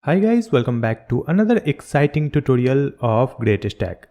Hi guys, welcome back to another exciting tutorial of GreatStack.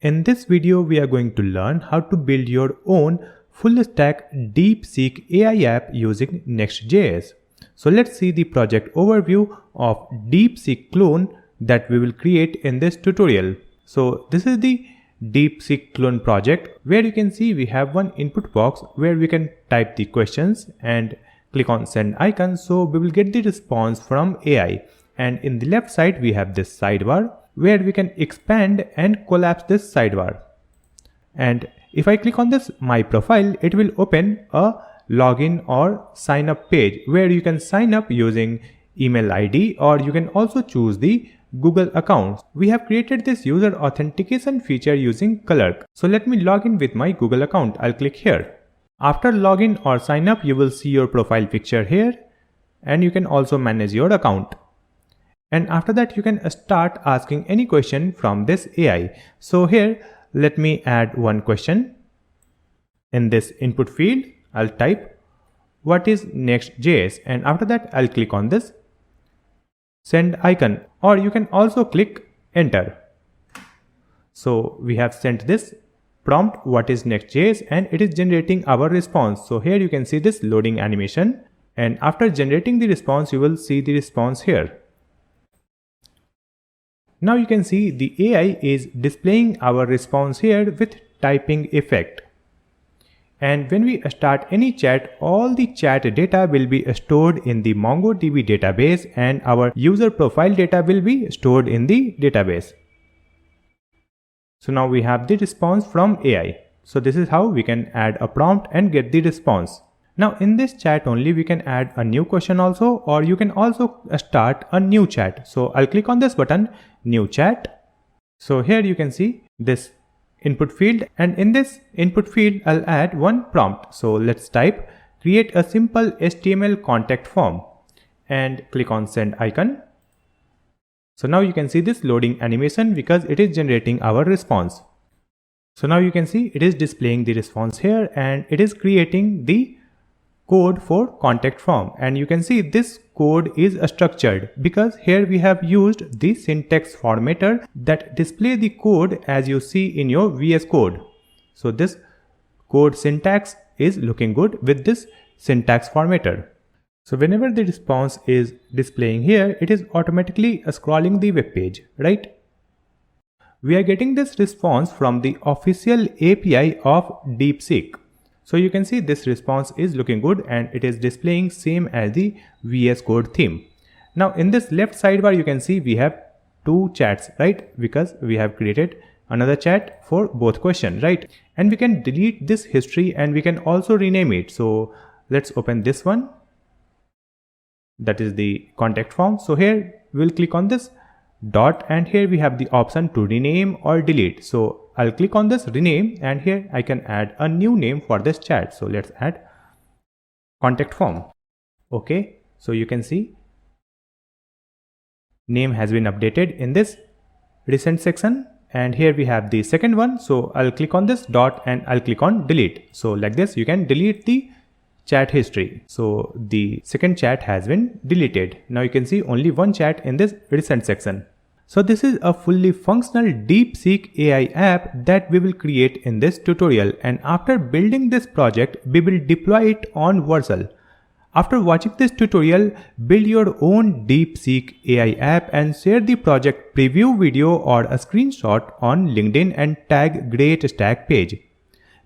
In this video, we are going to learn how to build your own full stack DeepSeek AI app using Next.js. So let's see the project overview of DeepSeek Clone that we will create in this tutorial. So this is the DeepSeek Clone project where you can see we have one input box where we can type the questions and click on send icon. So we will get the response from AI. And in the left side, we have this sidebar where we can expand and collapse this sidebar. And if I click on this My Profile, it will open a login or sign up page where you can sign up using email ID, or you can also choose the Google account. We have created this user authentication feature using Clerk. So let me log in with my Google account. I'll click here. After login or sign up, you will see your profile picture here, and you can also manage your account. And after that, you can start asking any question from this AI. So here, let me add one question. In this input field, I'll type, what is Next.js? And after that, I'll click on this send icon, or you can also click enter. So we have sent this prompt, what is Next.js? And it is generating our response. So here you can see this loading animation. And after generating the response, you will see the response here. Now you can see the AI is displaying our response here with typing effect. And when we start any chat, all the chat data will be stored in the MongoDB database, and our user profile data will be stored in the database. So now we have the response from AI. So this is how we can add a prompt and get the response. Now in this chat only, we can add a new question also, or you can also start a new chat. So I'll click on this button, new chat. So here you can see this input field, and in this input field, I'll add one prompt. So let's type, create a simple HTML contact form, and click on send icon. So now you can see this loading animation because it is generating our response. So now you can see it is displaying the response here, and it is creating the code for contact form. And you can see this code is structured because here we have used the syntax formatter that display the code as you see in your VS Code. So this code syntax is looking good with this syntax formatter. So whenever the response is displaying here, it is automatically scrolling the web page, right? We are getting this response from the official API of DeepSeek. So you can see this response is looking good, and it is displaying same as the VS Code theme. Now in this left sidebar, you can see we have two chats, right? Because we have created another chat for both questions, right? And we can delete this history, and we can also rename it. So let's open this one. That is the contact form. So here we'll click on this dot, and here we have the option to rename or delete. So I'll click on this rename, and here I can add a new name for this chat. So let's add contact form. Okay, so you can see name has been updated in this recent section, and here we have the second one. So I'll click on this dot, and I'll click on delete. So like this, you can delete the chat history. So the second chat has been deleted. Now you can see only one chat in this recent section. So this is a fully functional DeepSeek AI app that we will create in this tutorial, and after building this project, we will deploy it on Vercel. After watching this tutorial, build your own DeepSeek AI app and share the project preview video or a screenshot on LinkedIn and tag GreatStack page.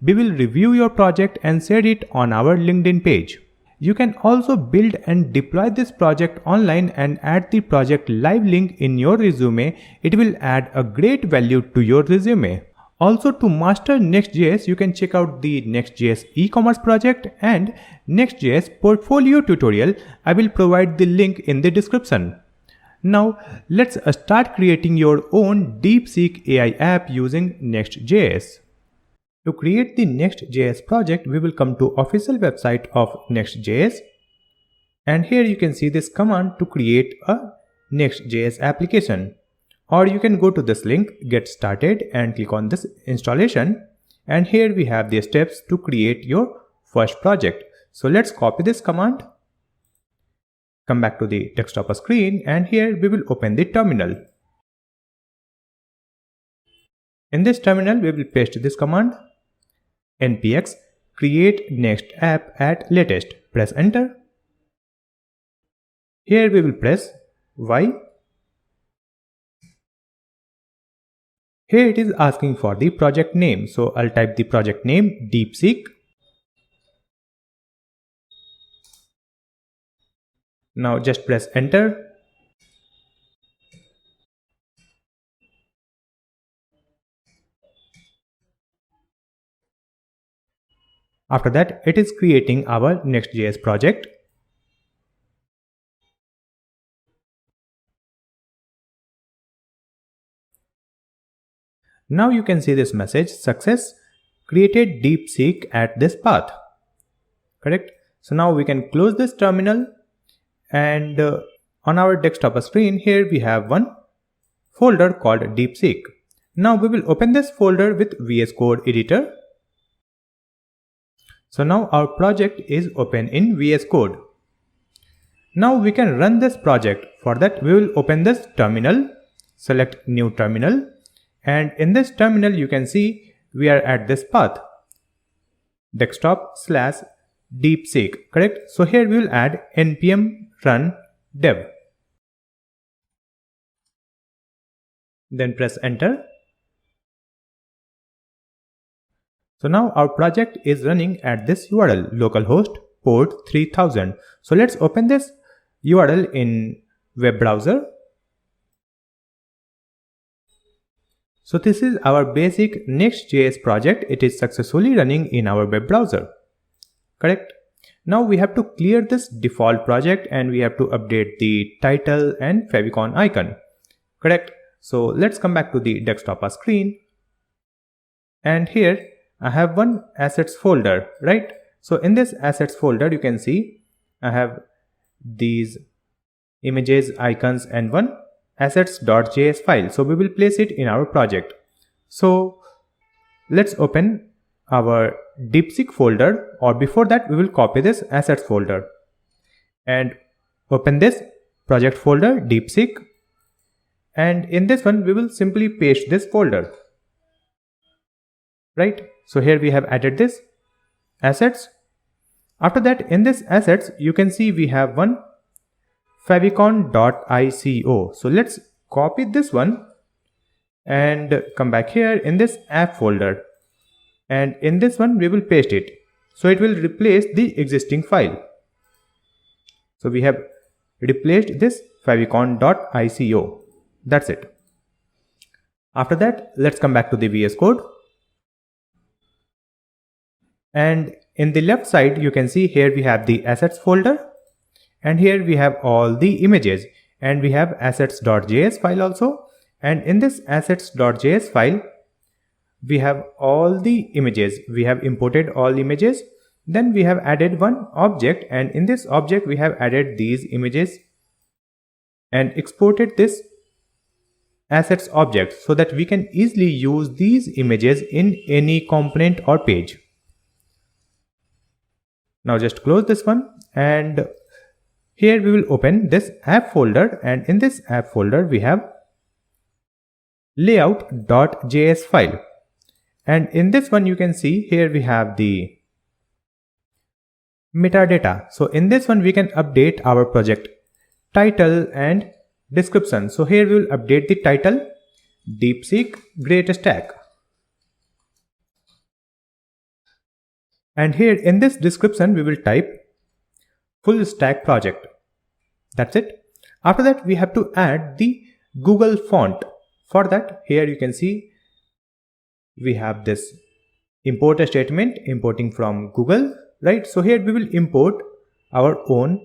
We will review your project and share it on our LinkedIn page. You can also build and deploy this project online and add the project live link in your resume. It will add a great value to your resume. Also, to master Next.js, you can check out the Next.js e-commerce project and Next.js portfolio tutorial. I will provide the link in the description. Now, let's start creating your own DeepSeek AI app using Next.js. To create the Next.js project, we will come to official website of Next.js, and here you can see this command to create a Next.js application. Or you can go to this link, get started, and click on this installation, and here we have the steps to create your first project. So let's copy this command come back to the desktop screen, and here we will open the terminal. In this terminal, we will paste this command npx create next app at latest. Press enter. Here we will press Y. Here it is asking for the project name, so I'll type the project name DeepSeek. Now just press enter. After that, it is creating our Next.js project. Now you can see this message, success, created DeepSeek at this path. Correct? So now we can close this terminal, and on our desktop screen here we have one folder called DeepSeek. Now we will open this folder with VS Code editor. So now our project is open in VS Code. Now we can run this project. For that we will open this terminal, select new terminal, and in this terminal you can see we are at this path, desktop/DeepSeek, correct? So here we will add npm run dev. Then press enter. So now our project is running at this URL, localhost port 3000. So let's open this URL in web browser. So this is our basic Next.js project. It is successfully running in our web browser. Correct? Now we have to clear this default project and we have to update the title and favicon icon. Correct? So let's come back to the desktop screen. And here I have one assets folder, right? So in this assets folder, you can see I have these images, icons, and one assets.js file. So we will place it in our project. So let's open our DeepSeek folder, or before that we will copy this assets folder and open this project folder DeepSeek, and in this one we will simply paste this folder, right? So here we have added this assets. After that, in this assets you can see we have one favicon.ico. So let's copy this one and come back here in this app folder, and in this one we will paste it. So it will replace the existing file. So we have replaced this favicon.ico. That's it. After that, let's come back to the VS Code. And in the left side, you can see here we have the assets folder, and here we have all the images, and we have assets.js file also. And in this assets.js file, we have all the images. We have imported all images. Then we have added one object, and in this object we have added these images and exported this assets object so that we can easily use these images in any component or page. Now just close this one, and here we will open this app folder, and in this app folder we have layout.js file, and in this one you can see here we have the metadata. So in this one we can update our project title and description. So here we will update the title DeepSeek GreatStack. And here in this description we will type full stack project. That's it. After that we have to add the Google font. For that, here you can see we have this import statement importing from Google, right? So here we will import our own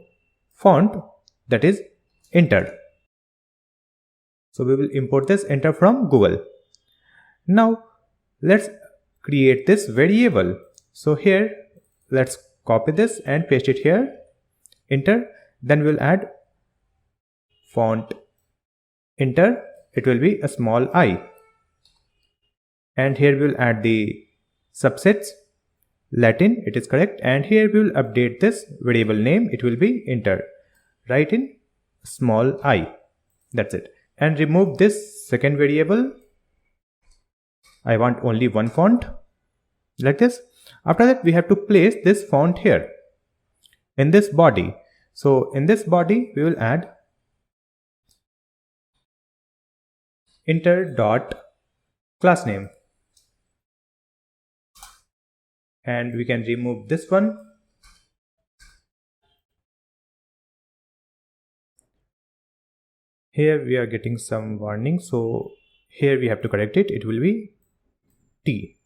font, that is enter. So we will import this enter from Google. Now let's create this variable. So here let's copy this and paste it here, enter. Then we'll add font enter. It will be a small I, and here we will add the subsets Latin, it is correct, and here we will update this variable name. It will be enter. write in small I. That's it. And remove this second variable. I want only one font, like this. After that, we have to place this font here in this body. So in this body, we will add enter.className. And we can remove this one. Here we are getting some warning, so here we have to correct it. It will be T.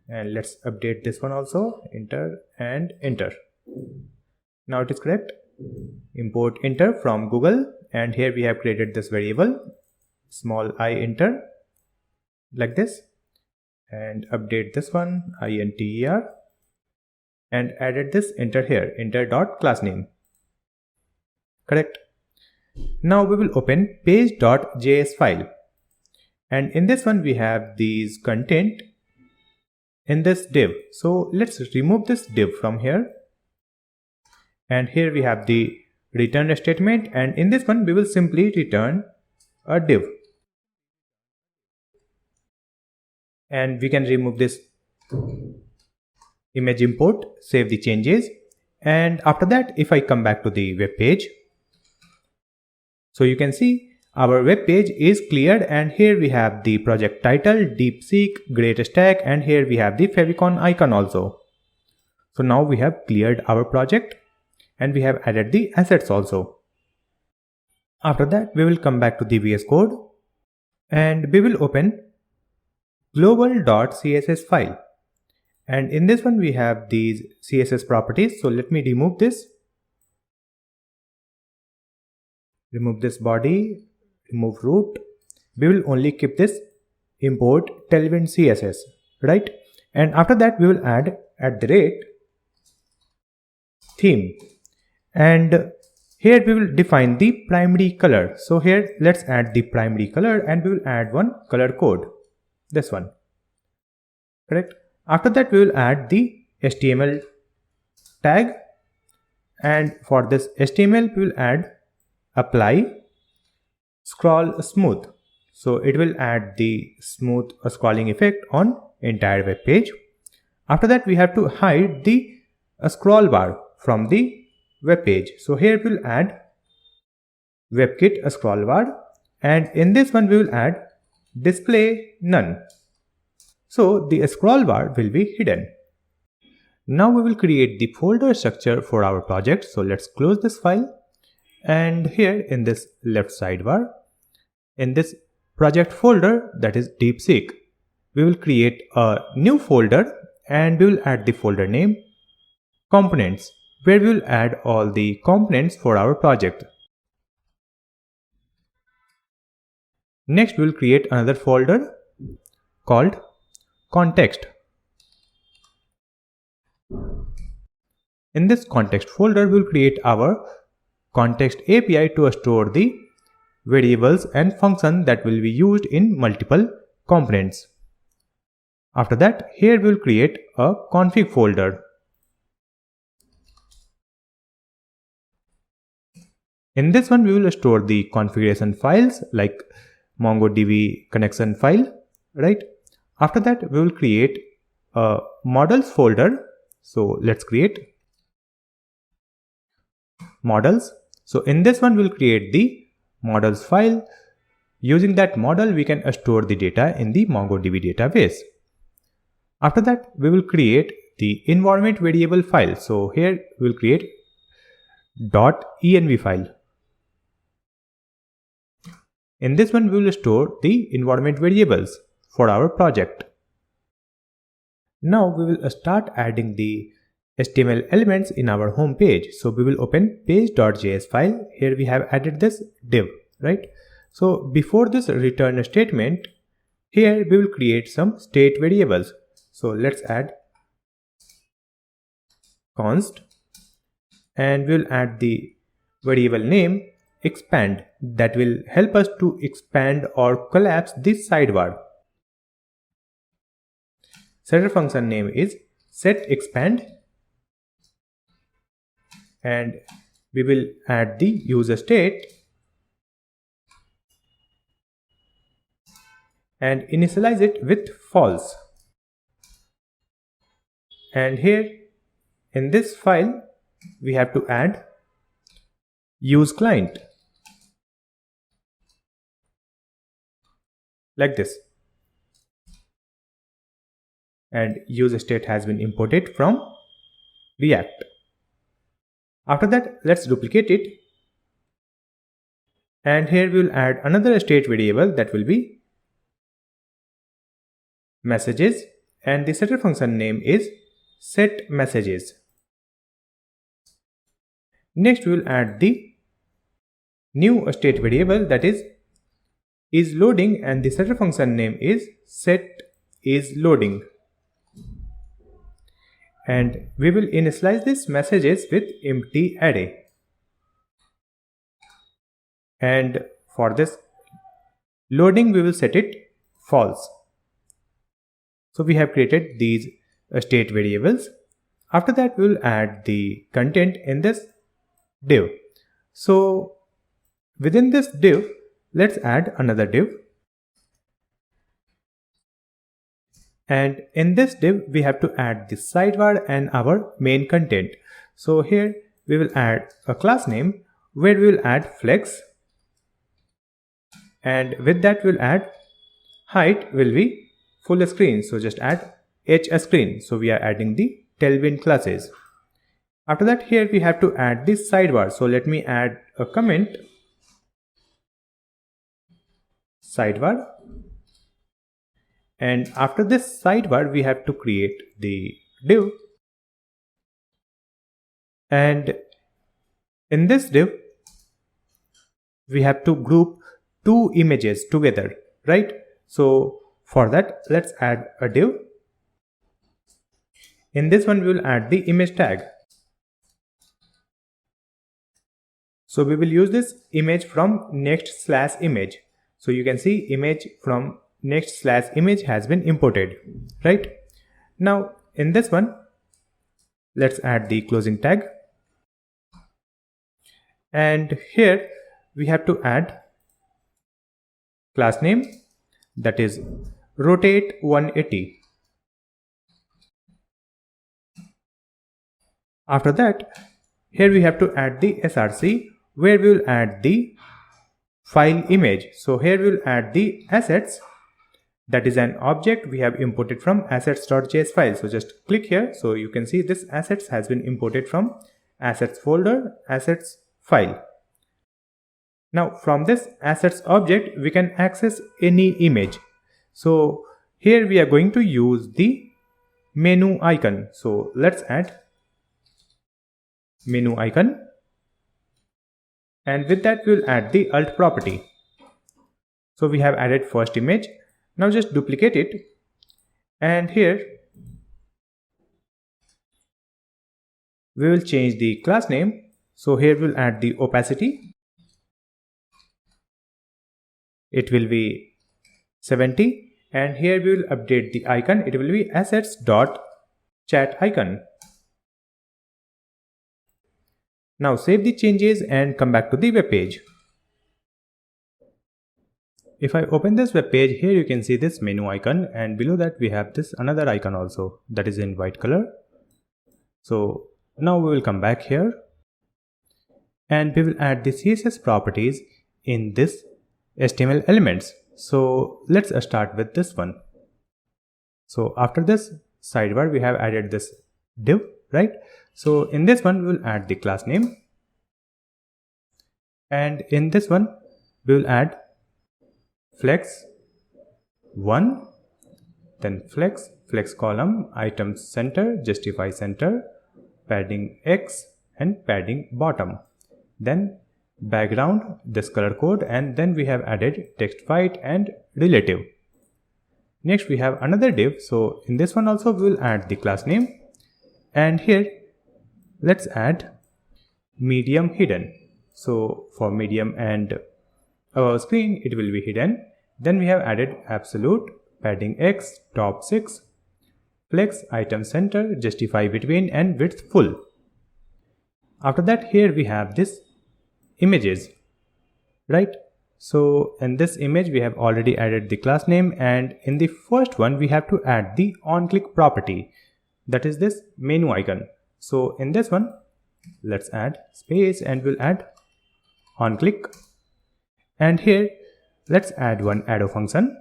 And let's update this one also. Enter and enter. Now it is correct. Import enter from Google, and here we have created this variable small I enter, like this, and update this one INTER, and added this enter here, enter.className. Correct. Now we will open page.js file, and in this one we have these content in this div. So let's remove this div from here, and here we have the return statement, and in this one we will simply return a div. And we can remove this image import, save the changes, and after that, if I come back to the web page, so you can see our web page is cleared, and here we have the project title, DeepSeek, GreatStack, and here we have the favicon icon also. So now we have cleared our project, and we have added the assets also. After that, we will come back to the VS Code, and we will open global.css file. And in this one we have these CSS properties. So let me remove this. Remove this body, remove root. We will only keep this import tailwind CSS, right? And after that we will add @theme. And here we will define the primary color. So here let's add the primary color, and we will add one color code. This one. Correct. After that we will add the HTML tag, and for this HTML we will add apply scroll smooth. So it will add the smooth scrolling effect on entire web page. After that we have to hide the scroll bar from the web page. So here we will add WebKit scroll bar, and in this one we will add display none. So the scroll bar will be hidden. Now we will create the folder structure for our project. So let's close this file, and here in this left sidebar, in this project folder, that is DeepSeek, we will create a new folder, and we will add the folder name components, where we will add all the components for our project. Next we will create another folder called context. In this context folder we will create our context API to store the variables and functions that will be used in multiple components. After that, here we will create a config folder. In this one we will store the configuration files like MongoDB connection file, right? After that we will create a models folder. So let's create models. So in this one we will create the models file. Using that model we can store the data in the MongoDB database. After that we will create the environment variable file. So here we will create .env file. In this one we will store the environment variables for our project. Now we will start adding the HTML elements in our home page. So we will open page.js file. Here we have added this div, right? So before this return statement, here we will create some state variables. So let's add const, and we will add the variable name expand, that will help us to expand or collapse this sidebar. Setter function name is setExpand, and we will add the user state and initialize it with false. And here in this file we have to add use client like this, and user state has been imported from React. After that, let's duplicate it, and here we will add another state variable that will be messages, and the setter function name is set messages. Next we will add the new state variable that is loading, and the setter function name is set is loading. And we will initialize this messages with empty array. And for this loading we will set it false. So we have created these state variables. After that we will add the content in this div. So within this div, let's add another div. And in this div we have to add the sidebar and our main content. So here we will add a class name where we will add flex, and with that we'll add height will be full screen, so just add h screen. So we are adding the tailwind classes. After that, here we have to add this sidebar. So let me add a comment sidebar, and after this sidebar we have to create the div, and in this div we have to group two images together, right? So for that, let's add a div. In this one we will add the image tag. So we will use this image from next/image. So you can see image from next/image has been imported, right? Now in this one, let's add the closing tag, and here we have to add class name that is rotate 180. After that, here we have to add the src where we will add the file image. So here we will add the assets, that is an object we have imported from assets.js file. So just click here, so you can see this assets has been imported from assets folder, assets file. Now from this assets object we can access any image. So here we are going to use the menu icon. So let's add menu icon, and with that we will add the alt property. So we have added first image. Now just duplicate it, and here we will change the class name. So here we will add the opacity. It will be 70, and here we will update the icon. It will be assets.chat icon. Now save the changes and come back to the web page. If I open this web page, here you can see this menu icon, and below that we have this another icon also that is in white color. So now we will come back here, and we will add the CSS properties in this HTML elements. So let's start with this one. So after this sidebar we have added this div, right? So in this one we will add the class name, and in this one we will add flex 1, then flex column, items center, justify center, padding x and padding bottom, then background, this color code, and then we have added text white and relative. Next we have another div. So in this one also we will add the class name, and here let's add medium hidden. So for medium and our screen it will be hidden. Then we have added absolute, padding x, top 6, flex, item center, justify between, and width full. After that, here we have this images, right? So in this image we have already added the class name, and in the first one we have to add the on-click property, that is this menu icon. So in this one, let's add space and we'll add on-click, and here let's add one arrow function,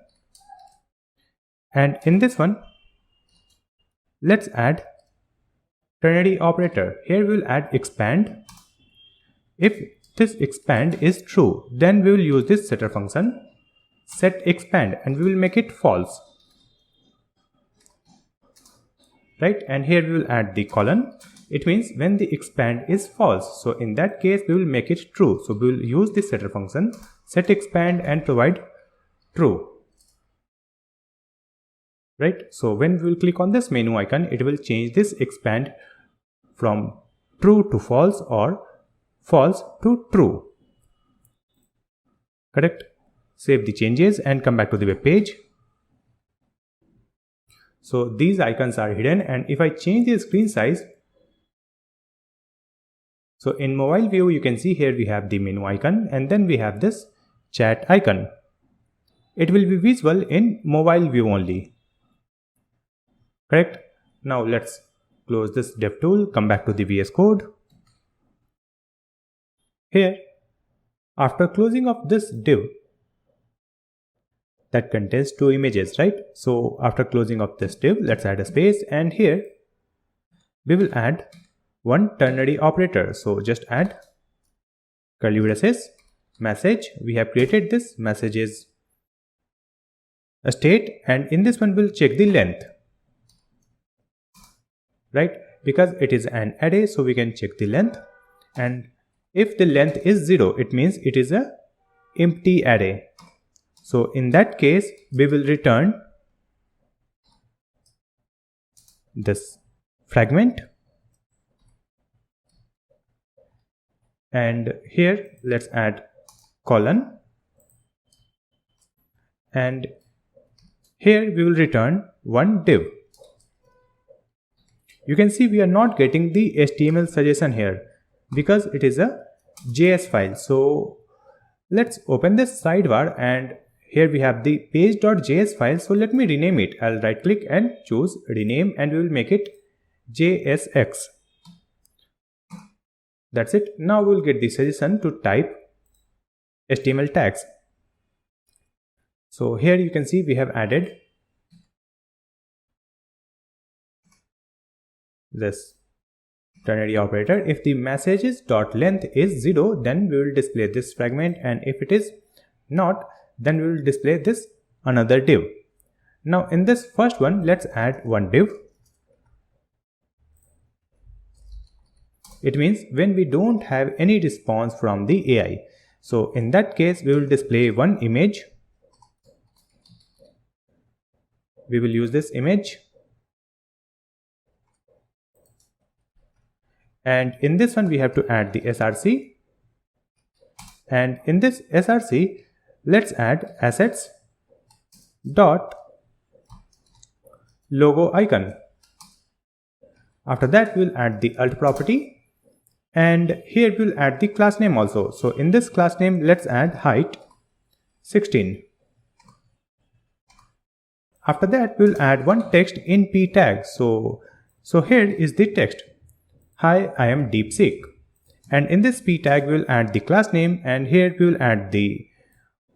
and in this one let's add ternary operator. Here we'll add expand. If this expand is true, then we will use this setter function set expand and we will make it false, right? And here we will add the colon. It means when the expand is false, so in that case we will make it true. So we will use this setter function set expand and provide true, right? So when we will click on this menu icon, it will change this expand from true to false or false to true. Correct? Save the changes and come back to the web page. So these icons are hidden, and if I change the screen size, so in mobile view you can see here we have the menu icon and then we have this chat icon. It will be visible in mobile view only. Correct? Now let's close this dev tool, come back to the VS Code. Here, after closing of this div that contains two images, right? So after closing of this div, let's add a space, and here we will add one ternary operator. So just add curly braces message. We have created this messages a state, and in this one we'll check the length, right? Because it is an array, so we can check the length, and if the length is 0, it means it is a empty array. So in that case we will return this fragment, and here let's add colon, and here we will return one div. You can see we are not getting the HTML suggestion here because it is a JS file. So let's open this sidebar, and here we have the page.js file. So let me rename it. I'll right click and choose rename, and we will make it JSX. That's it. Now we'll get the suggestion to type HTML tags. So here you can see we have added this ternary operator. If the messages dot length is 0, then we will display this fragment, and if it is not, then we will display this another div. Now in this first one, let's add one div. It means when we don't have any response from the AI. So in that case we will display one image. We will use this image, and in this one we have to add the src, and in this src let's add assets dot logo icon. After that we'll add the alt property, and here we'll add the class name also. So in this class name let's add height 16. After that we'll add one text in p tag. So here is the text. Hi, I am DeepSeek, and in this p tag we'll add the class name, and here we will add the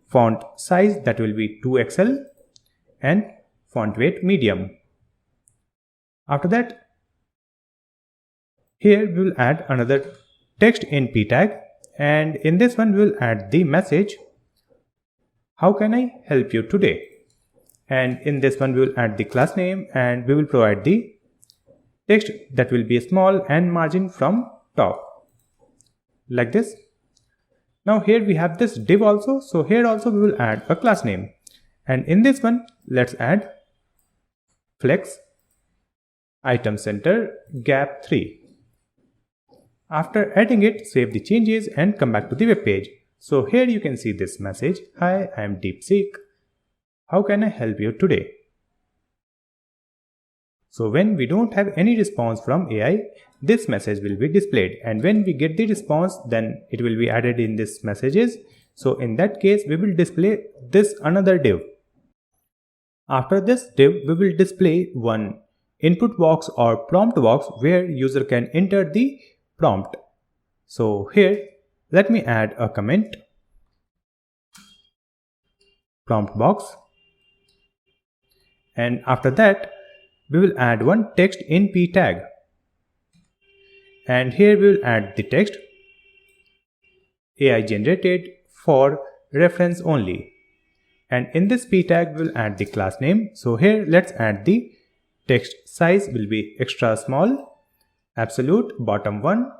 font size, that will be 2XL, and font weight medium. After that, here we will add another text in p tag, and in this one we will add the message, how can I help you today? And in this one we will add the class name, and we will provide the text that will be small and margin from top, like this. Now here we have this div also, so here also we will add a class name, and in this one let's add flex item center gap 3. After adding it, save the changes and come back to the web page. So here you can see this message, hi, I am DeepSeek, how can I help you today? So when we don't have any response from AI, this message will be displayed, and when we get the response, then it will be added in this messages. So in that case, we will display this another div. After this div, we will display one input box or prompt box where user can enter the prompt. So here, let me add a comment, prompt box, and after that, we will add one text in p tag, and here we will add the text AI generated for reference only, and in this p tag we will add the class name. So here let's add the text size will be extra small, absolute, bottom 1,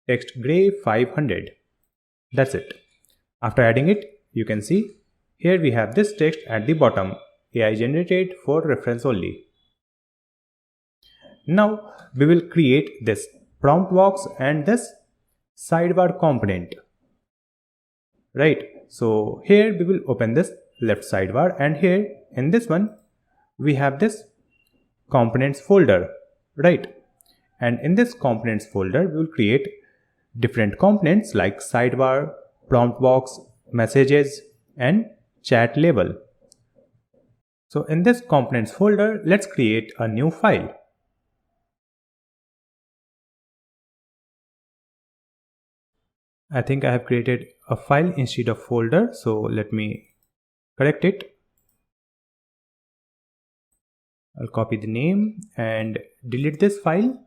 text gray 500. That's it. After adding it, you can see here we have this text at the bottom, AI generated for reference only. Now we will create this prompt box and this sidebar component. Right. So here we will open this left sidebar, and here in this one we have this components folder. Right. And in this components folder we will create different components like sidebar, prompt box, messages, and chat label. So in this components folder, let's create a new file. I think I have created a file instead of folder, so let me correct it. I'll copy the name and delete this file,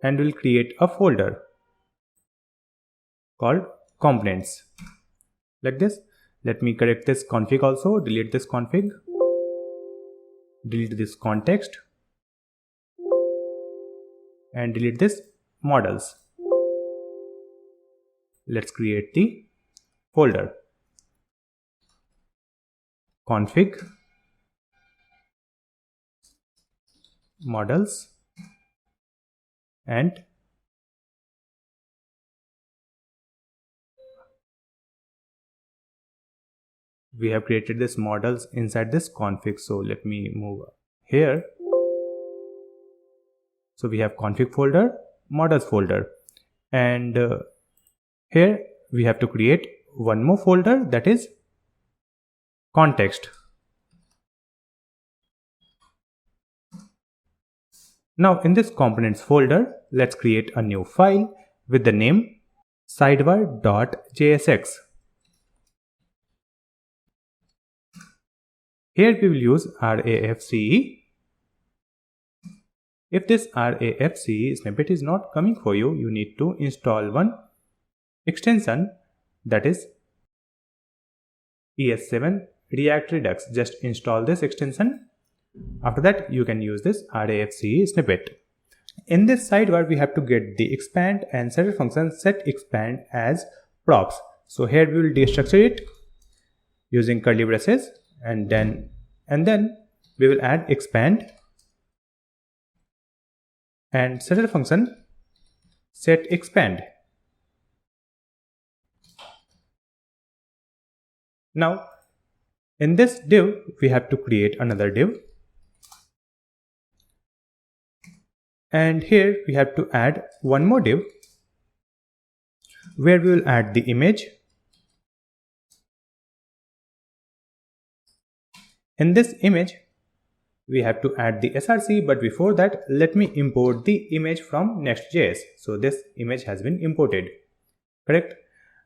and we'll create a folder called components like this. Let me correct this config also, delete this config, delete this context, and delete this models. Let's create the folder, config, models, and we have created this models inside this config. So let me move here. So we have config folder, models folder, and here we have to create one more folder, that is context. Now in this components folder, let's create a new file with the name sidebar.jsx. Here we will use RAFCE. If this RAFCE snippet is not coming for you, you need to install one extension, that is ES7 React Redux. Just install this extension. After that, you can use this RAFCE snippet. In this sidebar, we have to get the expand and setter function set expand as props. So here we will destructure it using curly braces, and then we will add expand and setter function set expand. Now in this div, we have to create another div, and here we have to add one more div where we will add the image. In this image, we have to add the src, but before that, let me import the image from Next.js. So this image has been imported, correct?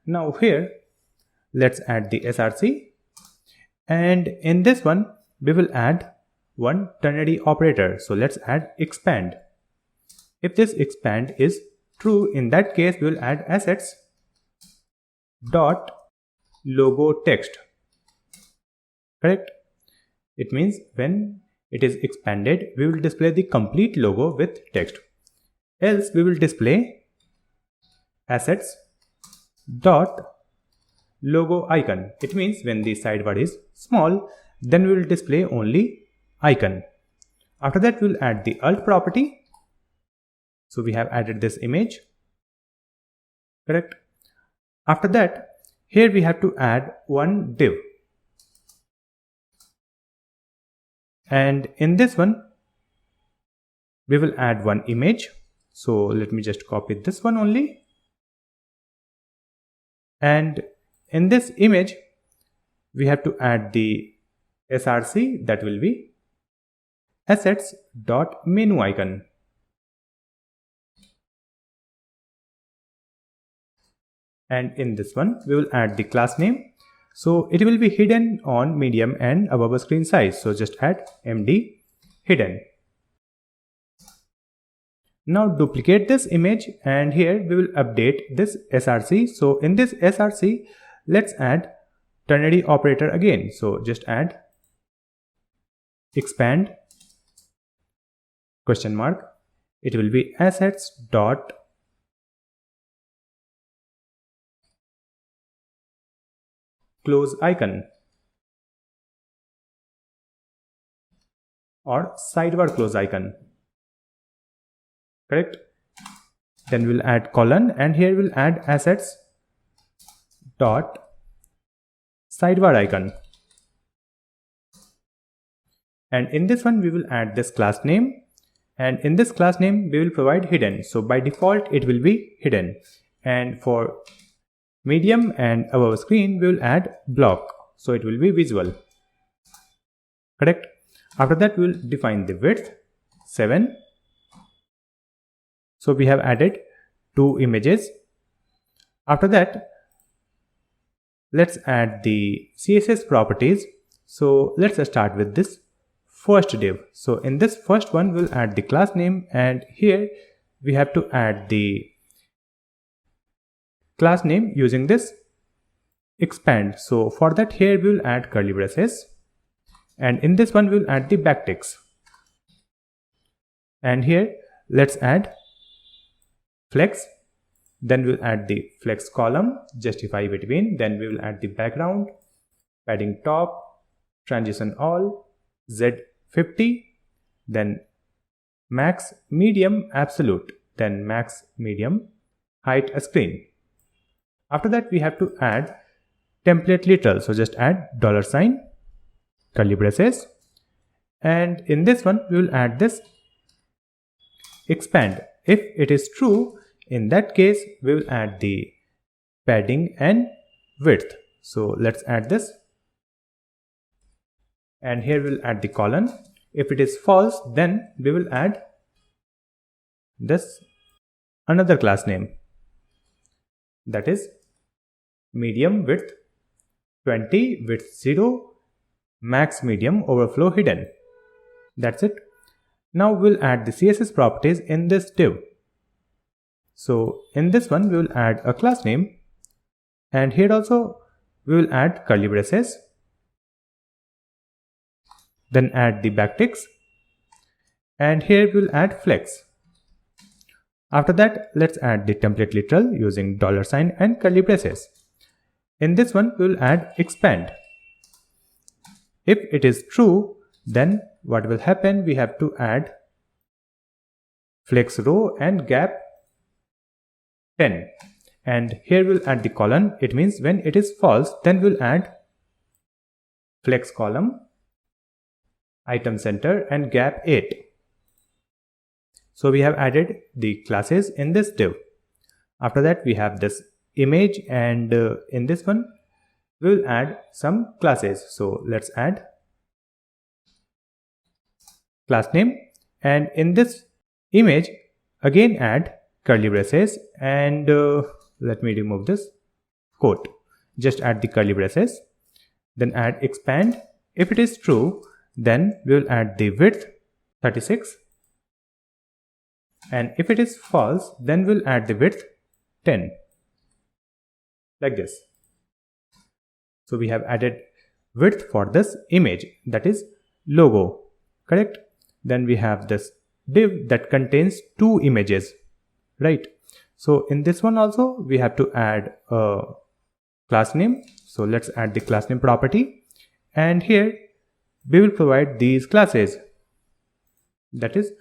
Now here, let's add the src, and in this one, we will add one ternary operator. So let's add expand. If this expand is true, in that case, we will add assets dot logo text, correct? It means when it is expanded, we will display the complete logo with text. Else we will display assets dot logo icon. It means when the sidebar is small, then we will display only icon. After that, we will add the alt property. So we have added this image, correct? After that, here we have to add one div, And in this one, we will add one image. So let me just copy this one only. And in this image, we have to add the src, that will be assets.menu icon. And in this one, we will add the class name. So it will be hidden on medium and above a screen size. So just add md hidden. Now duplicate this image, and here we will update this src. So in this src, let's add ternary operator again. So just add expand question mark. It will be assets dot close icon or sidebar close icon. Correct? Then we'll add colon, and here we'll add assets dot sidebar icon. And in this one, we will add this class name, and in this class name we will provide hidden. So by default it will be hidden, and for medium and above screen we will add block, so it will be visual. Correct? After that we will define the width 7. So we have added 2 images. After that, let's add the CSS properties. So let's start with this first div. So in this first one, we'll add the class name, and here we have to add the class name using this expand. So for that, here we will add curly braces, and in this one we'll add the backticks. And here let's add flex. Then we'll add the flex column, justify between. Then we will add the background, padding top, transition all, Z50, then max medium absolute, then max medium height screen. After that, we have to add template literal. So just add $, curly braces, and in this one we will add this expand. If it is true, in that case we will add the padding and width. So let's add this, and here we'll add the colon. If it is false, then we will add this another class name, that is medium width 20, width 0, max medium overflow hidden. That's it. Now we'll add the CSS properties in this div. So in this one we will add a class name, and here also we will add curly braces, then add the backticks, and here we will add flex. After that, let's add the template literal using $ and curly braces. In this one we will add expand. If it is true, then what will happen, we have to add flex row and gap 10, and here we'll add the colon. It means when it is false, then we'll add flex column, item center, and gap 8. So we have added the classes in this div. After that, we have this image, and in this one we will add some classes. So let's add class name, and in this image again add curly braces, and let me remove this quote. Just add the curly braces, then add expand. If it is true, then we will add the width 36, and if it is false, then we'll add the width 10, like this. So we have added width for this image, that is logo. Correct? Then we have this div that contains 2 images, right? So in this one also we have to add a class name. So let's add the class name property, and here we will provide these classes, that is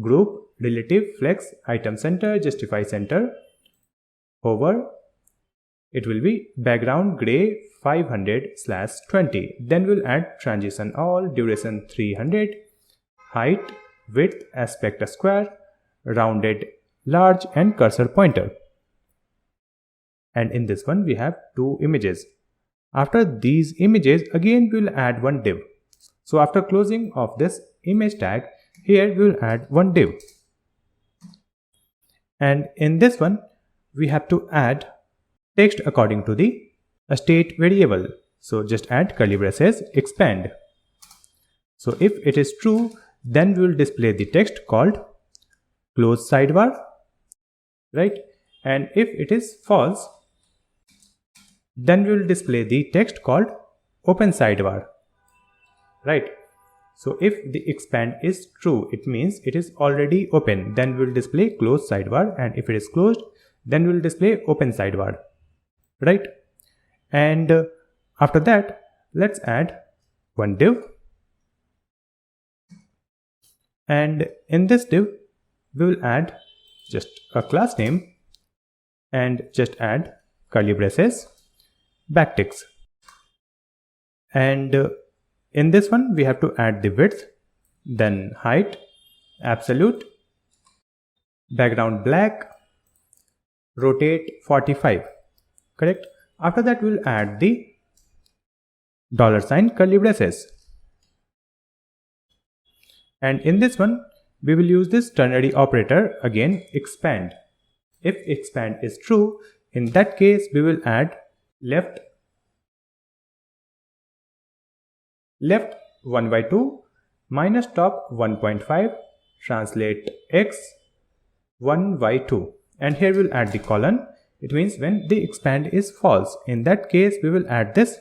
group, relative, flex, item center, justify center, hover, it will be background gray 500/20. Then we'll add transition all, duration 300, height, width, aspect square, rounded large, and cursor pointer. And in this one we have 2 images. After these images, again we will add one div. So after closing of this image tag, here we will add one div. And in this one we have to add text according to the state variable. So just add curly braces expand. So if it is true, then we will display the text called close sidebar, right? And if it is false, then we will display the text called open sidebar, right? So if the expand is true, it means it is already open, then we will display close sidebar, and if it is closed, then we will display open sidebar, right? And after that, let's add one div, and in this div we will add just a class name and just add curly braces backticks. And in this one we have to add the width, then height, absolute, background black, rotate 45, correct? After that we'll add the $ curly braces. And in this one we will use this ternary operator, again expand. If expand is true, in that case we will add left 1/2 minus top 1.5 translate x 1/2, and here we'll add the colon. It means when the expand is false, in that case we will add this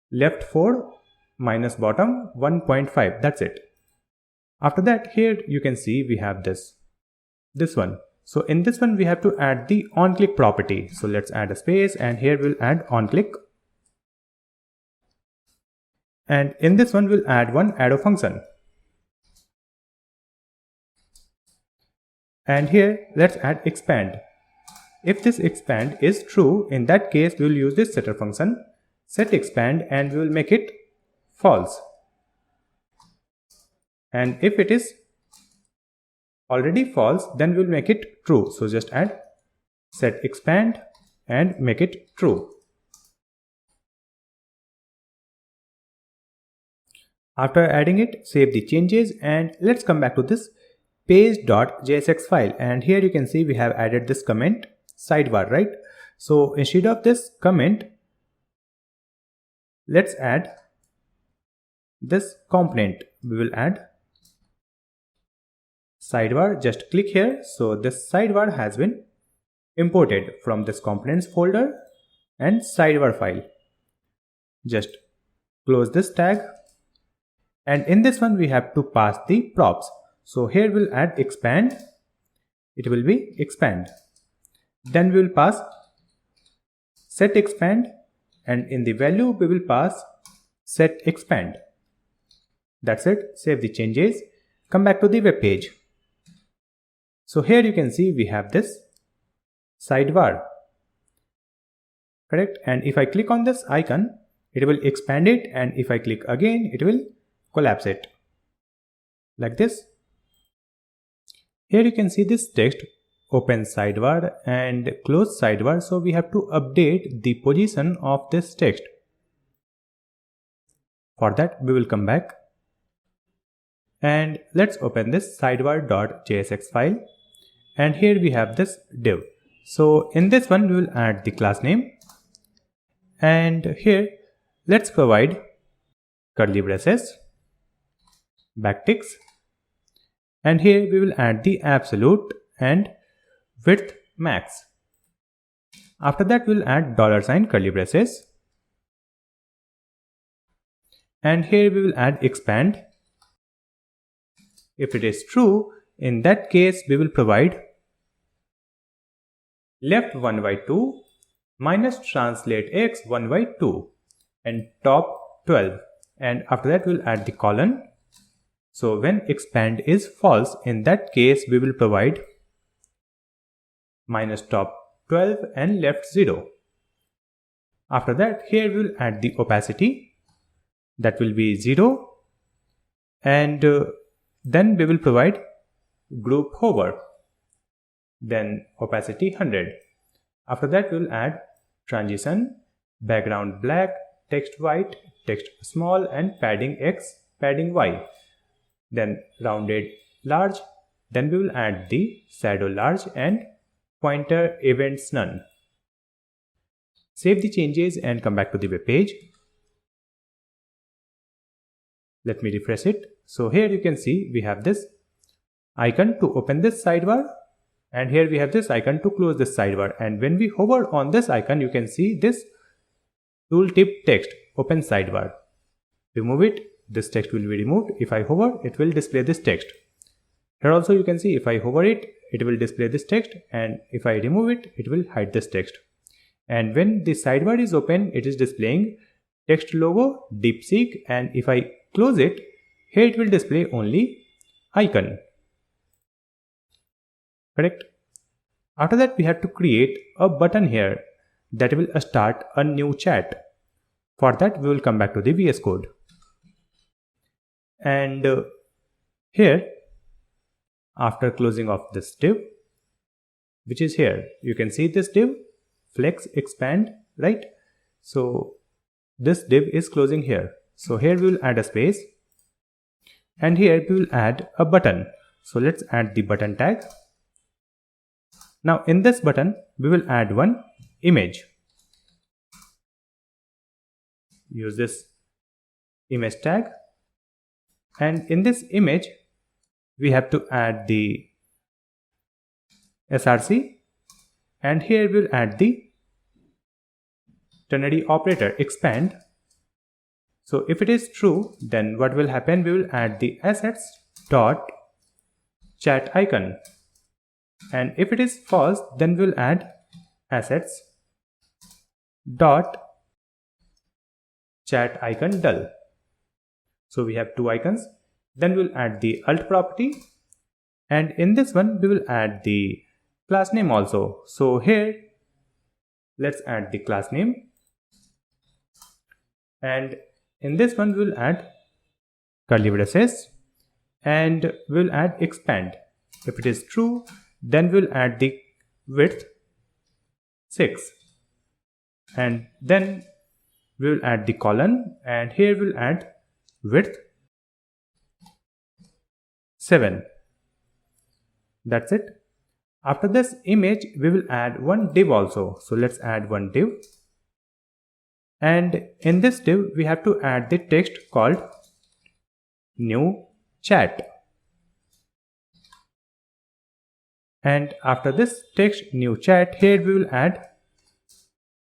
left 4 minus bottom 1.5. that's it. After that, here you can see we have this one. So in this one we have to add the onClick property. So let's add a space, and here we'll add onClick. And in this one we'll add one arrow function. And here let's add expand. If this expand is true, in that case we will use this setter function set expand, and we will make it false. And if it is already false, then we will make it true. So just add set expand and make it true. After adding it, save the changes, and let's come back to this page.jsx file. And here you can see we have added this comment sidebar, right? So instead of this comment, let's add this component. We will add sidebar. Just click here. So this sidebar has been imported from this components folder and sidebar file. Just close this tag, and in this one we have to pass the props. So here we'll add expand. It will be expand. Then we will pass set expand, and in the value we will pass set expand. That's it. Save the changes. Come back to the web page. So here you can see we have this sidebar, correct? And if I click on this icon, it will expand it, and if I click again, it will collapse it like this. Here you can see this text open sidebar and close sidebar. So we have to update the position of this text. For that we will come back, and let's open this sidebar.jsx file, and here we have this div. So in this one we will add the class name, and here let's provide curly braces backticks, and here we will add the absolute and width max. After that we'll add $ curly braces, and here we will add expand. If it is true, in that case we will provide left 1/2 minus translate x 1/2 and top 12, and after that we'll add the colon. So when expand is false, in that case we will provide minus top 12 and left 0. After that, here we will add the opacity, that will be 0, and then we will provide group hover, then opacity 100. After that, we will add transition, background black, text white, text small, and padding X, padding Y, then rounded large. Then we will add the shadow large and pointer events none. Save the changes and come back to the web page. Let me refresh it. So here you can see we have this icon to open this sidebar, and here we have this icon to close this sidebar. And when we hover on this icon, you can see this tooltip text, open sidebar. Remove it, this text will be removed. If I hover, it will display this text. Here also you can see if I hover it, it will display this text, and if I remove it, it will hide this text. And when the sidebar is open, it is displaying text logo, DeepSeek, and if I close it, here it will display only icon. Correct? After that, we have to create a button here that will start a new chat. For that, we will come back to the VS Code. And here, after closing of this div, which is here, you can see this div, flex, expand, right? So this div is closing here. So here we will add a space, and here we will add a button. So let's add the button tag. Now in this button, we will add one image. Use this image tag, and in this image, we have to add the src, and here we will add the ternary operator, expand. So if it is true, then what will happen? We will add the assets dot chat icon, and if it is false, then we will add assets dot chat icon dull. So we have two icons. Then we will add the alt property, and in this one we will add the class name also. So here let's add the class name, and in this one we will add curly braces, and we will add expand. If it is true, then we will add the width 6, and then we will add the colon, and here we will add width 7. That's it. After this image, we will add one div also. So let's add one div, and in this div we have to add the text called new chat. And after this text new chat, here we will add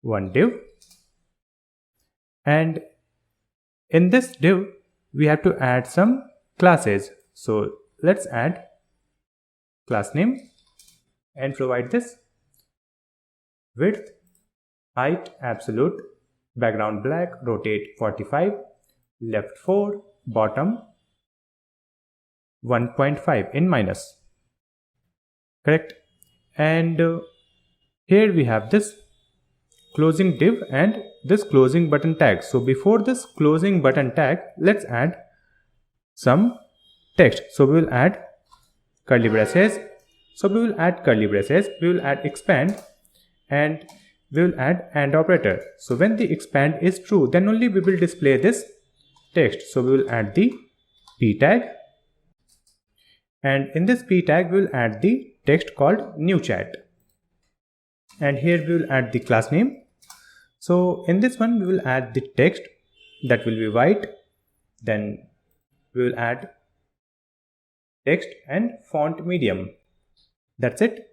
one div, and in this div we have to add some classes. So let's add class name and provide this width, height absolute, background black, rotate 45, left 4, bottom 1.5 in minus. Correct? And here we have this closing div and this closing button tag. So before this closing button tag, let's add some text. So we will add curly braces. So we will add curly braces, we will add expand, and we will add AND operator. So when the expand is true, then only we will display this text. So we will add the p tag, and in this p tag we will add the text called new chat, and here we will add the class name. So in this one we will add the text that will be white, then we will add text and font medium. That's it.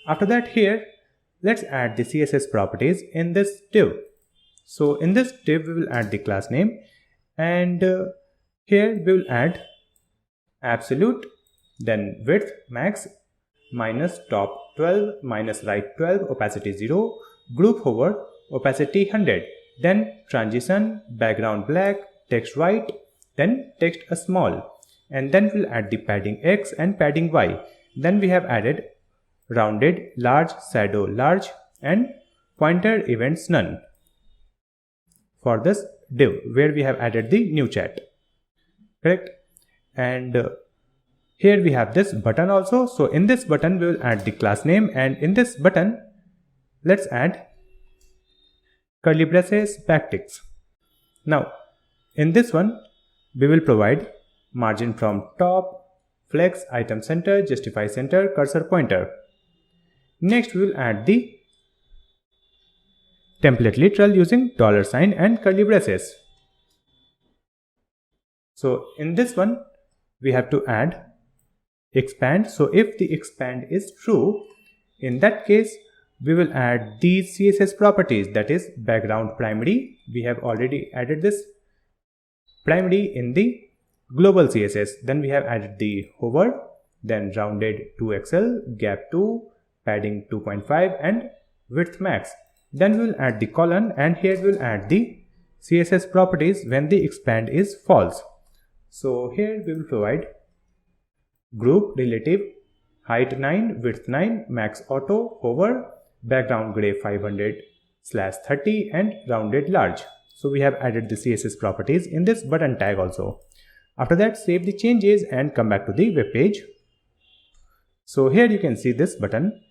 After that, here let's add the CSS properties in this div. So in this div we will add the class name, and here we will add absolute, then width max, minus top 12, minus right 12, opacity 0, group hover, opacity 100, then transition, background black, text white, then text small, and then we'll add the padding X and padding Y. Then we have added rounded large, shadow large, and pointer events none for this div where we have added the new chat, correct? And here we have this button also. So in this button we will add the class name, and in this button let's add curly braces backticks. Now in this one we will provide margin from top, flex, item center, justify center, cursor pointer. Next we will add the template literal using $sign and curly braces. So in this one we have to add expand. So if the expand is true, in that case we will add these CSS properties, that is background primary. We have already added this primary in the global CSS. Then we have added the hover, then rounded 2XL, gap 2, padding 2.5 and width max. Then we will add the colon, and here we will add the CSS properties when the expand is false. So here we will provide group relative, height 9, width 9, max auto, hover, background gray 500/30 and rounded large. So we have added the CSS properties in this button tag also. After that, save the changes and come back to the web page. So here you can see this button,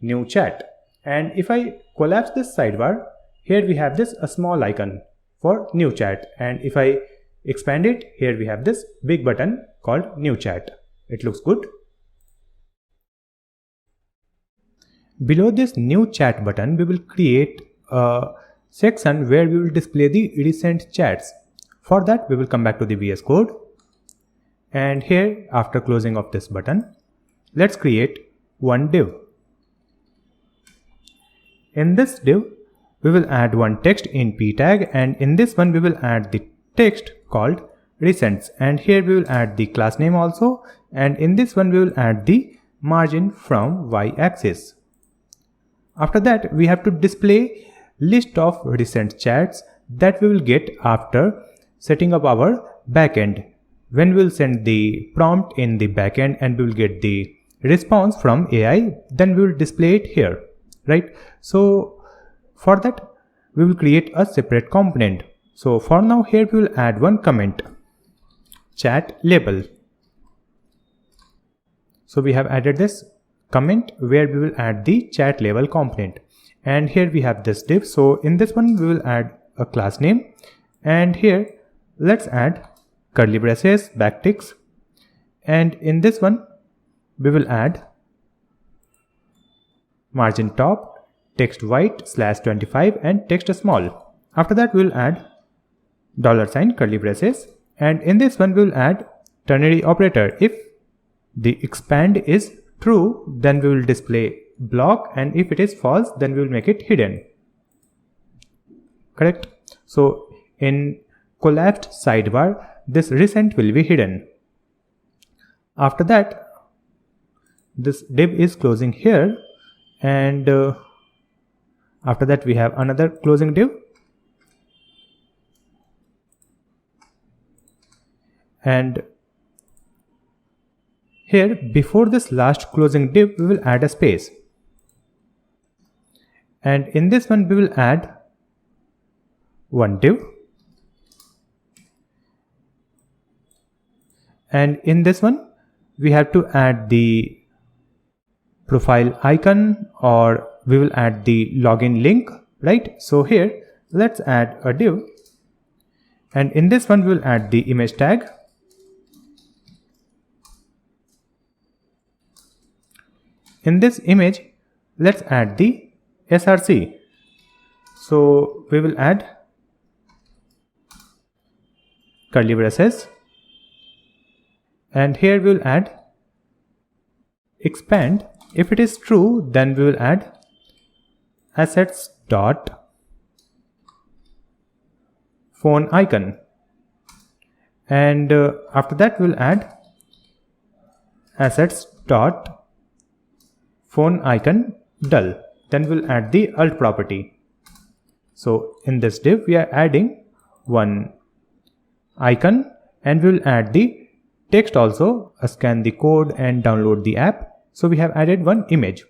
new chat. And if I collapse this sidebar, here we have this a small icon for new chat. And if I expand it, here we have this big button called new chat. It looks good. Below this new chat button, we will create a section where we will display the recent chats. For that, we will come back to the VS Code. And here, after closing of this button, let's create one div. In this div, we will add one text in p tag, and in this one we will add the text called recents, and here we will add the class name also, and in this one we will add the margin from y-axis. After that, we have to display list of recent chats that we will get after setting up our backend. When we will send the prompt in the backend and we will get the response from AI, then we will display it here, right? So for that, we will create a separate component. So for now, here we will add one comment, chat label. So we have added this comment where we will add the chat label component, and here we have this div. So in this one we will add a class name, and here let's add curly braces backticks, and in this one we will add margin top, text white /25 and text small. After that we will add $sign curly braces, and in this one we will add ternary operator. If the expand is true, then we will display block, and if it is false, then we will make it hidden, correct? So in collapsed sidebar, this recent will be hidden. After that, this div is closing here, and after that we have another closing div, and here before this last closing div we will add a space, and in this one we will add one div, and in this one we have to add the profile icon, or we will add the login link, right? So here let's add a div, and in this one we will add the image tag, in this image let's add the src. So we will add curly braces, and here we will add expand. If it is true, then we will add assets dot phone icon, and after that we will add assets dot phone icon dull. Then we'll add the alt property. So in this div we are adding one icon, and we will add the text also, scan the code and download the app. So we have added one image,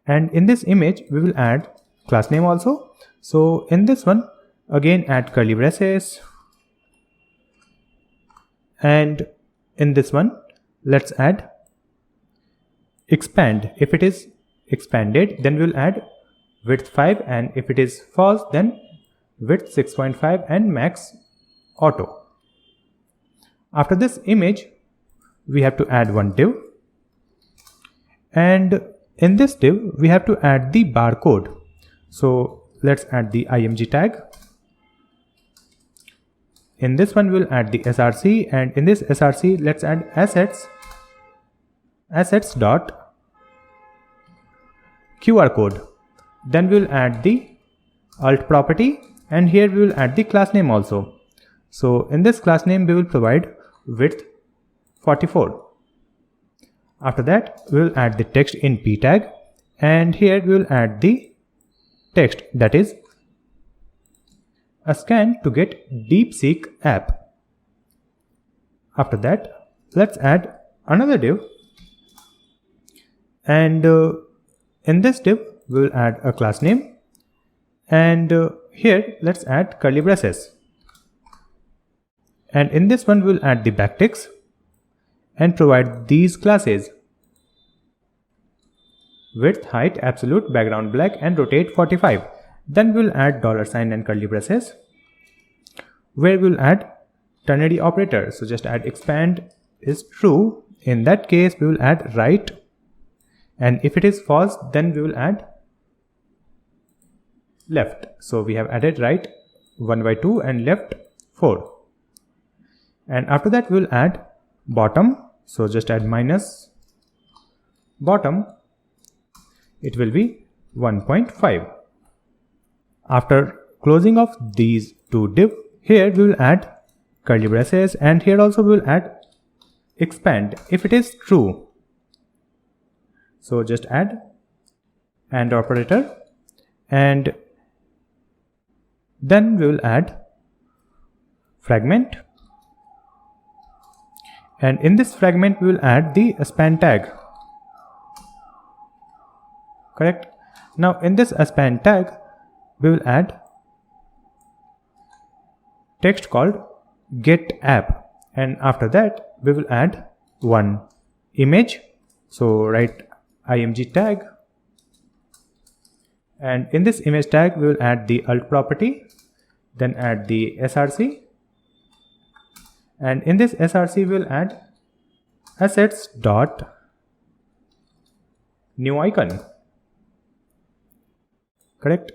And in this image we will add class name also. So in this one again add curly braces, and in this one let's add expand. If it is expanded then we will add width 5, and if it is false then width 6.5 and max auto. After this image we have to add one div, and in this div we have to add the barcode. So let's add the img tag. In this one we'll add the src, and in this src let's add assets dot QR code. Then we'll add the alt property, and here we will add the class name also. So in this class name we will provide width 44. After that we will add the text in p tag, and here we will add the text, that is a scan to get DeepSeek app. After that let's add another div, and in this div we will add a class name, and here let's add curly braces, and in this one we will add the backticks and provide these classes: width, height, absolute, background black, and rotate 45. Then we'll add $sign and curly braces, where we'll add ternary operator. So just add expand is true. In that case we will add right, and if it is false then we will add left. So we have added right 1/2 and left 4. And after that we will add bottom. So just add minus bottom, it will be 1.5. After closing of these two div, here we will add curly braces, and here also we will add expand if it is true. So just add AND operator, and then we will add fragment, and in this fragment we will add the span tag. Correct. Now in this span tag we will add text called get app, and after that we will add one image. So write img tag, and in this image tag we will add the alt property, then add the src, and in this src we will add assets dot new icon. Correct.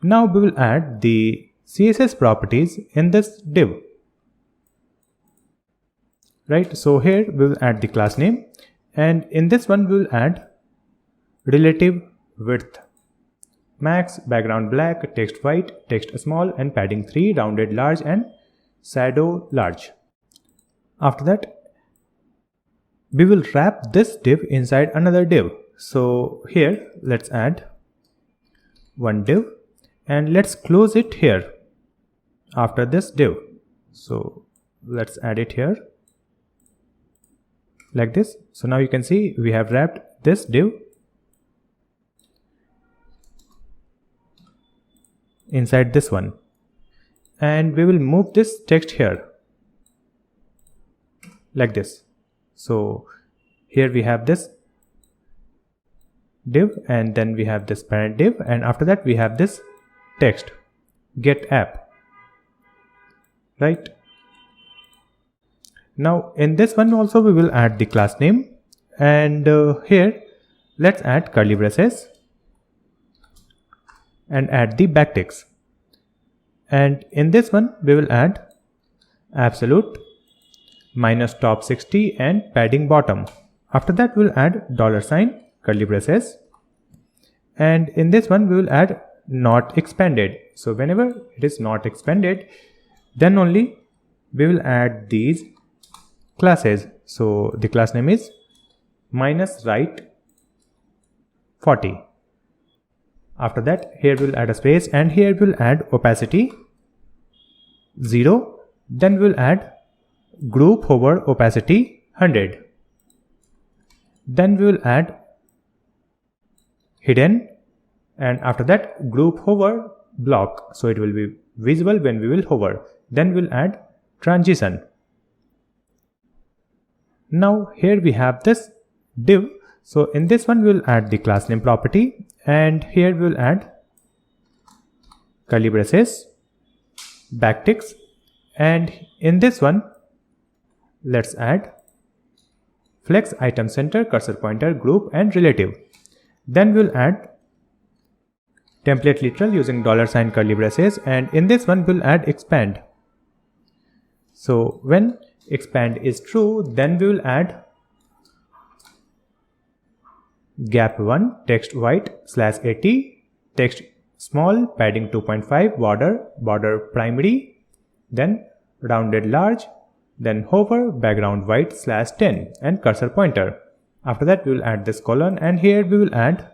Now we will add the CSS properties in this div. Right. So here we will add the class name, and in this one we will add relative width max, background black, text white, text small, and padding 3, rounded large, and shadow large. After that we will wrap this div inside another div. So here let's add one div, and let's close it here after this div. So let's add it here like this. So now you can see we have wrapped this div inside this one, and we will move this text here like this. So here we have this div, and then we have this parent div, and after that we have this text get app. Right. Now in this one also we will add the class name, and here let's add curly braces and add the backticks, and in this one we will add absolute minus top 60 and padding bottom. After that we will add $sign curly braces, and in this one we will add not expanded. So whenever it is not expanded then only we will add these classes. So the class name is minus right 40. After that here we will add a space, and here we will add opacity 0, then we will add group hover opacity 100, then we will add hidden, and after that group hover block, so it will be visible when we will hover. Then we'll add transition. Now here we have this div, so in this one we'll add the class name property, and here we'll add curly braces, backticks, and in this one let's add flex item center, cursor pointer, group, and relative. Then we'll add template literal using $sign curly braces, and in this one we'll add expand. So when expand is true, then we will add gap 1 text white /80 text small padding 2.5 border primary, then rounded large, then hover background white /10 and cursor pointer. After that we will add this colon, and here we will add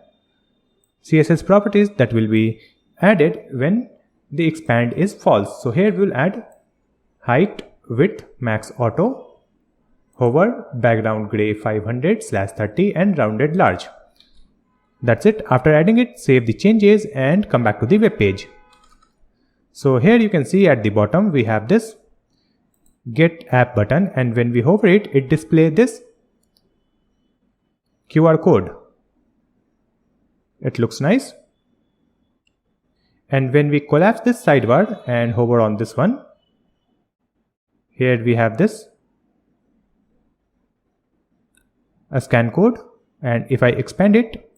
CSS properties that will be added when the expand is false. So here we will add height, width, max auto, hover, background gray 500/30 and rounded large. That's it. After adding it, save the changes and come back to the web page. So here you can see at the bottom we have this get app button, and when we hover it, it displays this QR code. It looks nice. And when we collapse this sidebar and hover on this one, here we have this a scan code, and if I expand it,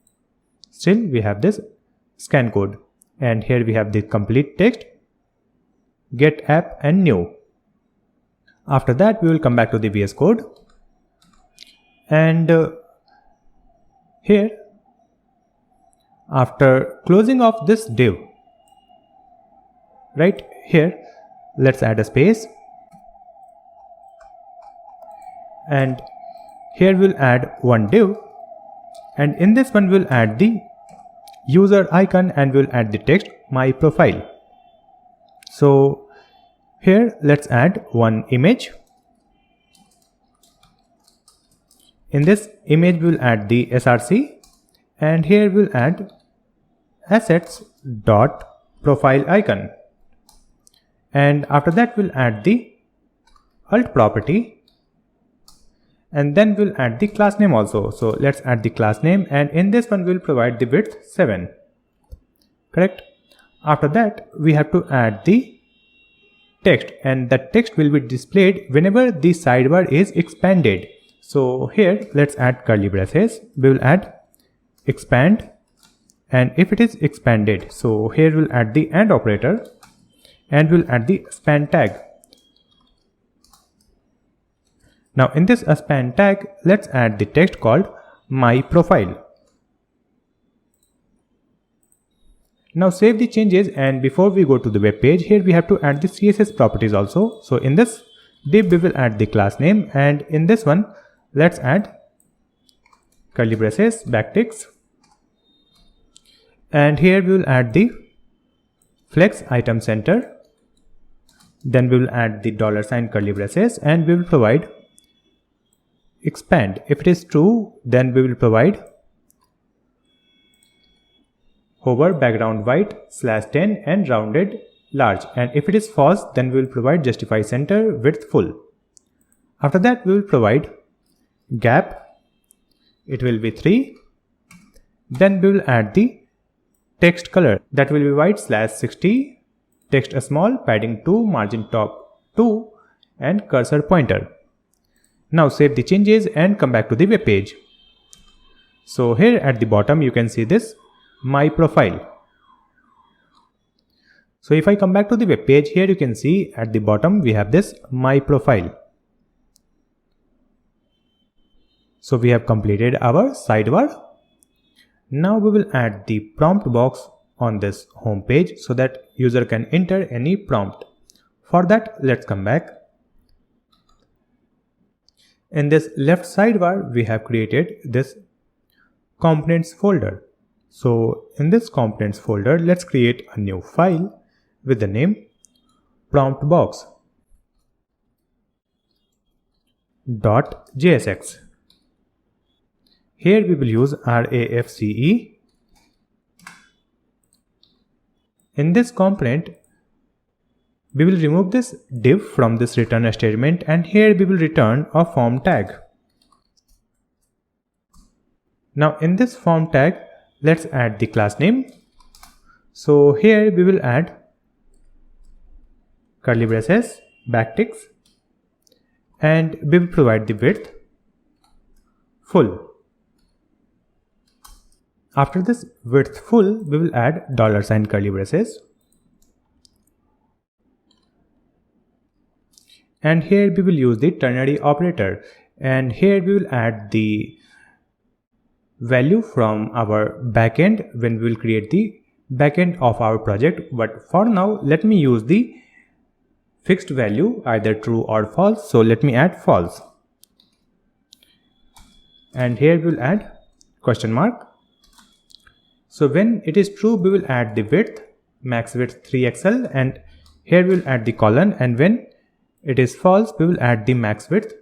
still we have this scan code, and here we have the complete text, get app and new. After that we will come back to the VS Code, and here after closing off this div, right here let's add a space, and here we'll add one div, and in this one we'll add the user icon and we'll add the text my profile. So here let's add one image. In this image we'll add the src, and here we'll add assets dot profile icon, and after that we'll add the alt property, and then we'll add the class name also. So let's add the class name, and in this one we'll provide the width 7. Correct. After that we have to add the text, and that text will be displayed whenever the sidebar is expanded. So here let's add curly braces, we will add expand, and if it is expanded, so here we'll add the AND operator, and we'll add the span tag. Now in this span tag, let's add the text called my profile. Now save the changes, and before we go to the web page, here we have to add the CSS properties also. So in this div we will add the class name, and in this one let's add curly braces, backticks, and here we will add the flex item center. Then we will add the $sign curly braces, and we will provide expand. If it is true, then we will provide hover background white /10 and rounded large, and if it is false, then we will provide justify center width full. After that we will provide gap, it will be 3. Then we will add the text color, that will be white /60, text small, padding 2, margin top 2 and cursor pointer. Now save the changes and come back to the web page. So here at the bottom you can see this my profile. So if I come back to the web page, here you can see at the bottom we have this my profile. So we have completed our sidebar. Now we will add the prompt box on this home page so that user can enter any prompt. For that, let's come back. In this left sidebar, we have created this components folder. So in this components folder, let's create a new file with the name promptbox.jsx. Here we will use RAFCE In this component, we will remove this div from this return statement, and here we will return a form tag. Now in this form tag, let's add the class name. So here we will add curly braces, backticks, and we will provide the width full. After this width full, we will add $sign curly braces. And here we will use the ternary operator, and here we will add the value from our backend when we will create the backend of our project. But for now, let me use the fixed value, either true or false. So let me add false. And here we will add question mark. So when it is true, we will add the width, max width 3XL, and here we will add the colon, and when it is false, we will add the max width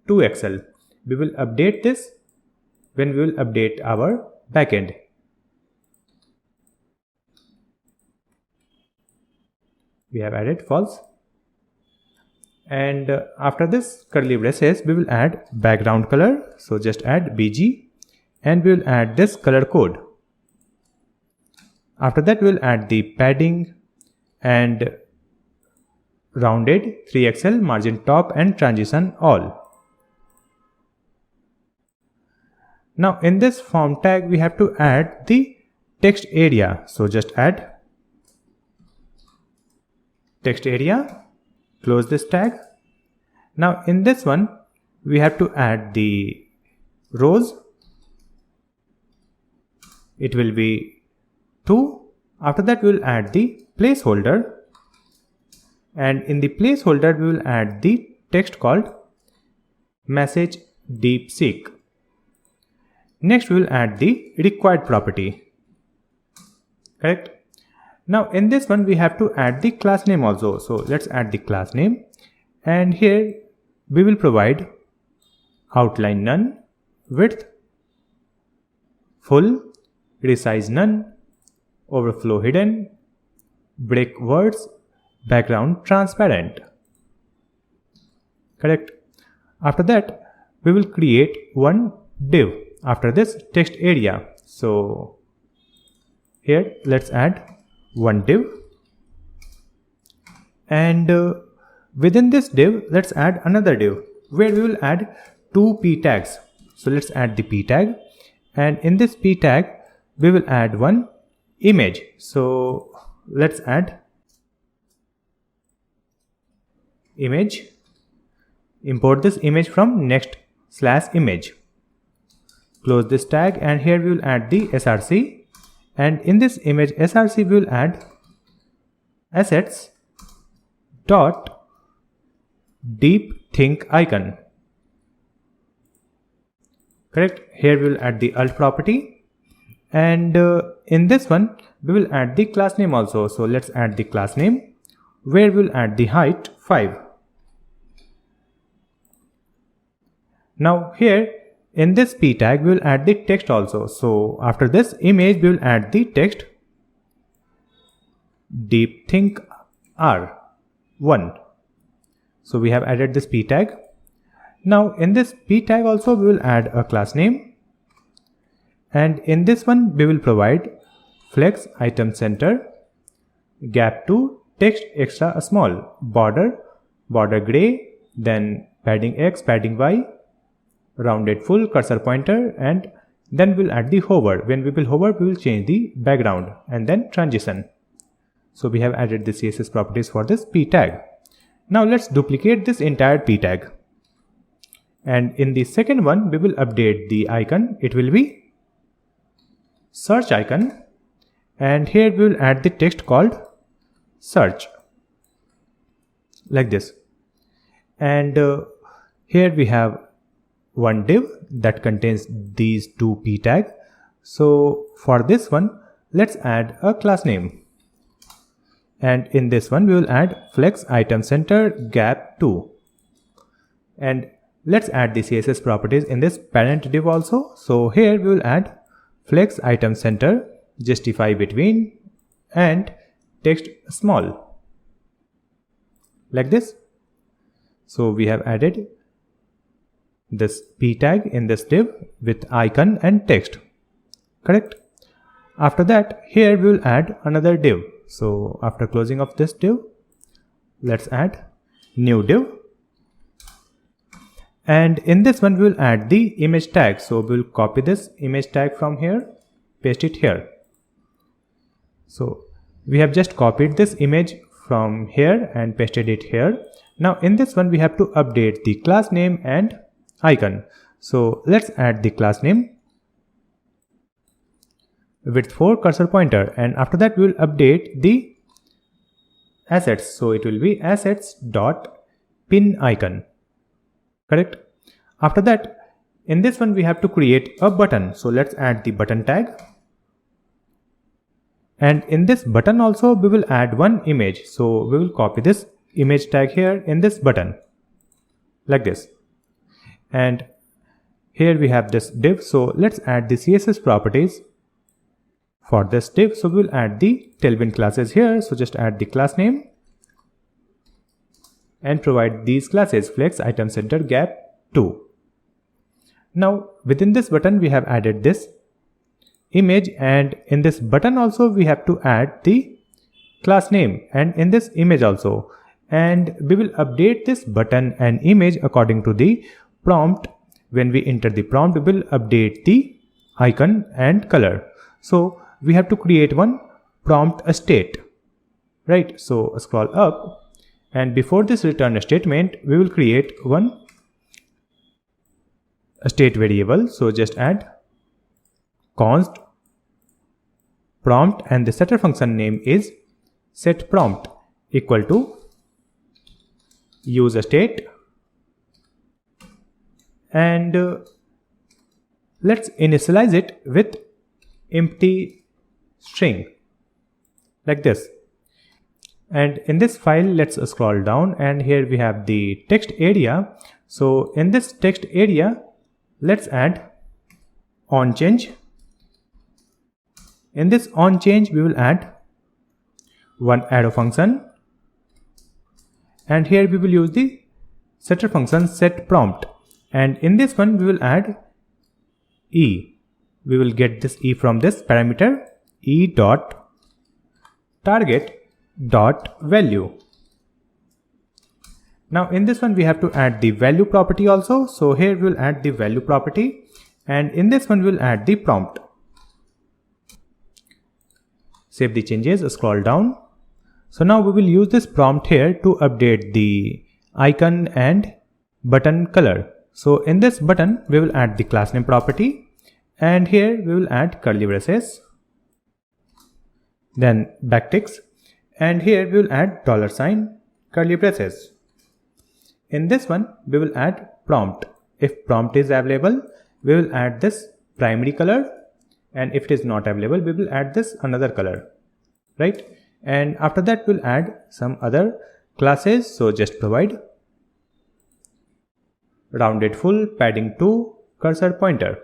2XL. We will update this when we will update our backend. We have added false. And after this curly braces, we will add background color. So just add BG, and we will add this color code. After that, we will add the padding and rounded 3XL, margin top, and transition all. Now in this form tag, we have to add the text area. So just add text area, close this tag. Now in this one, we have to add the rows. It will be 2. After that, we will add the placeholder, and in the placeholder we will add the text called message DeepSeek. Next, we will add the required property. Correct? Now in this one, we have to add the class name also. So let's add the class name, and here we will provide outline none, width full, resize none, overflow hidden, break words, background transparent. Correct? After that, we will create one div after this text area. So here let's add one div, and within this div, let's add another div where we will add 2 p tags. So let's add the p tag, and in this p tag we will add one image. So let's add image, import this image from next/image, close this tag, and here we will add the src, and in this image src we will add assets dot deep think icon. Correct? Here we will add the alt property, and in this one we will add the class name also. So let's add the class name where we will add the height 5. Now here in this p tag we will add the text also. So after this image we will add the text deep think r1. So we have added this p tag. Now in this p tag also we will add a class name, and in this one we will provide flex item center, gap to text extra small, border gray, then padding x, padding y, rounded full, cursor pointer, and then we'll add the hover. When we will hover, we will change the background, and then transition. So we have added the CSS properties for this p tag. Now let's duplicate this entire p tag, and in the second one we will update the icon. It will be search icon, and here we will add the text called search, like this. And here we have one div that contains these 2 p tag. So for this one, let's add a class name, and in this one we will add flex item center gap 2, and let's add the CSS properties in this parent div also. So here we will add flex item center justify between and text small, like this. So we have added this p tag in this div with icon and text, correct? After that, here we will add another div. So after closing of this div, let's add new div. And in this one, we will add the image tag. So we will copy this image tag from here, paste it here. So we have just copied this image from here and pasted it here. Now in this one, we have to update the class name and icon. So let's add the class name with 4 cursor pointer, and after that we will update the assets. So it will be assets.pin icon, correct? After that, in this one we have to create a button. So let's add the button tag. And in this button also we will add one image. So we will copy this image tag here in this button, like this. And here we have this div. So let's add the CSS properties for this div. So we will add the tailwind classes here. So just add the class name and provide these classes flex, item center, gap 2. Now within this button we have added this image, and in this button also we have to add the class name, and in this image also. And we will update this button and image according to the prompt. When we enter the prompt, we will update the icon and color. So we have to create one prompt state, right? So scroll up, and before this return statement, we will create one state variable. So just add const prompt, and the setter function name is setPrompt equal to use state, and let's initialize it with empty string, like this. And in this file, let's scroll down, and here we have the text area. So in this text area, let's add onChange. In this onChange, we will add one arrow function, and here we will use the setter function setPrompt, and in this one we will add e. We will get this e from this parameter e dot target dot value. Now in this one we have to add the value property also. So here we will add the value property, and in this one we will add the prompt. Save the changes, scroll down. So now we will use this prompt here to update the icon and button color. So in this button we will add the class name property, and here we will add curly braces, then backticks, and here we will add $, curly braces. In this one we will add prompt. If prompt is available, we will add this primary color, and if it is not available, we will add this another color, right? And after that we'll add some other classes. So just provide rounded full, padding 2, cursor pointer.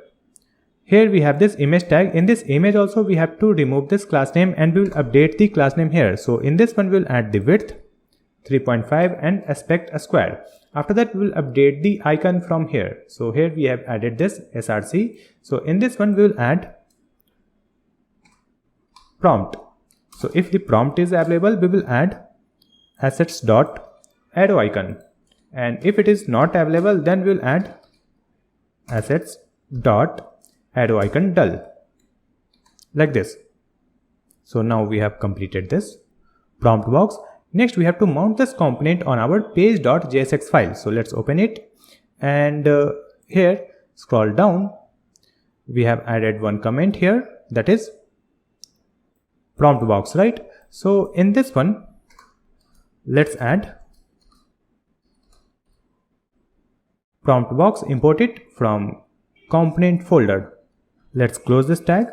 Here we have this image tag. In this image also we have to remove this class name, and we will update the class name here. So in this one we will add the width 3.5 and aspect a square. After that we will update the icon from here. So here we have added this src. So in this one we will add prompt. So if the prompt is available, we will add assets dot arrow icon, and if it is not available, then we will add assets dot arrow icon dull, like this. So now we have completed this prompt box. Next we have to mount this component on our page.jsx file. So let's open it, and here scroll down. We have added one comment here, that is prompt box, right? So in this one, let's add prompt box, import it from component folder. Let's close this tag.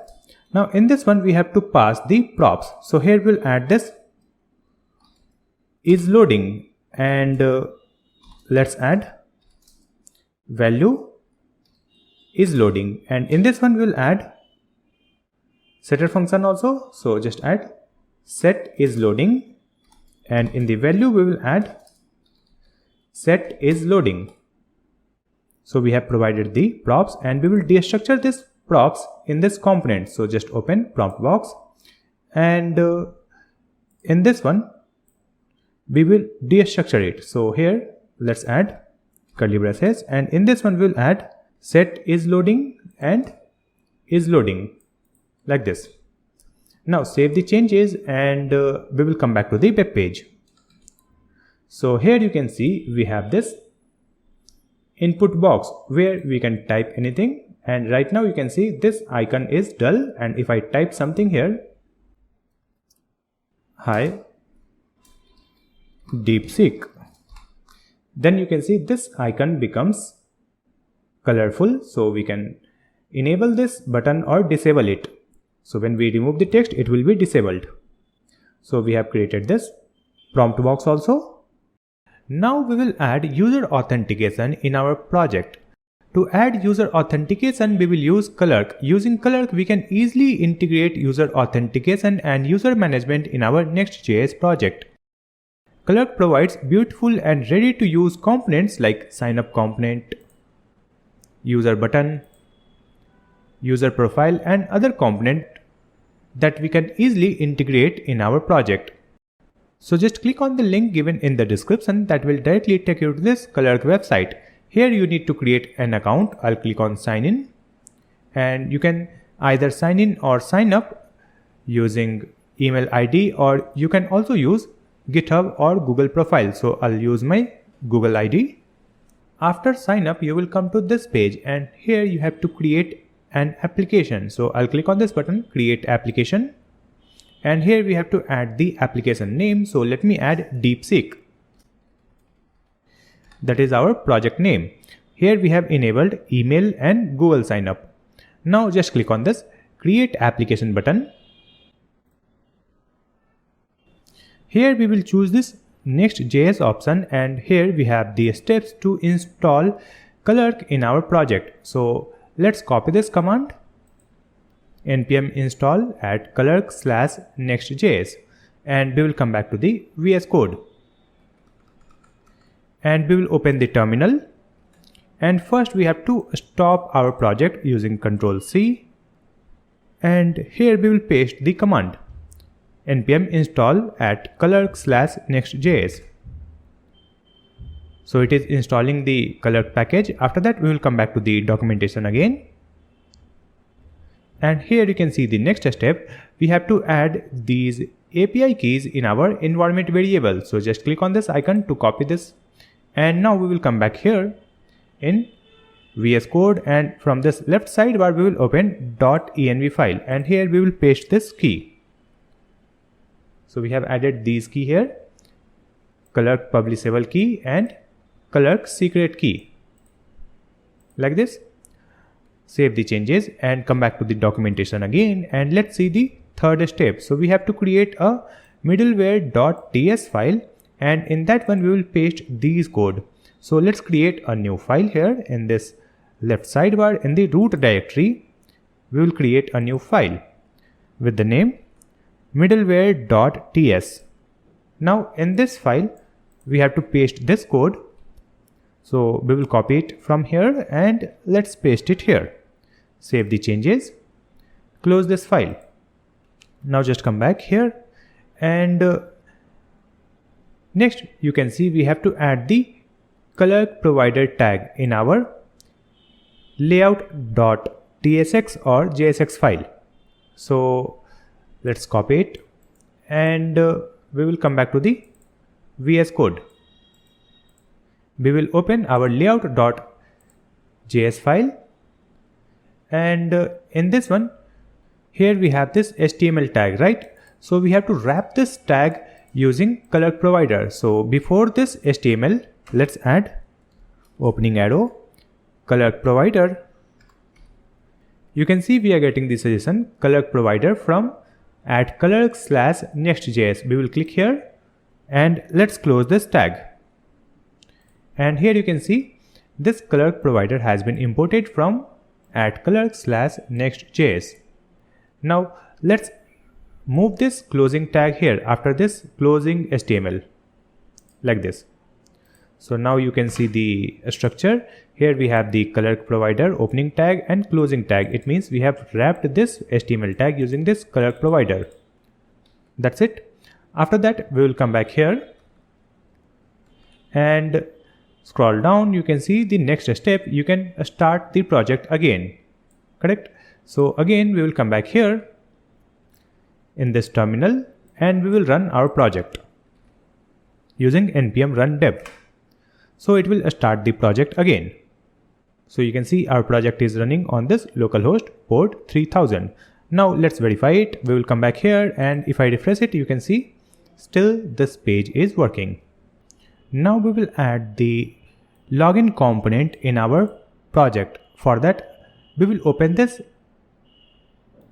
Now in this one we have to pass the props. So here we'll add this is loading, and let's add value is loading, and in this one we'll add setter function also. So just add set is loading, and in the value we will add set is loading. So we have provided the props, and we will destructure this props in this component. So just open prompt box, and in this one we will destructure it. So here let's add curly braces, and in this one we will add set is loading and is loading, like this. Now save the changes, and we will come back to the web page. So here you can see we have this input box where we can type anything, and right now you can see this icon is dull, and if I type something here, hi DeepSeek, then you can see this icon becomes colorful. So we can enable this button or disable it. So when we remove the text, it will be disabled. So we have created this prompt box also. Now we will add user authentication in our project. To add user authentication, we will use Clerk. Using Clerk, we can easily integrate user authentication and user management in our Next.js project. Clerk provides beautiful and ready to use components like sign up component, user button, user profile, and other component that we can easily integrate in our project. So just click on the link given in the description that will directly take you to this Clerk website. Here you need to create an account. I'll click on sign in, and you can either sign in or sign up using email ID, or you can also use GitHub or Google profile. So I'll use my Google ID. After sign up, you will come to this page, and here you have to create an application. So I'll click on this button, create application, and here we have to add the application name. So let me add DeepSeek. That is our project name. Here we have enabled email and Google sign up. Now just click on this create application button. Here we will choose this Next.js option, and here we have the steps to install Clerk in our project. So let's copy this command, npm install at clerk/nextjs, and we will come back to the VS Code, and we will open the terminal, and first we have to stop our project using Ctrl+C, and here we will paste the command npm install at clerk/nextjs. So it is installing the Clerk package. After that we will come back to the documentation again, and here you can see the next step. We have to add these API keys in our environment variable. So just click on this icon to copy this, and now we will come back here in VS Code, and from this left sidebar we will open .env file, and here we will paste this key. So we have added these key here, Clerk publishable key and Clerk secret key, like this. Save the changes and come back to the documentation again, and let's see the third step. So we have to create a middleware.ts file, and in that one we will paste these code. So let's create a new file here in this left sidebar. In the root directory we will create a new file with the name middleware.ts. Now in this file we have to paste this code. So we will copy it from here and let's paste it here. Save the changes, close this file. Now just come back here, and next you can see we have to add the Clerk provider tag in our layout.tsx or JSX file. So let's copy it, and we will come back to the VS Code. We will open our layout.js file, and in this one here we have this HTML tag, right? So we have to wrap this tag using Clerk provider. So before this HTML, let's add opening arrow Clerk provider. You can see we are getting the suggestion Clerk provider from at clerk/nextjs. We will click here and let's close this tag. And here you can see this Clerk provider has been imported from at clerk/nextjs. Now let's move this closing tag here after this closing HTML like this. So now you can see the structure. Here we have the Clerk provider opening tag and closing tag. It means we have wrapped this HTML tag using this Clerk provider. That's it. After that, we will come back here and scroll down. You can see the next step. You can start the project again. Correct? So again, we will come back here in this terminal and we will run our project using npm run dev. So it will start the project again. So you can see our project is running on this localhost port 3000. Now let's verify it. We will come back here and if I refresh it, you can see still this page is working. Now we will add the login component in our project. For that, we will open this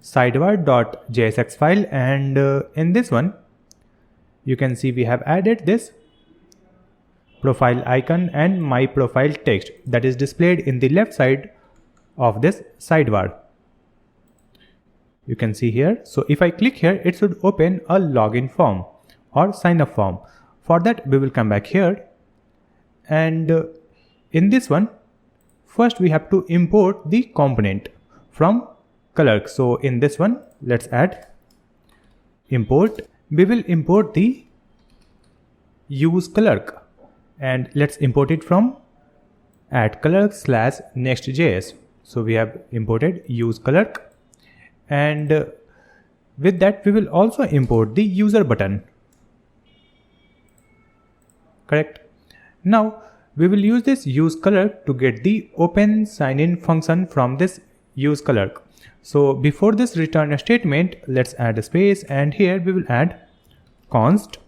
sidebar.jsx file and in this one, you can see we have added this profile icon and my profile text that is displayed in the left side of this sidebar. You can see here. So if I click here, it should open a login form or sign up form. For that, we will come back here and in this one, first we have to import the component from Clerk. So in this one, let's add import. We will import the use Clerk and let's import it from @clerk/next.js. So we have imported use Clerk and with that we will also import the user button. Correct. Now we will use this use Clerk to get the open sign-in function from this use Clerk. So before this return statement, let's add a space and here we will add const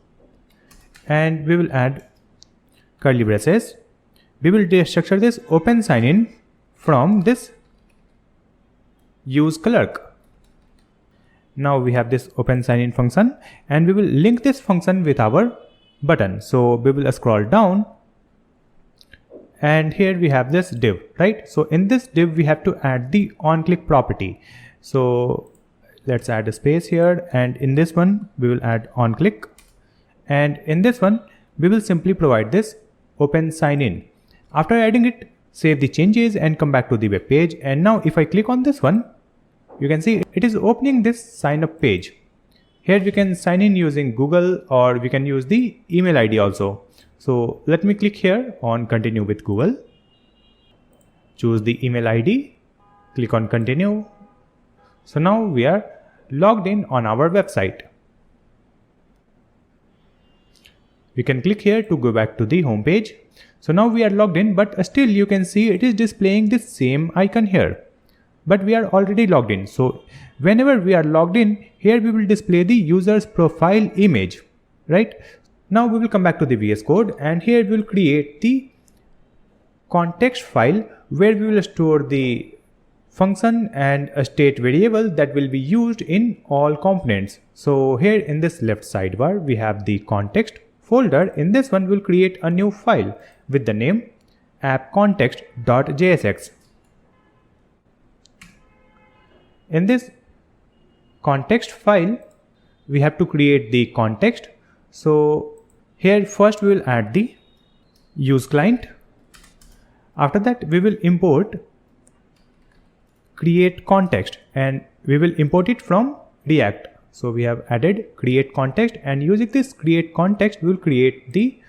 and we will add curly braces. We will destructure this open sign-in from this use Clerk. Now we have this open sign-in function and we will link this function with our button. So we will scroll down and here we have this div, right? So in this div we have to add the onClick property. So let's add a space here and in this one we will add onClick and in this one we will simply provide this open sign-in. After adding it, save the changes and come back to the web page. And now if I click on this one, you can see it is opening this sign up page. Here we can sign in using Google or we can use the email ID also. So let me click here on continue with Google. Choose the email ID, click on continue. So now we are logged in on our website. We can click here to go back to the home page. So now we are logged in, but still you can see it is displaying this same icon here. But we are already logged in. So whenever we are logged in, here we will display the user's profile image, right? Now we will come back to the VS Code and here we will create the context file where we will store the function and a state variable that will be used in all components. So here in this left sidebar, we have the context folder. In this one, we'll create a new file with the name appcontext.jsx. In this context file, we have to create the context. So here first we will add the use client. After that, we will import create context and we will import it from React. So we have added create context and using this create context, we will create the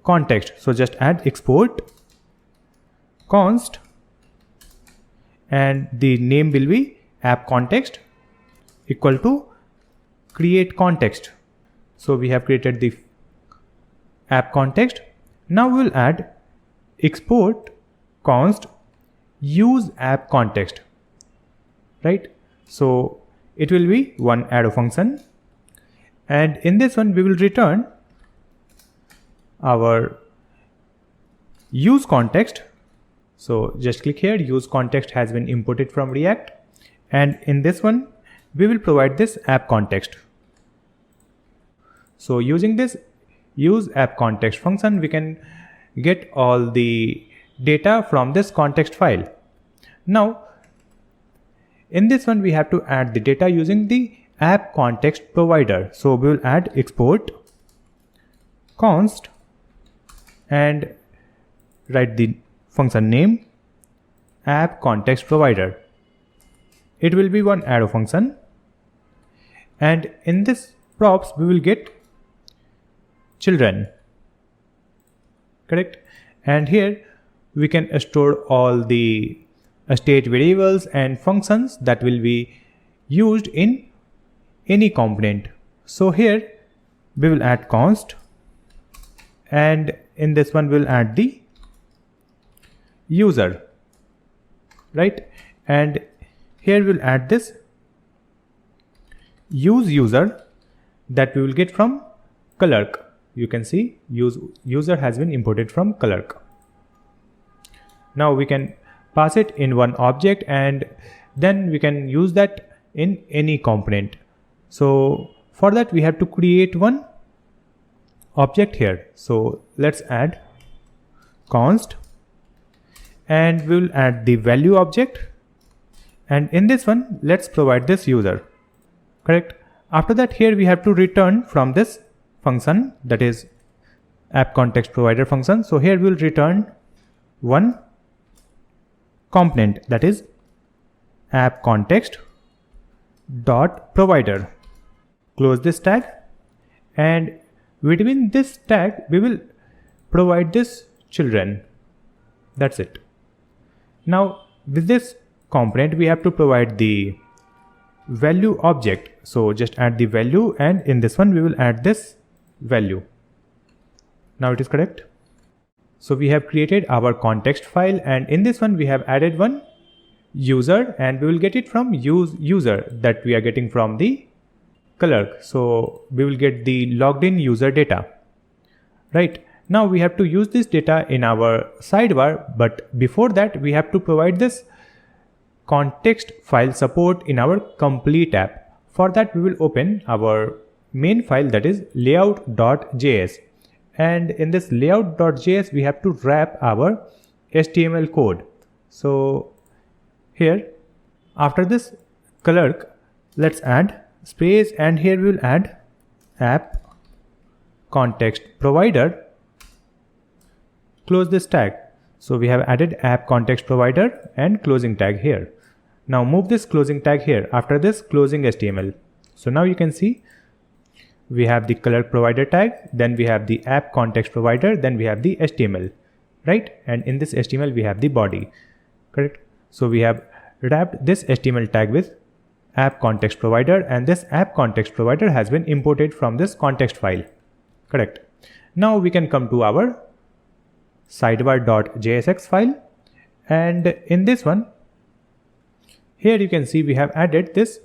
context. So just add export const and the name will be app context equal to create context. So we have created the app context. Now we will add export const use app context, right? So it will be one arrow function and in this one we will return our use context. So just click here, use context has been imported from React and in this one we will provide this app context. So using this use app context function, we can get all the data from this context file. Now in this one we have to add the data using the app context provider. So we will add export const and write the function name app context provider. It will be one arrow function, and in this props we will get children, correct? And here we can store all the state variables and functions that will be used in any component. So here we will add const, and in this one we'll add the user, right? And here we'll add this use user that we will get from Clerk. You can see user has been imported from Clerk. Now we can pass it in one object, and then we can use that in any component. So for that we have to create one object here. So let's add const, and we will add the value object, and in this one let's provide this user, correct? After that, here we have to return from this function, that is app context provider function. So here we will return one component, that is app context dot provider. Close this tag, and between this tag we will provide this children. That's it. Now with this component we have to provide the value object. So just add the value, and in this one we will add this value. Now it is correct. So we have created our context file, and in this one we have added one user, and we will get it from user that we are getting from the Clerk. So we will get the logged in user data, right? Now we have to use this data in our sidebar, but before that we have to provide this context file support in our complete app. For that we will open our main file, that is layout.js, and in this layout.js we have to wrap our HTML code. So here after this Clerk, let's add space, and here we will add app context provider. Close this tag. So we have added app context provider and closing tag here. Now move this closing tag here after this closing HTML. So now you can see we have the Clerk provider tag, then we have the app context provider, then we have the HTML, right? And in this HTML we have the body, correct? So we have wrapped this HTML tag with app context provider, and this app context provider has been imported from this context file, correct? Now we can come to our sidebar.jsx file, and in this one here you can see we have added this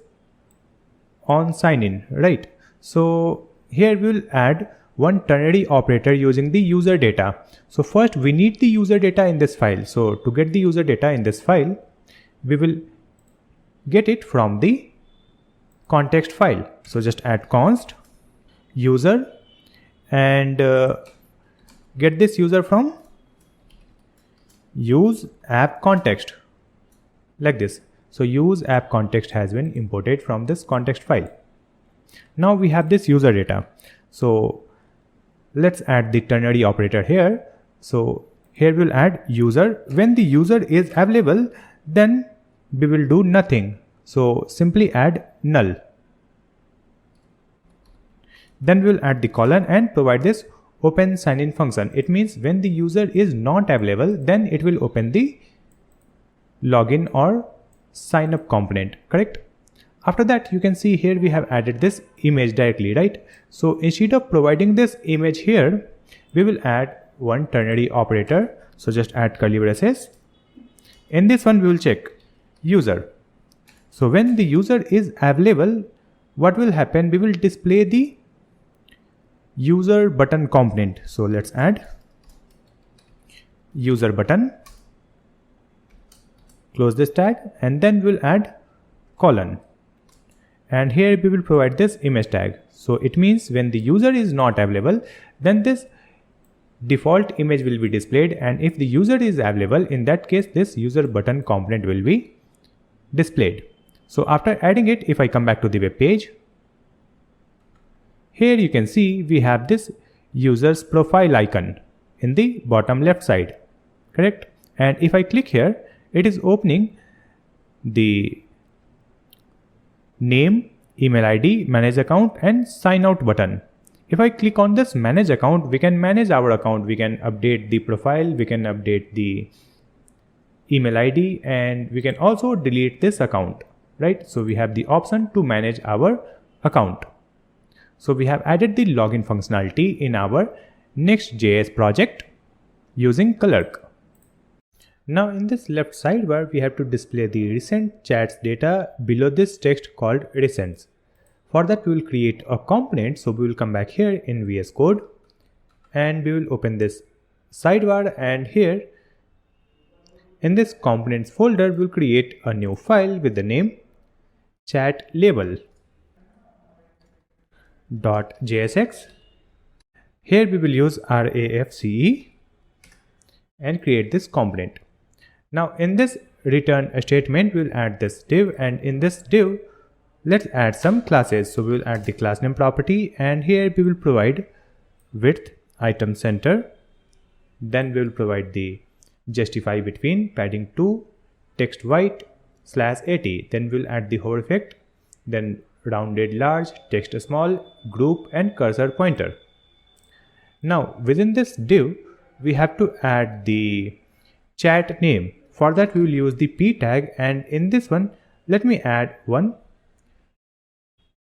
on sign in, right? So here we will add one ternary operator using the user data. So first we need the user data in this file. So to get the user data in this file, we will get it from the context file. So just add const user and get this user from use app context, like this. So use app context has been imported from this context file. Now we have this user data. So let's add the ternary operator here. So here we'll add user. When the user is available, then we will do nothing. So simply add null. Then we'll add the colon and provide this open sign-in function. It means when the user is not available, then it will open the login or sign up component, correct? After that, you can see here we have added this image directly, right? So instead of providing this image here, we will add one ternary operator. So just add curly braces. In this one, we will check user. So when the user is available, what will happen? We will display the user button component. So let's add user button. Close this tag, and then we'll add colon. And here we will provide this image tag. So it means when the user is not available, then this default image will be displayed, and if the user is available, in that case this user button component will be displayed. So after adding it, if I come back to the web page, Here you can see we have this user's profile icon in the bottom left side, correct? And if I click here, it is opening the name, email ID, manage account and sign out button. If I click on this manage account, we can manage our account. We can update the profile, we can update the email ID, and we can also delete this account, right? So we have the option to manage our account. So we have added the login functionality in our Next.js project using Clerk. Now in this left sidebar, we have to display the recent chats data below this text called recents. For that we will create a component. So we will come back here in VS Code and we will open this sidebar, and here in this components folder we will create a new file with the name chatlabel.jsx. Here we will use RAFCE and create this component. Now in this return statement we will add this div, and in this div let's add some classes. So we will add the class name property, and here we will provide width item center. Then we will provide the justify between padding 2 text white /80. Then we'll add the hover effect, then rounded large, text small, group and cursor pointer. Now within this div we have to add the chat name. For that we will use the p tag, and in this one let me add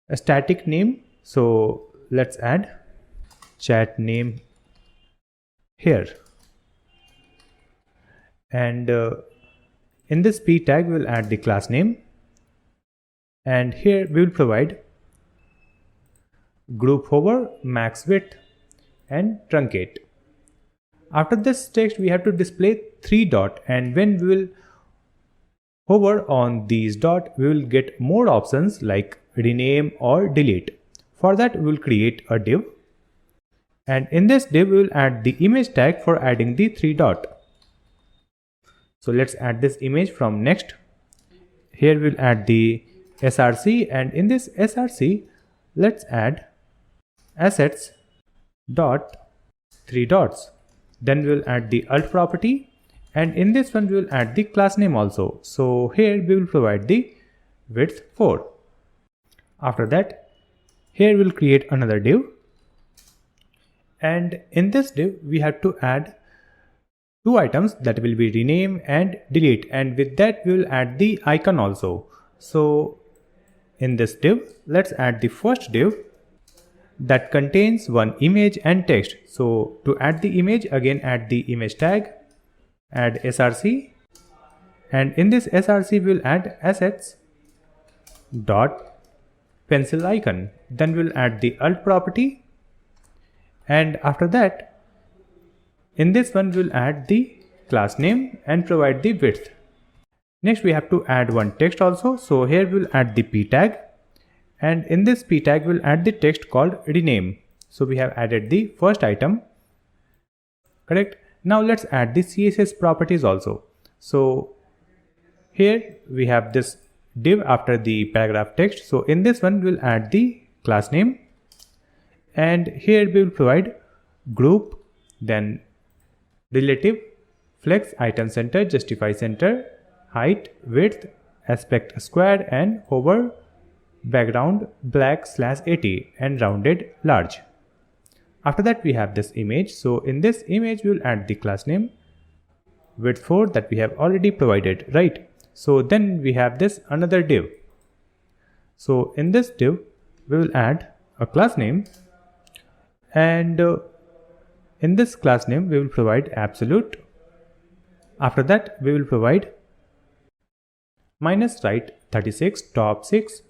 a static name. So let's add chat name here, and in this p tag we'll add the class name, and here we will provide group hover, max width and truncate. After this text we have to display 3 dots, and when we will hover on these dots we will get more options like rename or delete. For that we will create a div, and in this div we will add the image tag for adding the 3 dots. So let's add this image from next. Here we'll add the src, and in this src let's add assets dot 3 dots. Then we'll add the alt property, and in this one we will add the class name also. So here we will provide the width 4. After that here we'll create another div, and in this div we have to add 2 items, that will be rename and delete, and with that we will add the icon also. So in this div let's add the first div that contains one image and text. So to add the image, again add the image tag, add src, and in this src we will add assets dot pencil icon. Then we'll add the alt property, and after that in this one we'll add the class name and provide the width. Next we have to add one text also. So here we'll add the p tag, and in this p tag we'll add the text called rename. So we have added the first item, correct? Now let's add the CSS properties also. So here we have this div after the paragraph text. So in this one we'll add the class name, and here we will provide group, then relative, flex, item center, justify center, height, width, aspect square, and hover, background black /80 and rounded large. After that we have this image. So in this image we will add the class name, width 4 that we have already provided, right? So then we have this another div. So in this div we will add a class name, and in this class name we will provide absolute. After that we will provide minus right 36, top 6,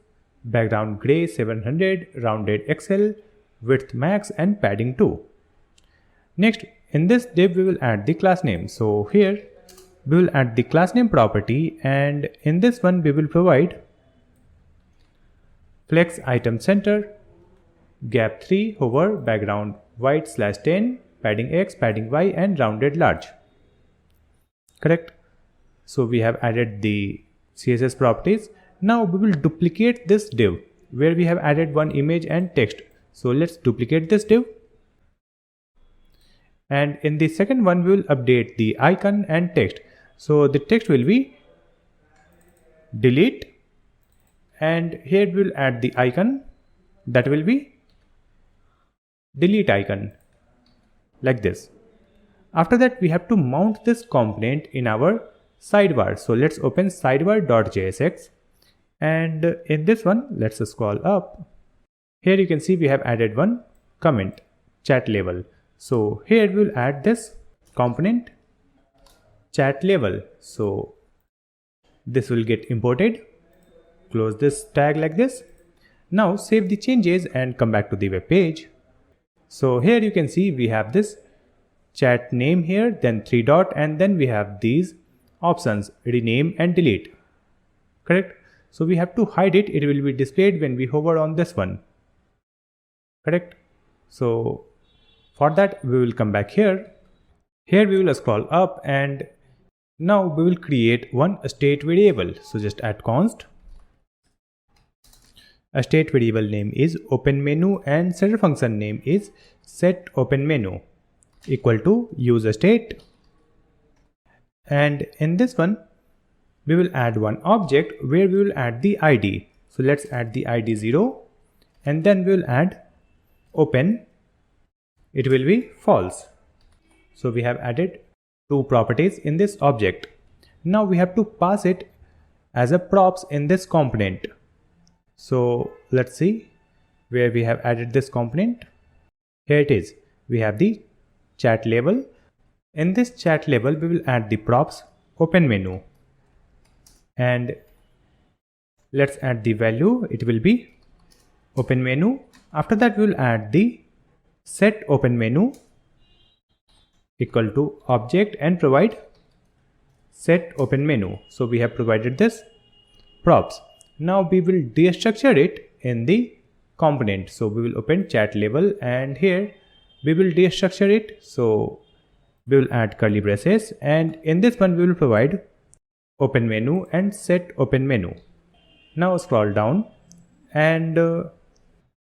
background gray 700, rounded XL, width max and padding 2. Next in this div we will add the class name. So here we will add the class name property, and in this one we will provide flex item center, gap 3, hover, background white /10, padding X, padding Y and rounded large, correct? So we have added the CSS properties. Now we will duplicate this div where we have added one image and text. So let's duplicate this div. And in the second one, we will update the icon and text. So the text will be delete, and here we will add the icon that will be delete icon, like this. After that, we have to mount this component in our sidebar. So let's open sidebar.jsx, and in this one, let's scroll up. Here you can see we have added one comment, chat label. So here we'll add this component, chat label. So this will get imported. Close this tag like this. Now save the changes and come back to the web page. So here you can see we have this chat name here, then 3 dot, and then we have these options, rename and delete. Correct? So we have to hide it. It will be displayed when we hover on this one. Correct? So for that, we will come back here. Here we will scroll up, and now we will create one state variable. So just add const. A state variable name is open menu and setter function name is set open menu equal to use state. And in this one, we will add one object where we will add the ID. So let's add the ID 0, and then we will add open. It will be false. So we have added two properties in this object. Now we have to pass it as a props in this component. So let's see where we have added this component. Here it is. We have the chat label. In this chat label, we will add the props open menu. And let's add the value. It will be open menu. After that, we will add the set open menu equal to object and provide set open menu. So we have provided this props. Now we will destructure it in the component. So we will open chat label, and here we will destructure it. So we will add curly braces, and in this one we will provide open menu and set open menu. Now scroll down, and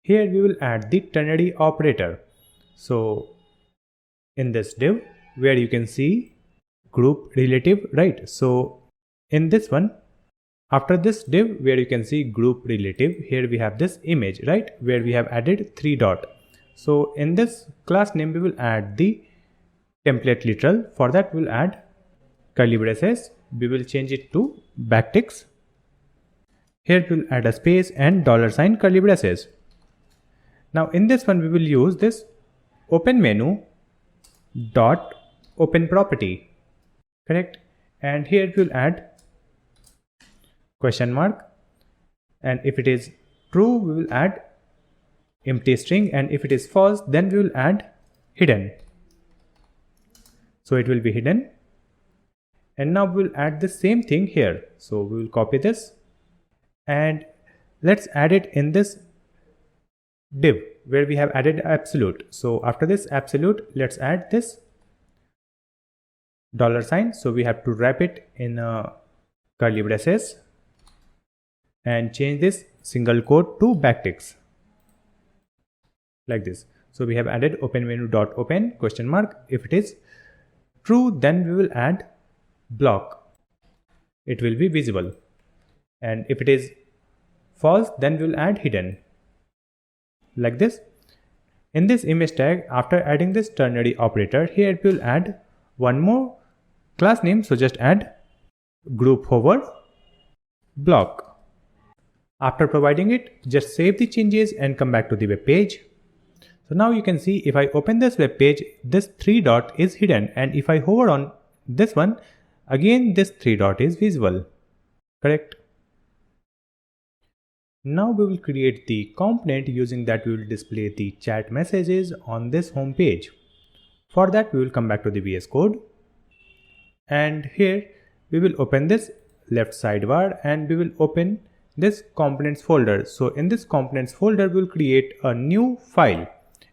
here we will add the ternary operator. So in this div where you can see group relative, right? So in this one, after this div where you can see group relative, here we have this image, right? Where we have added 3 dot. So in this class name, we will add the template literal. For that, we'll add curly braces. We will change it to backticks. Here we'll add a space and $ curly braces. Now in this one, we will use this open menu dot open property. Correct? And here we'll add question mark, and if it is true, we will add empty string, and if it is false, then we will add hidden. So it will be hidden. And now we will add the same thing here. So we will copy this and let's add it in this div where we have added absolute. So after this absolute, let's add this $. So we have to wrap it in curly braces and change this single quote to backticks like this. So we have added open menu dot open question mark. If it is true, then we will add block. It will be visible. And if it is false, then we will add hidden like this. In this image tag, after adding this ternary operator, here we will add one more class name. So just add group hover block. After providing it, just save the changes and come back to the web page. So now you can see if I open this web page, this 3 dot is hidden, and if I hover on this one, again this 3 dot is visible. Correct? Now we will create the component. Using that, we will display the chat messages on this home page. For that, we will come back to the VS Code, and here we will open this left sidebar and we will open this components folder. So in this components folder, we will create a new file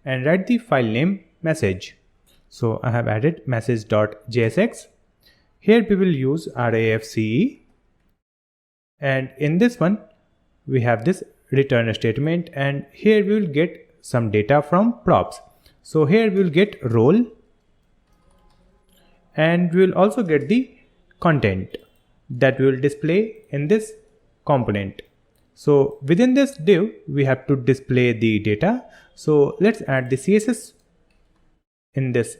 and write the file name message. So I have added message.jsx. Here we will use RAFCE, and in this one we have this return statement, and here we will get some data from props. So here we will get role, and we will also get the content that we will display in this component. So within this div, we have to display the data. So let's add the CSS in this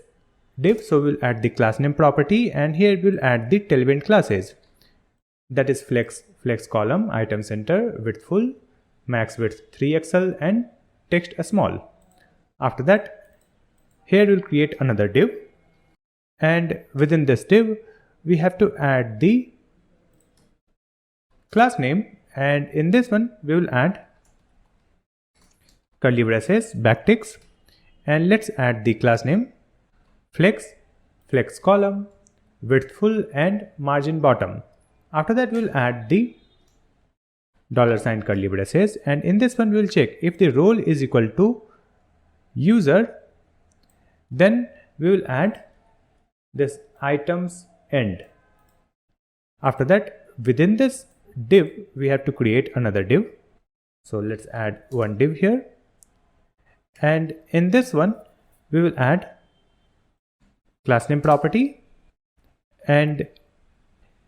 div. So we'll add the class name property, and here we'll add the tailwind classes. That is flex column, item center, width full, max width 3XL, and text small. After that, here we'll create another div, and within this div, we have to add the class name, and in this one we will add curly braces, backticks, and let's add the class name flex column, width full, and margin bottom. After that, we'll add the $ curly braces, and in this one we'll check if the role is equal to user, then we will add this items end. After that, within this div, we have to create another div. So let's add one div here, and in this one we will add class name property, and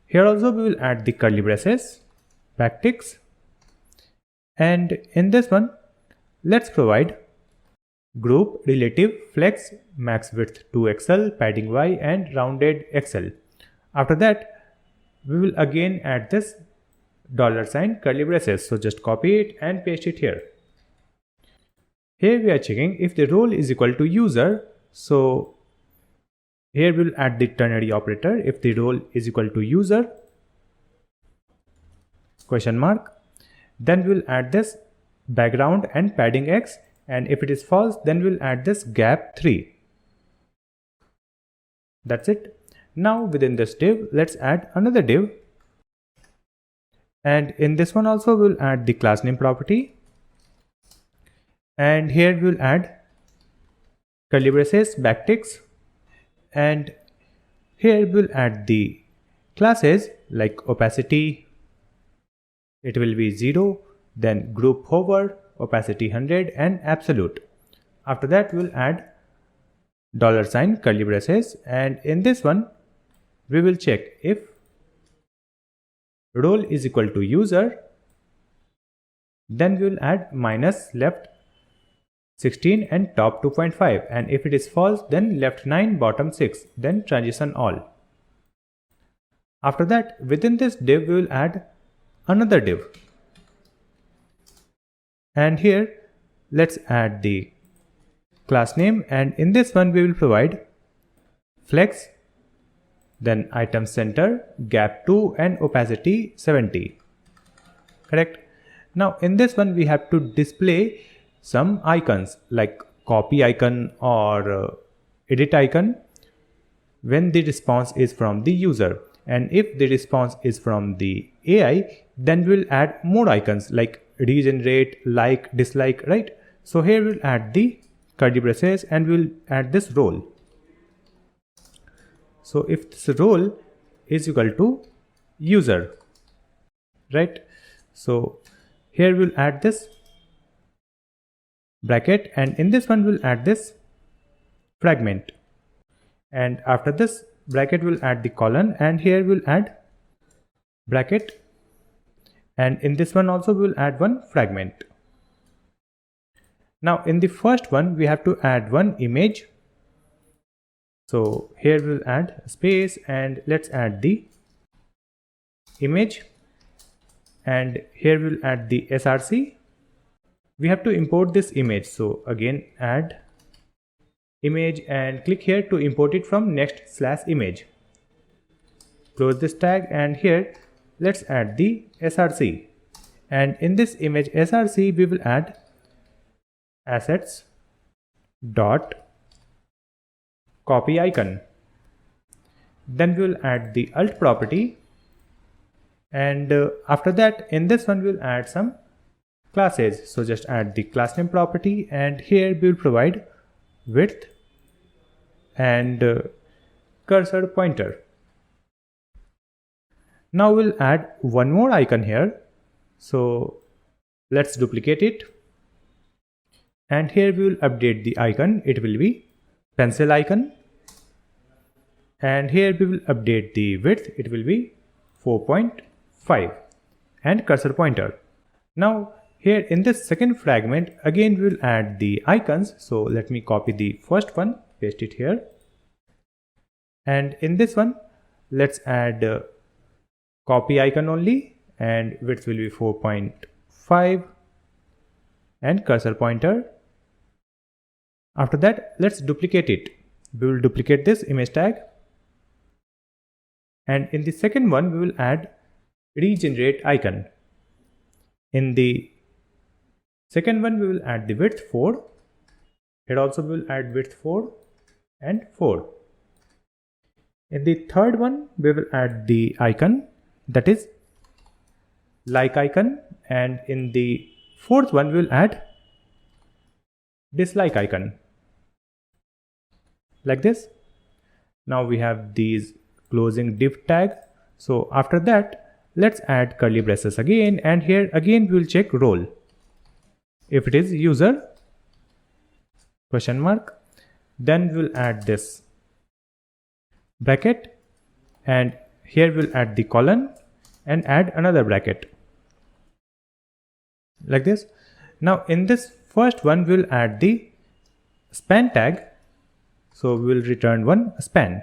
here also we will add the curly braces, backticks, and in this one let's provide group, relative, flex, max width 2XL, padding Y, and rounded XL. After that, we will again add this $ curly braces. So just copy it and paste it here. Here we are checking if the role is equal to user. So here we'll add the ternary operator. If the role is equal to user, question mark, then we'll add this background and padding X, and if it is false, then we'll add this gap 3. That's it. Now within this div, let's add another div, and in this one also we'll add the class name property, and here we'll add curly braces, backticks, and here we'll add the classes like opacity, it will be 0, then group hover, opacity 100, and absolute. After that, we'll add $ curly braces, and in this one we will check if role is equal to user, then we will add minus left 16 and top 2.5, and if it is false, then left 9, bottom 6, then transition all. After that, within this div we will add another div, and here let's add the class name, and in this one we will provide flex, then item center, gap 2, and opacity 70. Correct. Now in this one we have to display some icons like copy icon or edit icon when the response is from the user, and if the response is from the AI, then we'll add more icons like regenerate, like, dislike, right? So here we'll add the curly braces and we'll add this role. So if this role is equal to user, right? So here we'll add this bracket, and in this one we'll add this fragment, and after this bracket we'll add the colon, and here we'll add bracket, and in this one also we'll add one fragment. Now in the first one we have to add one image, so here we'll add space and let's add the image, and here we'll add the src. We have to import this image, so again add image and click here to import it from next/image. Close this tag, and here let's add the src, and in this image src we will add assets dot copy icon. Then we will add the alt property, and after that in this one we will add some classes. So just add the class name property, and here we will provide width and cursor pointer. Now we'll add one more icon here, so let's duplicate it, and here we will update the icon. It will be pencil icon, and here we will update the width. It will be 4.5 and cursor pointer. Now here in this second fragment again we will add the icons. So let me copy the first one, paste it here, and in this one let's add copy icon only, and width will be 4.5 and cursor pointer. After that let's duplicate it. We will duplicate this image tag, and in the second one we will add regenerate icon. In the second one we will add the width 4. Here also we will add width 4 and 4. In the third one we will add the icon, that is like icon, and in the fourth one we will add dislike icon, like this. Now we have these closing div tag. So after that let's add curly braces again, and here again we will check role. If it is user question mark, then we will add this bracket, and here we will add the colon and add another bracket, like this. Now in this first one we will add the span tag, so we will return one span.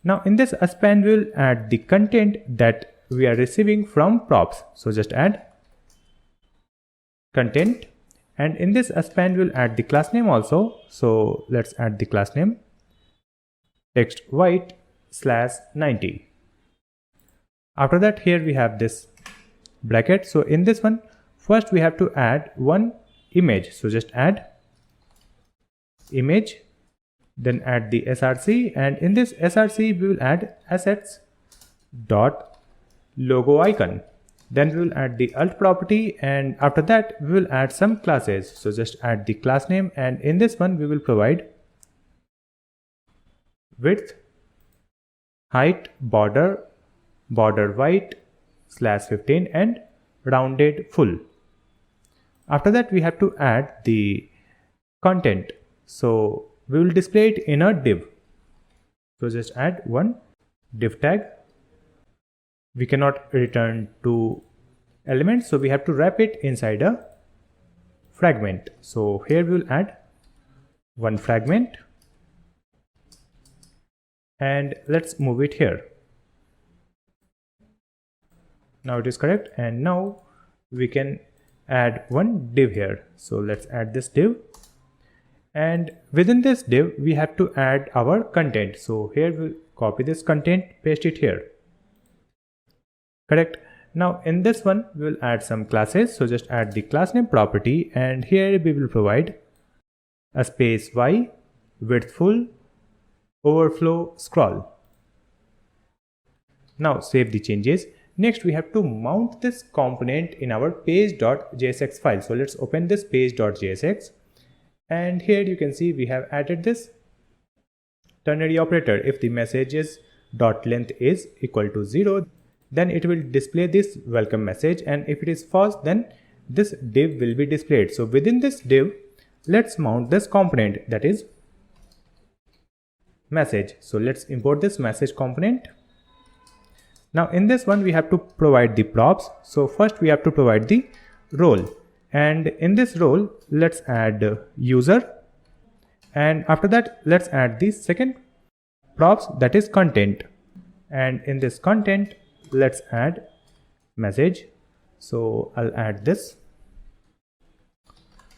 Now in this span we will add the content that we are receiving from props, so just add content, and in this span we will add the class name also. So let's add the class name text white /90. After that here we have this bracket. So in this one first we have to add one image, so just add image, then add the src, and in this src we will add assets dot logo icon. Then we will add the alt property, and after that we will add some classes. So just add the class name, and in this one we will provide width, height, border white /15, and rounded full. After that we have to add the content, so we will display it in a div. So just add one div tag. We cannot return two elements, so we have to wrap it inside a fragment. So here we will add one fragment, and let's move it here. Now it is correct, and now we can add one div here. So let's add this div, and within this div we have to add our content. So here we'll copy this content, paste it here. Correct. Now in this one we will add some classes. So just add the class name property, and here we will provide a space y, width full, overflow, scroll. Now save the changes. Next we have to mount this component in our page.jsx file. So let's open this page.jsx, and here you can see we have added this ternary operator. If the messages dot length is equal to 0, then it will display this welcome message, and if it is false then this div will be displayed. So within this div let's mount this component, that is message. So let's import this message component. Now in this one we have to provide the props. So first we have to provide the role, and in this role let's add user, and after that let's add the second props, that is content, and in this content let's add message. So I'll add this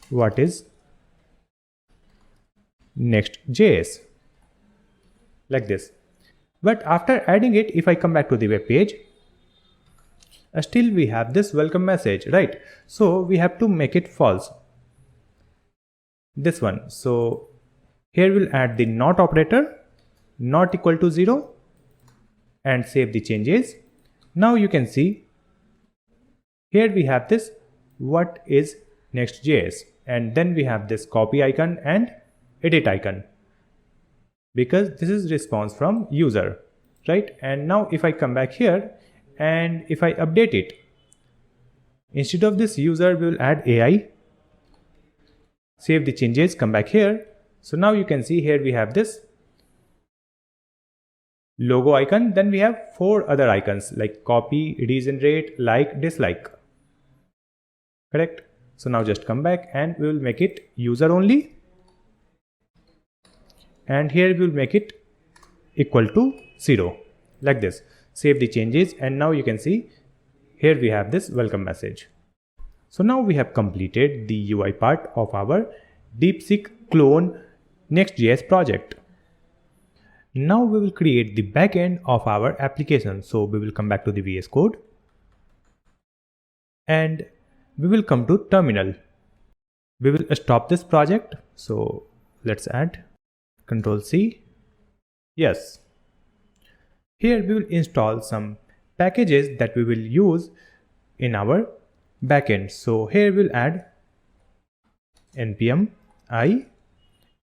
what is next.js, like this. But after adding it, if I come back to the web page, still we have this welcome message, right? So we have to make it false, this one. So here we'll add the not operator, not equal to 0, and save the changes. Now you can see here we have this what is next.js, and then we have this copy icon and edit icon, because this is response from user, right? And now if I come back here and if I update it, instead of this user we will add AI, Save the changes, come back here. So now you can see here we have this logo icon. Then we have 4 other icons like copy, regenerate, like, dislike. Correct? So now just come back and we will make it user only. And here we will make it equal to 0 like this. Save the changes and now you can see here we have this welcome message. So now we have completed the UI part of our DeepSeek Clone Next.js project. Now we will create the backend of our application. So we will come back to the VS Code and we will come to terminal. We will stop this project. So let's add Control C. Yes. Here we will install some packages that we will use in our backend. So here we'll add npm I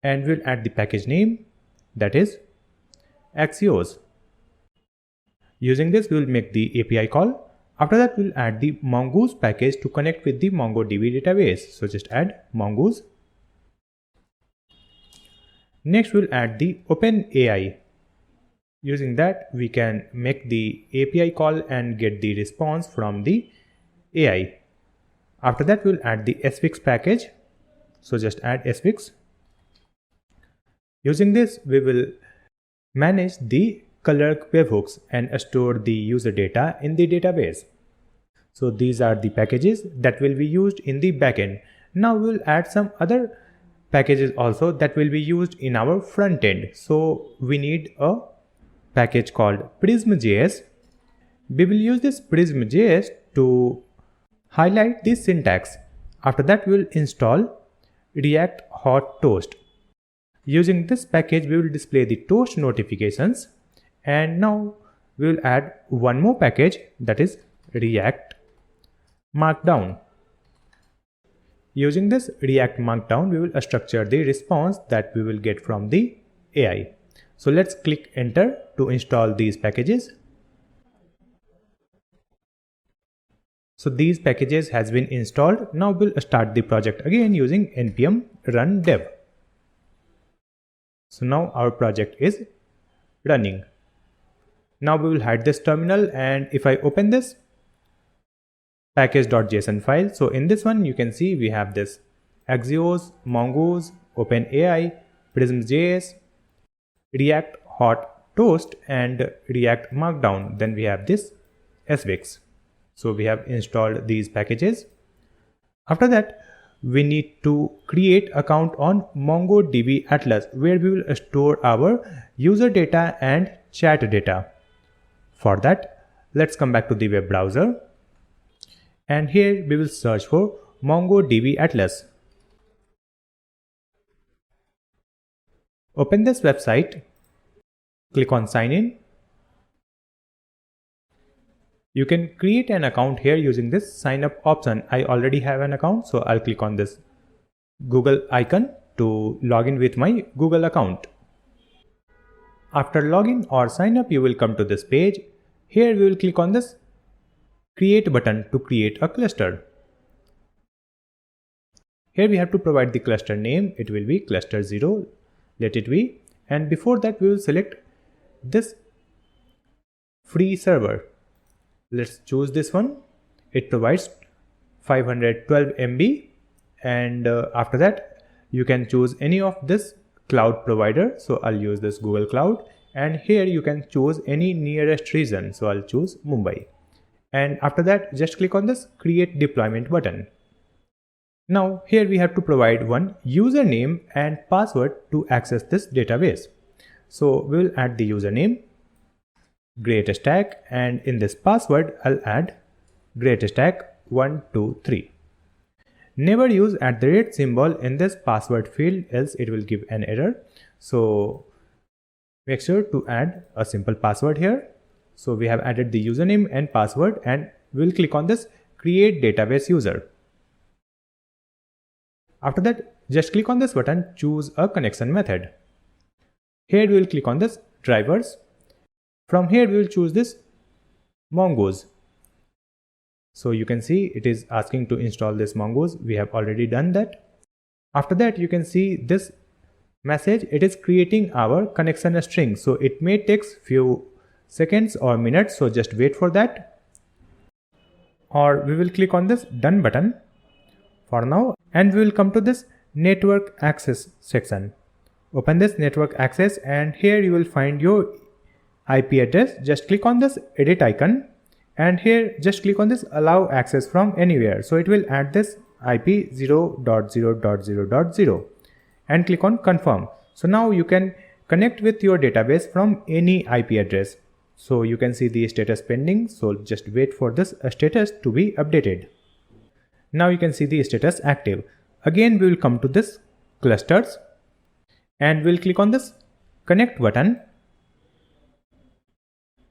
and we'll add the package name, that is Axios. Using this we will make the API call. After that we'll add the Mongoose package to connect with the MongoDB database. So just add Mongoose. Next we'll add the OpenAI. Using that we can make the API call and get the response from the AI. After that we'll add the svix package. So just add svix. Using this we will manage the Clerk webhooks and store the user data in the database. So these are the packages that will be used in the backend. Now we'll add some other packages also that will be used in our front end. So we need a package called Prism.js. We will use this Prism.js to highlight the syntax. After that we will install React Hot Toast. Using this package we will display the toast notifications. And now we will add one more package, that is React Markdown. Using this React Markdown we will structure the response that we will get from the AI. So let's click enter to install these packages. So these packages has been installed. Now we'll start the project again using npm run dev. So now our project is running. Now we will hide this terminal, and if I open this package.json file, so in this one you can see we have this Axios, Mongoose, OpenAI, Prism.js, React Hot Toast and React Markdown. Then we have this svix. So we have installed these packages. After that we need to create account on MongoDB Atlas, where we will store our user data and chat data. For that, let's come back to the web browser and here we will search for MongoDB Atlas. Open this website, click on sign in. You can create an account here using this sign up option. I already have an account, so I'll click on this Google icon to log in with my Google account. After login or sign up, you will come to this page. Here we will click on this create button to create a cluster. Here we have to provide the cluster name. It will be cluster 0. Let it be. And before that we will select this free server. Let's choose this one. It provides 512 MB and after that you can choose any of this cloud provider. So I'll use this Google Cloud, and here you can choose any nearest region. So I'll choose Mumbai, and after that just click on this create deployment button. Now here we have to provide one username and password to access this database. So we will add the username GreatStack, and in this password I'll add GreatStack123. Never use @ symbol in this password field, else it will give an error. So make sure to add a simple password here. So we have added the username and password, and we'll click on this create database user. After that just click on this button, choose a connection method. Here we will click on this drivers. From here we will choose this Mongoose. So you can see it is asking to install this Mongoose. We have already done that. After that, you can see this message. It is creating our connection string. So it may take few seconds or minutes. So just wait for that. Or we will click on this done button for now, and we will come to this network access section. Open this network access, and here you will find your IP address. Just click on this edit icon, and here just click on this allow access from anywhere. So it will add this IP 0.0.0.0 and click on confirm. So now you can connect with your database from any IP address. So you can see the status pending. So just wait for this status to be updated. Now you can see the status active. Again, we will come to this clusters, and we'll click on this connect button.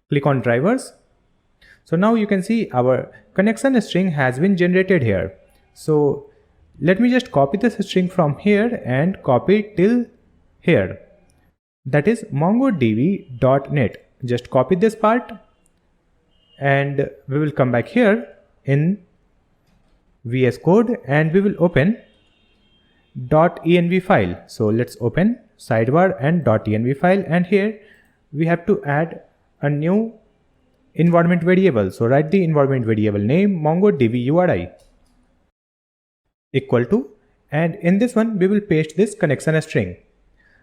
Click on drivers. So now you can see our connection string has been generated here. So let me just copy this string from here and copy it till here. That is mongodb.net. Just copy this part, and we will come back here in VS Code, and we will open .env file. So let's open sidebar and .env file, and here we have to add a new environment variable. So write the environment variable name MongoDB URI equal to, and in this one we will paste this connection string.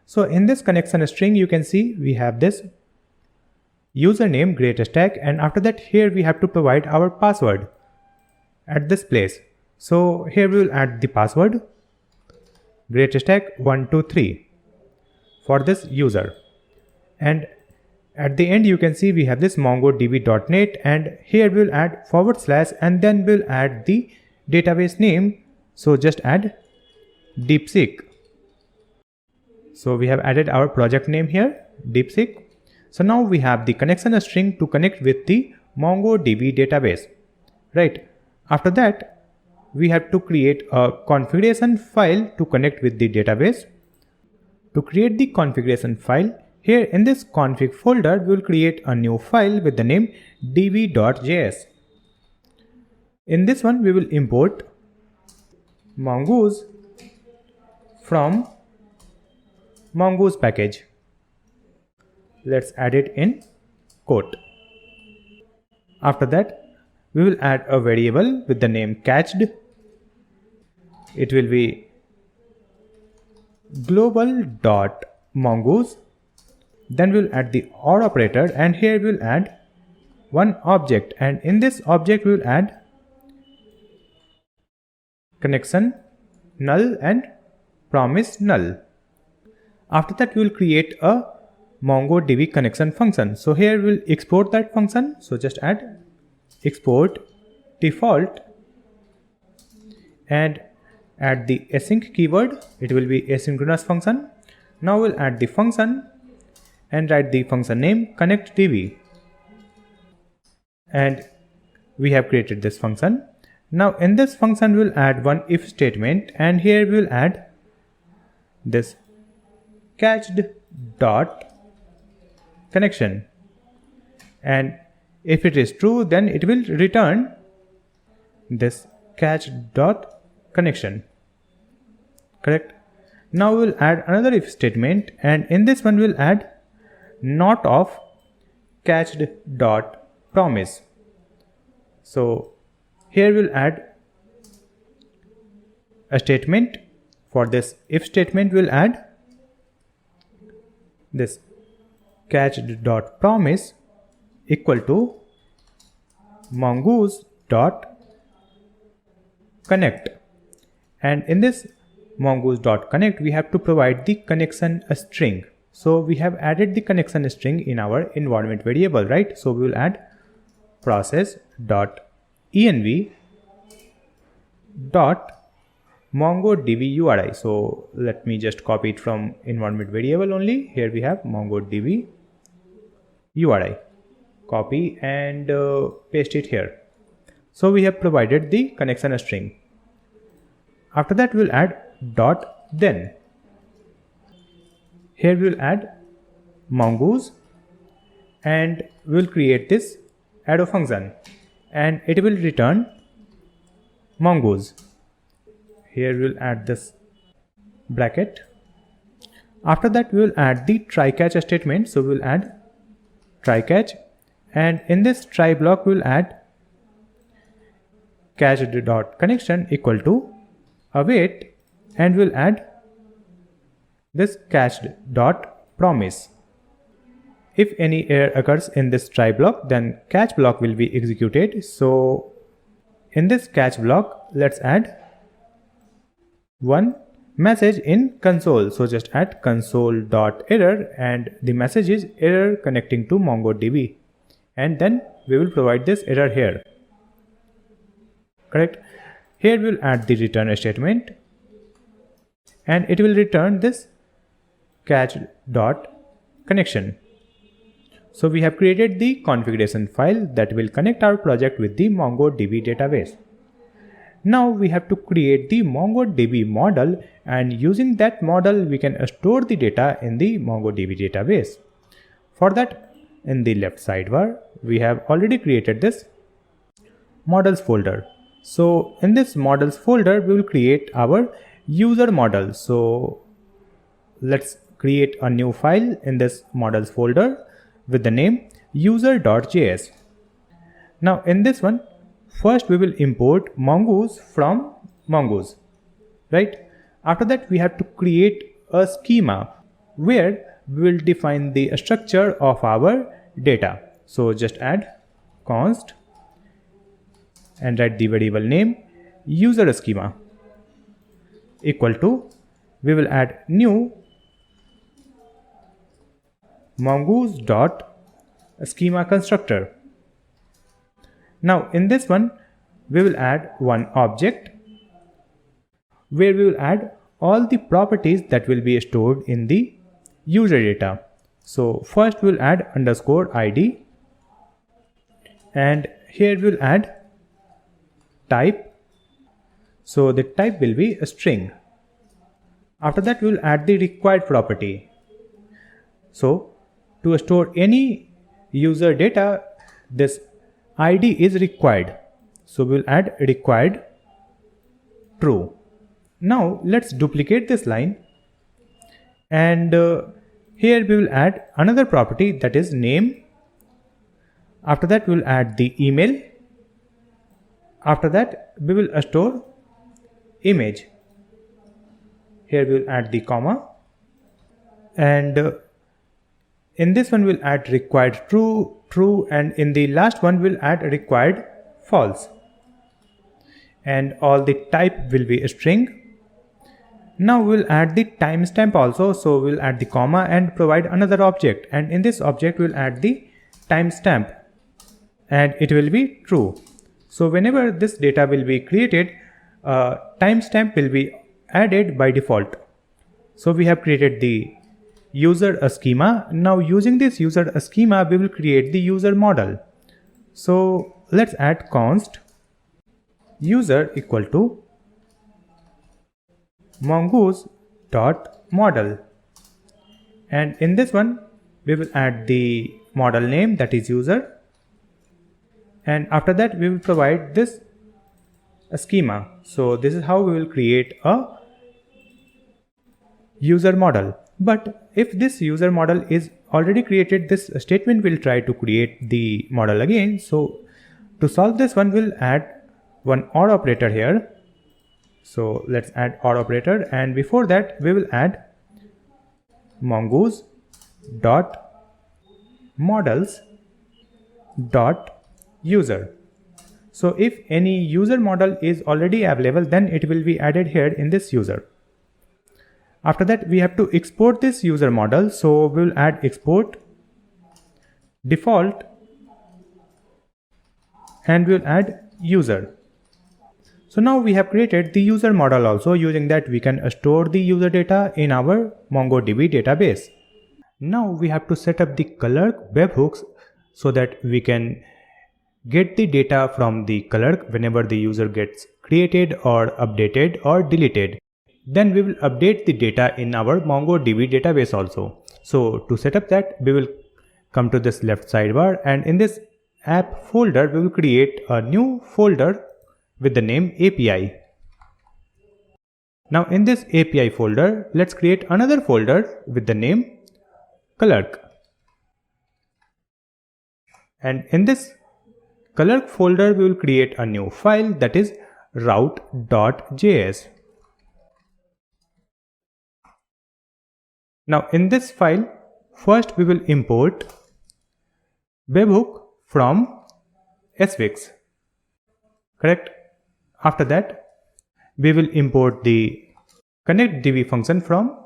So in this connection string, you can see we have this username GreatStack, and after that here we have to provide our password at this place. So here we will add the password GreatStack123 for this user, and at the end you can see we have this mongodb.net, and here we will add / and then we'll add the database name. So just add DeepSeek. So we have added our project name here, DeepSeek. So now we have the connection string to connect with the MongoDB database, right? After that, we have to create a configuration file to connect with the database. To create the configuration file, here in this config folder, we will create a new file with the name db.js. In this one, we will import mongoose from mongoose package. Let's add it in quote. After that, we will add a variable with the name catched. It will be global.mongoose. Then we'll add the OR operator, and here we'll add one object, and in this object we'll add connection null and promise null. After that, we will create a MongoDB connection function. So here we'll export that function. So just add export default and add the async keyword. It will be asynchronous function. Now we'll add the function and write the function name connectdb, and we have created this function. Now in this function we'll add one if statement, and here we'll add this catched dot connection, and if it is true then it will return this catched dot connection, correct? Now we'll add another if statement, and in this one we'll add not of catched dot promise. So here we'll add a statement. For this if statement we'll add this catched dot promise equal to mongoose dot connect, and in this mongoose dot connect we have to provide the connection string. So we have added the connection string in our environment variable, right? So we will add process dot env dot MongoDB URI. So let me just copy it from environment variable only. Here we have MongoDB URI. Copy and paste it here. So we have provided the connection string. After that we'll add dot then. Here we'll add mongoose, and we'll create this arrow function, and it will return mongoose. Here we'll add this bracket. After that we will add the try catch statement, so we will add try catch, and in this try block we will add catch.connection equal to await, and we'll add this catch.promise. If any error occurs in this try block, then catch block will be executed. So in this catch block, let's add one message in console. So just add console.error, and the message is error connecting to MongoDB, and then we will provide this error here. Correct. Here we'll add the return statement, and it will return this catch.connection. So we have created the configuration file that will connect our project with the MongoDB database. Now we have to create the MongoDB model, and using that model we can store the data in the MongoDB database. For that, in the left sidebar, we have already created this models folder. So in this models folder, we will create our user model. So let's create a new file in this models folder with the name user.js. Now in this one, first we will import Mongoose from Mongoose, right? After that we have to create a schema where we will define the structure of our data. So just add const and write the variable name user schema equal to, we will add new mongoose.schema constructor. Now in this one we will add one object where we will add all the properties that will be stored in the user data. So first we will add underscore id, and here we will add type. So the type will be a string. After that we will add the required property. So to store any user data, this id is required. So we will add required true. Now let's duplicate this line, and here we will add another property, that is name. After that we will add the email. After that we will store image. Here we will add the comma, and in this one we will add required true, and in the last one we will add required false, and all the type will be a string. Now we will add the timestamp also, so we will add the comma and provide another object, and in this object we will add the timestamp, and it will be true. So whenever this data will be created, timestamp will be added by default. So we have created the user schema. Now using this user schema we will create the user model. So let's add const user equal to mongoose.model, and in this one we will add the model name, that is user, and after that we will provide this schema. So this is how we will create a user model. But if this user model is already created, this statement will try to create the model again. So to solve this one, we'll add one OR operator here. So let's add OR operator, and before that we will add mongoose dot models dot user. So if any user model is already available, then it will be added here in this user. After that we have to export this user model, so we will add export default, and we will add user. So now we have created the user model also. Using that we can store the user data in our MongoDB database. Now we have to set up the Clerk webhooks so that we can get the data from the Clerk whenever the user gets created or updated or deleted. Then we will update the data in our MongoDB database also. So to set up that, we will come to this left sidebar, and in this app folder we will create a new folder with the name API. Now in this API folder, let's create another folder with the name Clerk. And in this Clerk folder, we will create a new file, that is route.js. Now in this file, first we will import webhook from Swix. Correct? After that, we will import the connectDB function from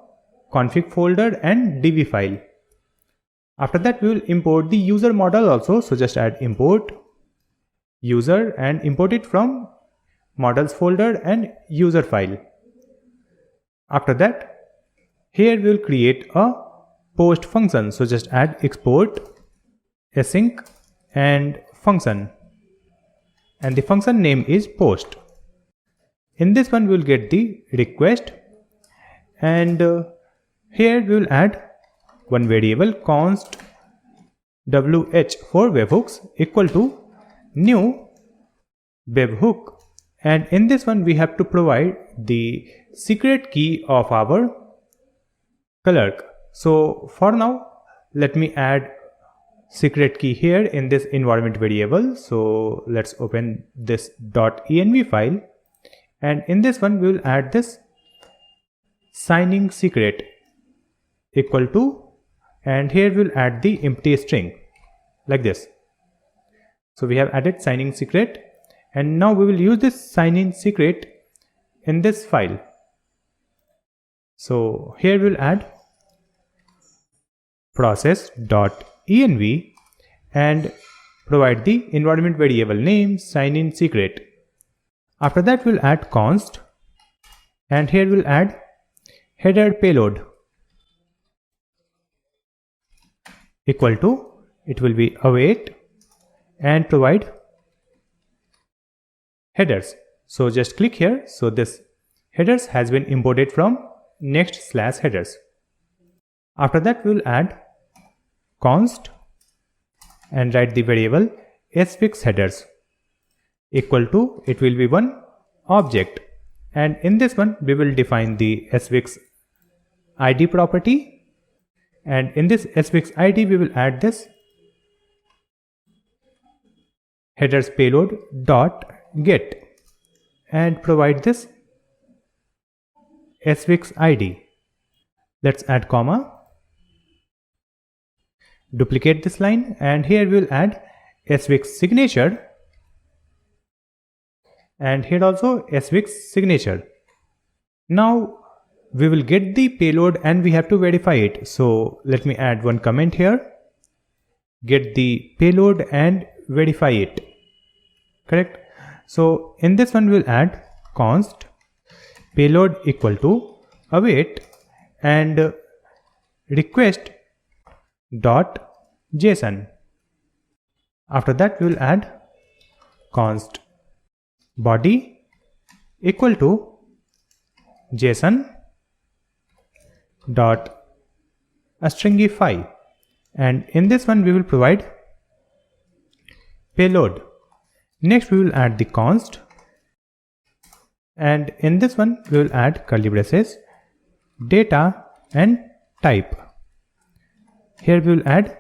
config folder and db file. After that, we will import the user model also. So just add import user and import it from models folder and user file. After that, here we will create a post function. So just add export async and function, and the function name is post. In this one, we will get the request, and here we will add one variable const wh for webhooks equal to new webhook, and in this one we have to provide the secret key of our Clerk. So for now, let me add secret key here in this environment variable. So let's open this .env file, and in this one we will add this signing secret equal to, and here we'll add the empty string like this. So we have added signing secret, and now we will use this signing secret in this file. So here we'll add process.env and provide the environment variable name signing secret. After that, we'll add const, and here we'll add header payload equal to, it will be await, and provide headers. So just click here. So this headers has been imported from next/headers. After that, we will add const and write the variable swix headers equal to, it will be one object, and in this one we will define the swix id property, and in this swix id we will add this headers payload dot get and provide this swix id. Let's add comma, duplicate this line, and here we will add swix signature, and here also swix signature. Now we will get the payload and we have to verify it. So let me add one comment here, get the payload and verify it. Correct? So in this one we will add const payload equal to await and request dot json. After that, we will add const body equal to json dot stringify, and in this one we will provide payload. Next we will add the const, and in this one we will add curly braces data and type. Here we will add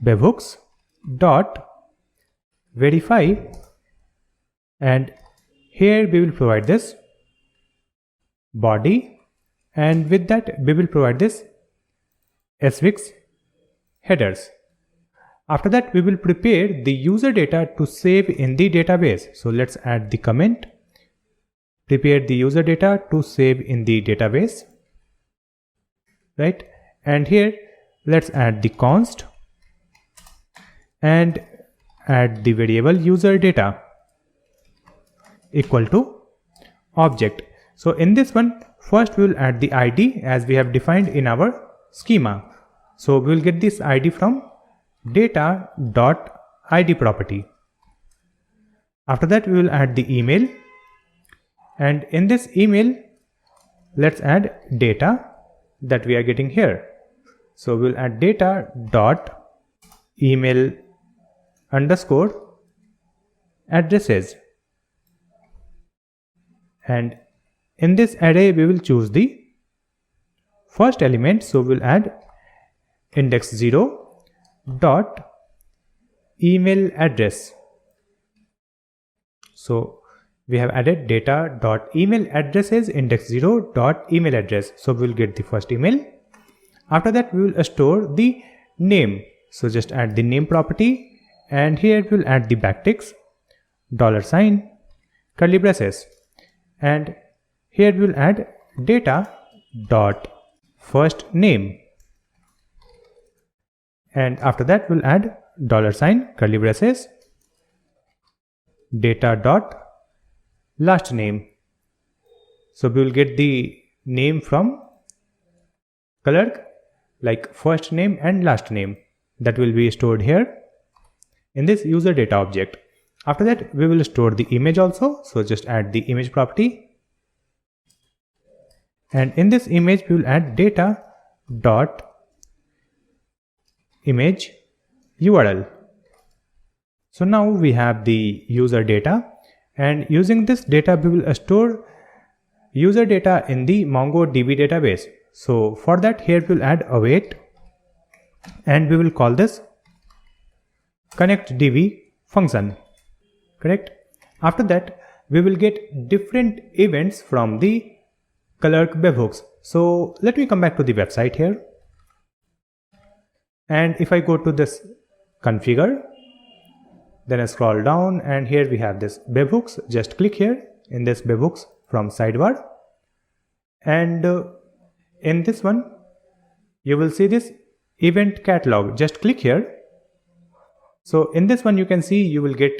webhooks dot verify, and here we will provide this body, and with that we will provide this swix headers. After that, we will prepare the user data to save in the database. So let's add the comment, prepare the user data to save in the database, right? And here let's add the const and add the variable user data equal to object. So in this one, first we will add the ID as we have defined in our schema. So we will get this ID from data.id property. After that, we will add the email, and in this email let's add data that we are getting here. So we will add data dot email underscore addresses, and in this array we will choose the first element, so we'll add index 0 dot email address. So we have added data dot email address is index 0 dot email address, so we'll get the first email. After that we will store the name, so just add the name property, and here we'll add the backticks, $, curly braces, and here we'll add data dot first name, and after that we'll add $, curly braces, data dot last name. So we will get the name from Clerk, like first name and last name, that will be stored here in this user data object. After that we will store the image also, so just add the image property, and in this image we will add data dot image URL. So now we have the user data, and using this data we will store user data in the MongoDB database. So for that, here we will add await, and we will call this connectDB function. Correct? After that we will get different events from the Clerk webhooks. So let me come back to the website here, and if I go to this configure, then I scroll down, and here we have this webhooks. Just click here in this webhooks from sidebar, and in this one you will see this event catalog. Just click here. So in this one you can see you will get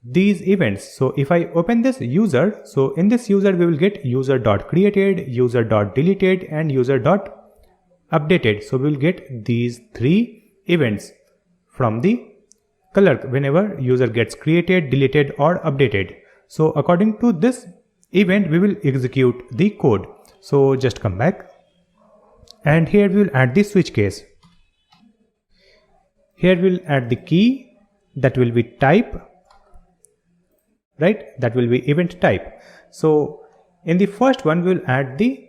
these events. So if I open this user, so in this user we will get user.created, user.deleted, and user.updated. So we will get these 3 events from the Clerk whenever user gets created, deleted, or updated. So according to this event we will execute the code. So just come back, and here we will add the switch case. Here we will add the key, that will be type, right? That will be event type. So in the first one we will add the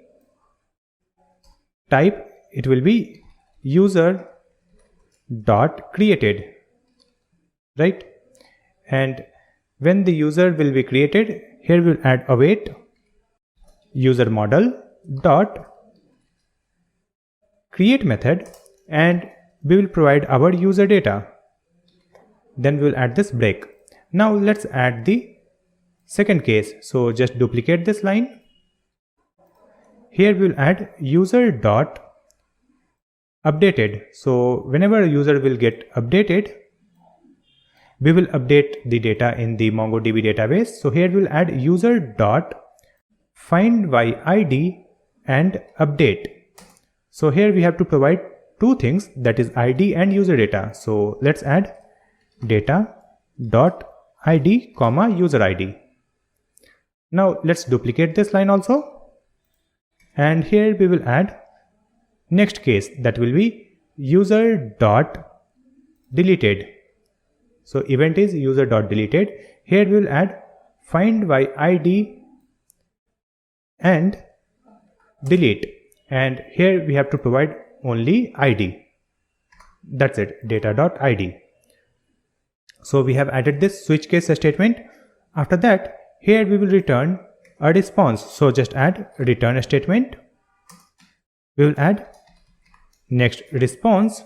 type, it will be user dot created, right? And when the user will be created, here we will add await user model dot create method, and we will provide our user data. Then we will add this break. Now let's add the second case. So just duplicate this line. Here we will add user dot updated. So whenever a user will get updated, we will update the data in the MongoDB database. So here we will add user dot find by ID and update. So here we have to provide 2 things, that is ID and user data. So let's add data dot ID comma user ID. Now let's duplicate this line also, and here we will add next case, that will be user dot deleted. So event is user dot deleted. Here we will add find by ID and delete, and here we have to provide only ID. That's it, data dot ID. So we have added this switch case statement. After that, here we will return a response. So just add return statement. We will add next response.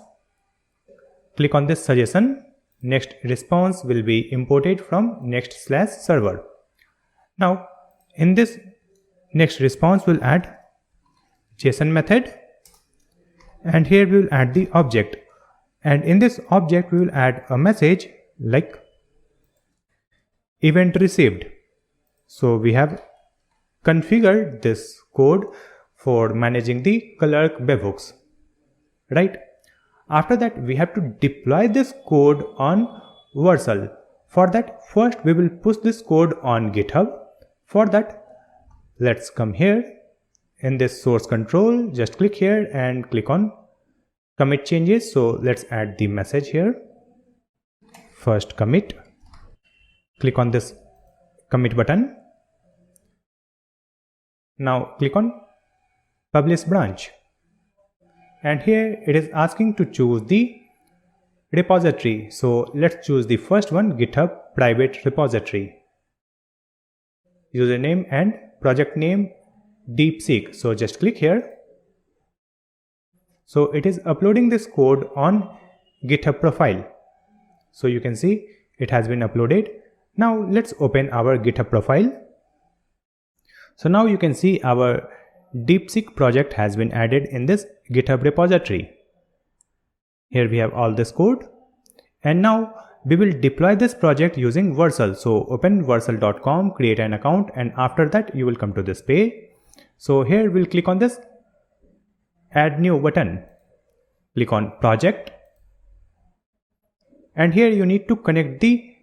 Click on this suggestion. Next response will be imported from next/server. Now in this next response we'll add JSON method, and here we will add the object, and in this object we will add a message like event received. So we have configured this code for managing the Clerk webhooks, right? After that we have to deploy this code on Vercel. For that, first we will push this code on GitHub. For that, let's come here in this source control, just click here and click on commit changes. So let's add the message here. First commit, click on this commit button. Now click on Publish Branch. And here it is asking to choose the repository. So let's choose the first one, GitHub private repository. Username and project name DeepSeek. So just click here. So it is uploading this code on GitHub profile. So you can see it has been uploaded. Now let's open our GitHub profile. So now you can see our DeepSeek project has been added in this GitHub repository. Here we have all this code. And now we will deploy this project using Vercel. So open vercel.com, create an account, and after that you will come to this page. So here we'll click on this Add New button. Click on Project. And here you need to connect the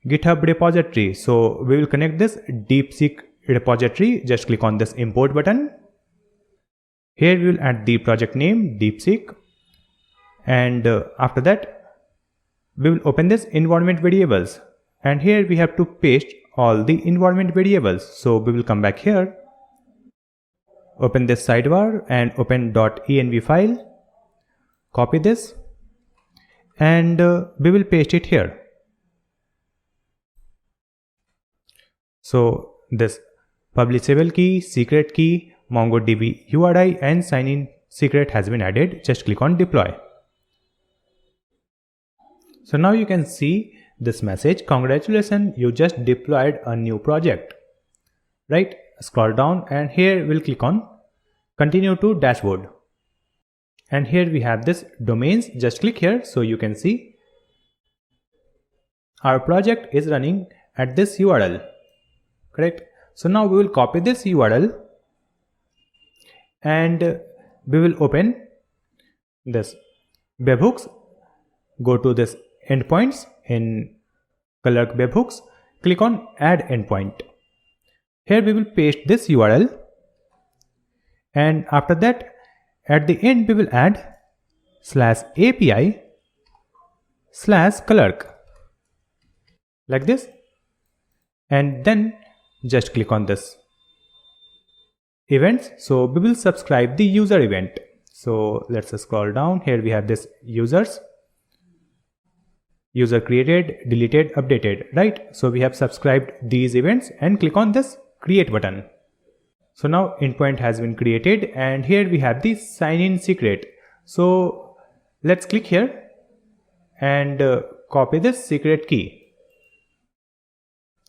GitHub repository. So we will connect this DeepSeek repository. Just click on this Import button. Here we will add the project name DeepSeek. And after that, we will open this environment variables. And here we have to paste all the environment variables. So we will come back here. Open this sidebar and open .env file. Copy this. And we will paste it here. So this publishable key, secret key, MongoDB URI and sign-in secret has been added. Just click on deploy. So now you can see this message, congratulations, you just deployed a new project. Right? Scroll down and here we'll click on continue to dashboard. And here we have this domains. Just click here so you can see our project is running at this URL. Correct? So now we will copy this URL and we will open this webhooks. Go to this endpoints in Clerk webhooks. Click on add endpoint. Here we will paste this URL. And after that, at the end we will add /API/Clerk like this. And then just click on this events. So we will subscribe the user event. So let's scroll down. Here we have this users. User created, deleted, updated, right? So we have subscribed these events and click on this create button. So now endpoint has been created and here we have the sign-in secret. So let's click here and copy this secret key.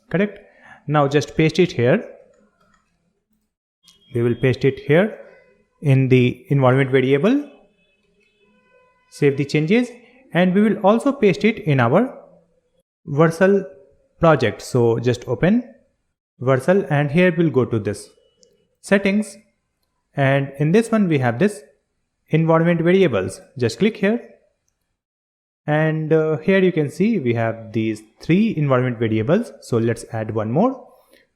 Correct? Now just paste it here. We will paste it here in the environment variable. Save the changes and we will also paste it in our Vercel project. So just open Vercel and here we'll go to this settings and in this one we have this environment variables. Just click here and here you can see we have these 3 environment variables. So let's add one more.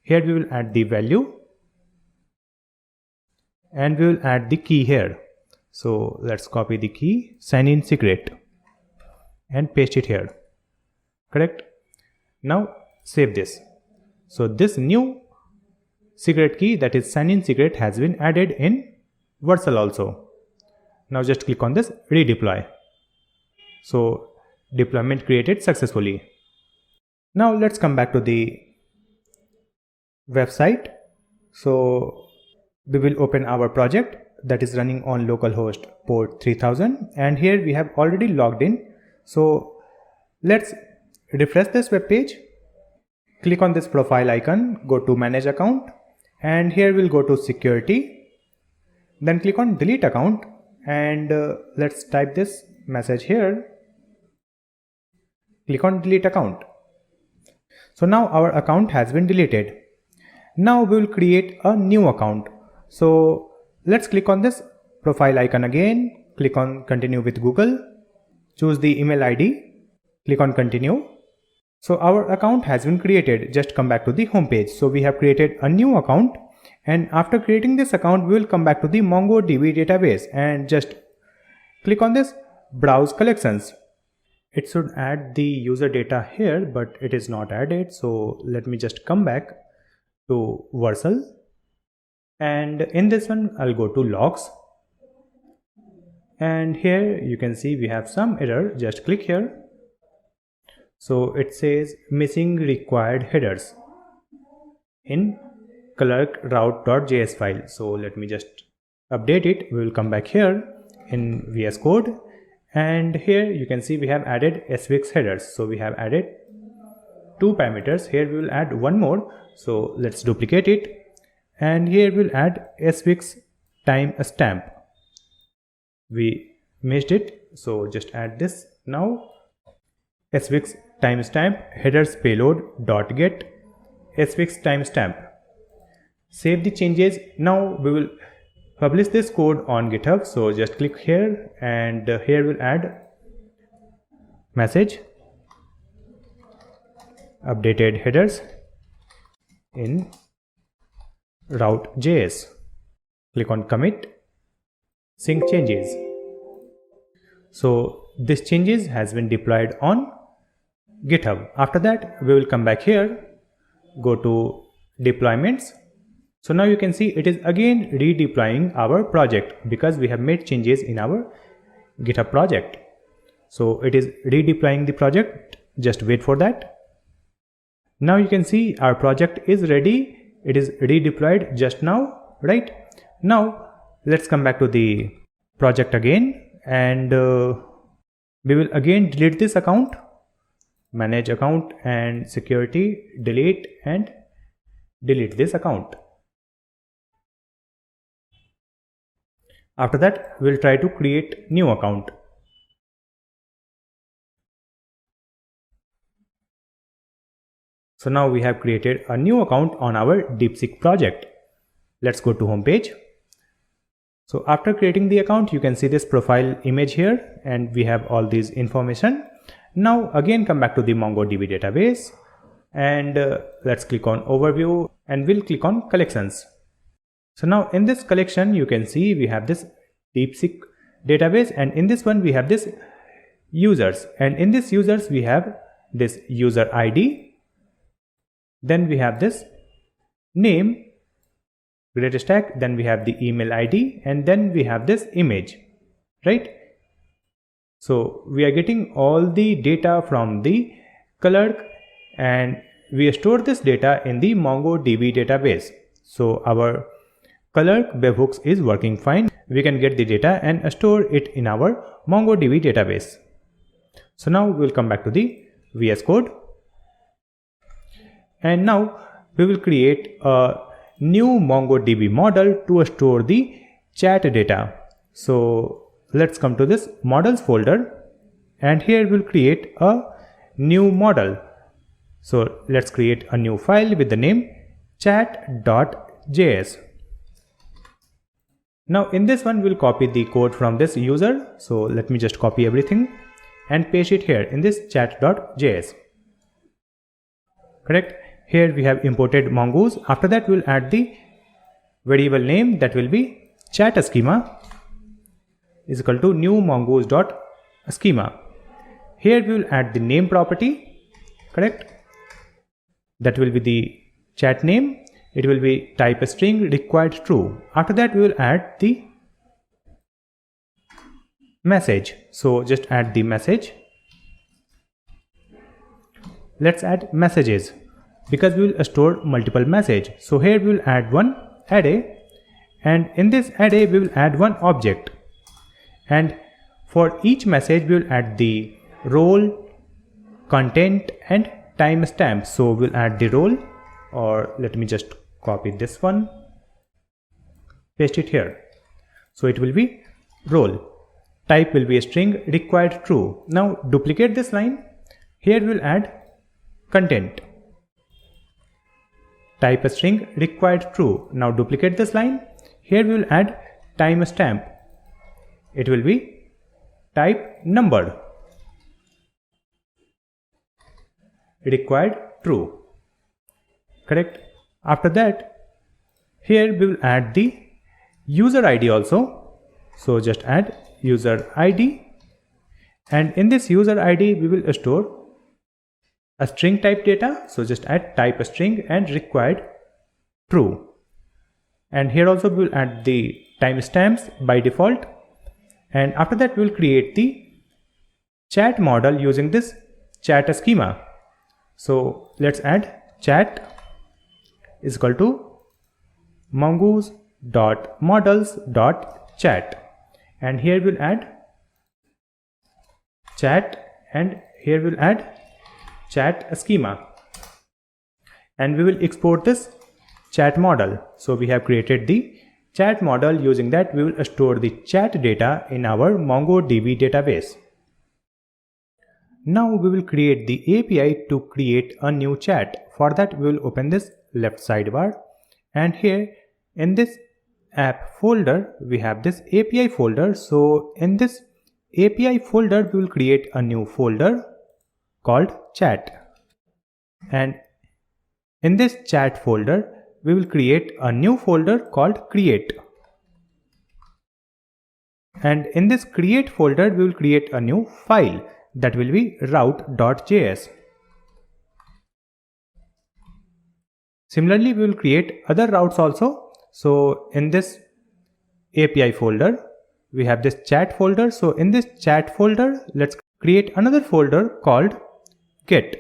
Here we will add the value and we will add the key here. So let's copy the key, sign in secret and paste it here. Correct? Now save this. So this new secret key, that is sign in secret, has been added in Vercel also. Now just click on this redeploy. So deployment created successfully. Now let's come back to the website. So we will open our project that is running on localhost port 3000 and here we have already logged in. So let's refresh this web page. Click on this profile icon, go to manage account and here we'll go to security. Then click on delete account and let's type this message here. Click on delete account. So now our account has been deleted. Now we will create a new account. So let's click on this profile icon again. Click on continue with Google. Choose the email ID. Click on continue. So our account has been created. Just come back to the home page. So we have created a new account and after creating this account we will come back to the MongoDB database and just click on this browse collections. It should add the user data here but it is not added. So let me just come back to Vercel And in this one I'll go to logs, and here you can see we have some error. Just click here. So it says missing required headers in Clerk route.js file. So let me just update it. We will come back here in VS Code, and here you can see we have added SVIX headers. So we have added 2 parameters. Here we will add one more. So let's duplicate it, and here we'll add SVIX timestamp. We missed it, so just add this now. SVIX timestamp headers payload dot get SVIX timestamp. Save the changes. Now we will publish this code on GitHub. So just click here, and here we'll add message updated headers in route.js. Click on commit, sync changes. So this changes has been deployed on GitHub. After that we will come back here, go to deployments. So now you can see it is again redeploying our project because we have made changes in our GitHub project. So it is redeploying the project. Just wait for that. Now you can see our project is ready. It is redeployed just now, right? Now let's come back to the project again, and we will again delete this account, manage account and security, delete, and delete this account. After that we'll try to create new account. So now we have created a new account on our DeepSeek project. Let's go to home page. So after creating the account, you can see this profile image here, and we have all these information. Now again come back to the MongoDB database, and let's click on overview, and we'll click on collections. So now in this collection you can see we have this DeepSeek database, and in this one we have this users, and in this users we have this user ID. Then we have this name, GreatStack, then we have the email ID, and then we have this image, right? So we are getting all the data from the Clerk, and we store this data in the MongoDB database. So our Clerk webhooks is working fine. We can get the data and store it in our MongoDB database. So now we'll come back to the VS Code. And now we will create a new MongoDB model to store the chat data. So let's come to this models folder, and here we'll create a new model. So let's create a new file with the name chat.js. Now in this one we'll copy the code from this user. So let me just copy everything and paste it here in this chat.js. Correct? Here we have imported mongoose. After that we'll add the variable name, that will be chat schema is equal to new mongoose.schema. Here we will add the name property, correct? That will be the chat name. It will be type string required true. After that we will add the message. So just add the message. Let's add messages, because we will store multiple message. So here we will add one array, and in this array we will add one object, and for each message we will add the role, content, and timestamp. So we'll add the role, or let me just copy this one, paste it here. So it will be role. Type will be a string required true. Now duplicate this line. Here we'll add content. Type a string required true. Now duplicate this line. Here we will add timestamp. It will be type numbered. Required true. Correct? After that, here we will add the user ID also. So just add user ID, and in this user ID we will store a string type data. So just add type a string and required true. And here also we will add the timestamps by default. And after that we will create the chat model using this chat schema. So let's add chat is equal to mongoose.models.chat, and here we'll add chat, and here we'll add chat schema, and we will export this chat model. So we have created the chat model. Using that we will store the chat data in our MongoDB database. Now we will create the API to create a new chat. For that we will open this left sidebar, and here in this app folder we have this API folder. So in this API folder we will create a new folder called chat, and in this chat folder we will create a new folder called create, and in this create folder we will create a new file that will be route.js. Similarly we will create other routes also. So in this API folder we have this chat folder. So in this chat folder let's create another folder called get.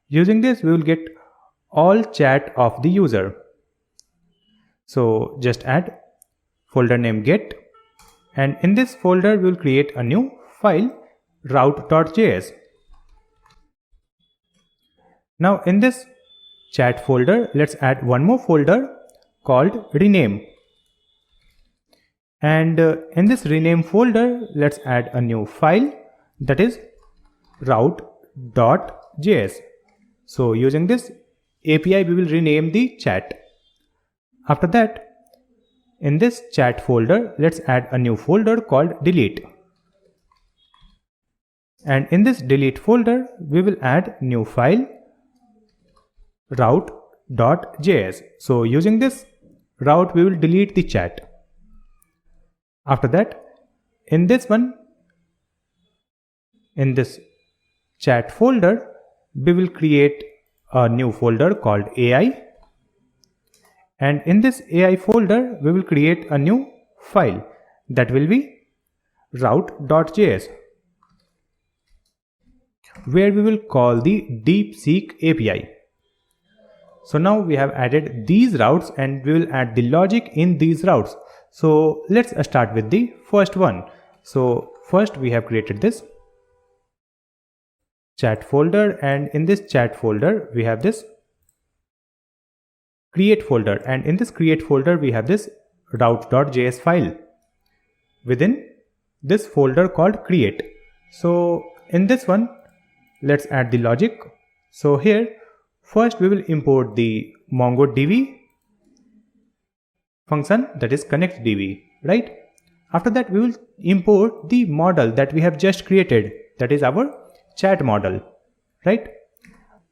Using this we will get all chat of the user. So just add folder name get, and in this folder we will create a new file route.js. Now in this chat folder let's add one more folder called rename, and in this rename folder let's add a new file that is route.js. So using this API we will rename the chat. After that in this chat folder let's add a new folder called delete, and in this delete folder we will add new file route.js. So using this route we will delete the chat. After that in this chat folder we will create a new folder called AI, and in this AI folder we will create a new file that will be route.js, where we will call the DeepSeek API. So now we have added these routes and we will add the logic in these routes. So let's start with the first one. So first we have created this chat folder, and in this chat folder we have this create folder, and in this create folder we have this route.js file within this folder called create. So in this one let's add the logic. So here first we will import the MongoDB function, that is connectDB, right? After that we will import the model that we have just created, that is our chat model, right?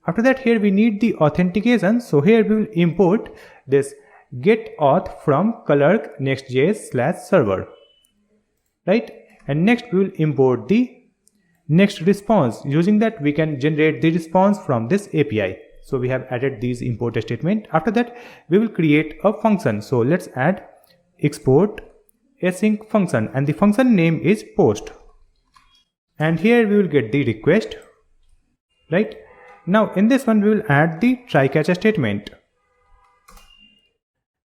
After that here we need the authentication. So here we will import this get auth from Clerk next.js/server, right? And next we will import the next response. Using that we can generate the response from this API. So we have added these import statement. After that we will create a function. So let's add export async function, and the function name is post, and here we will get the request, right? Now in this one we will add the try catch statement.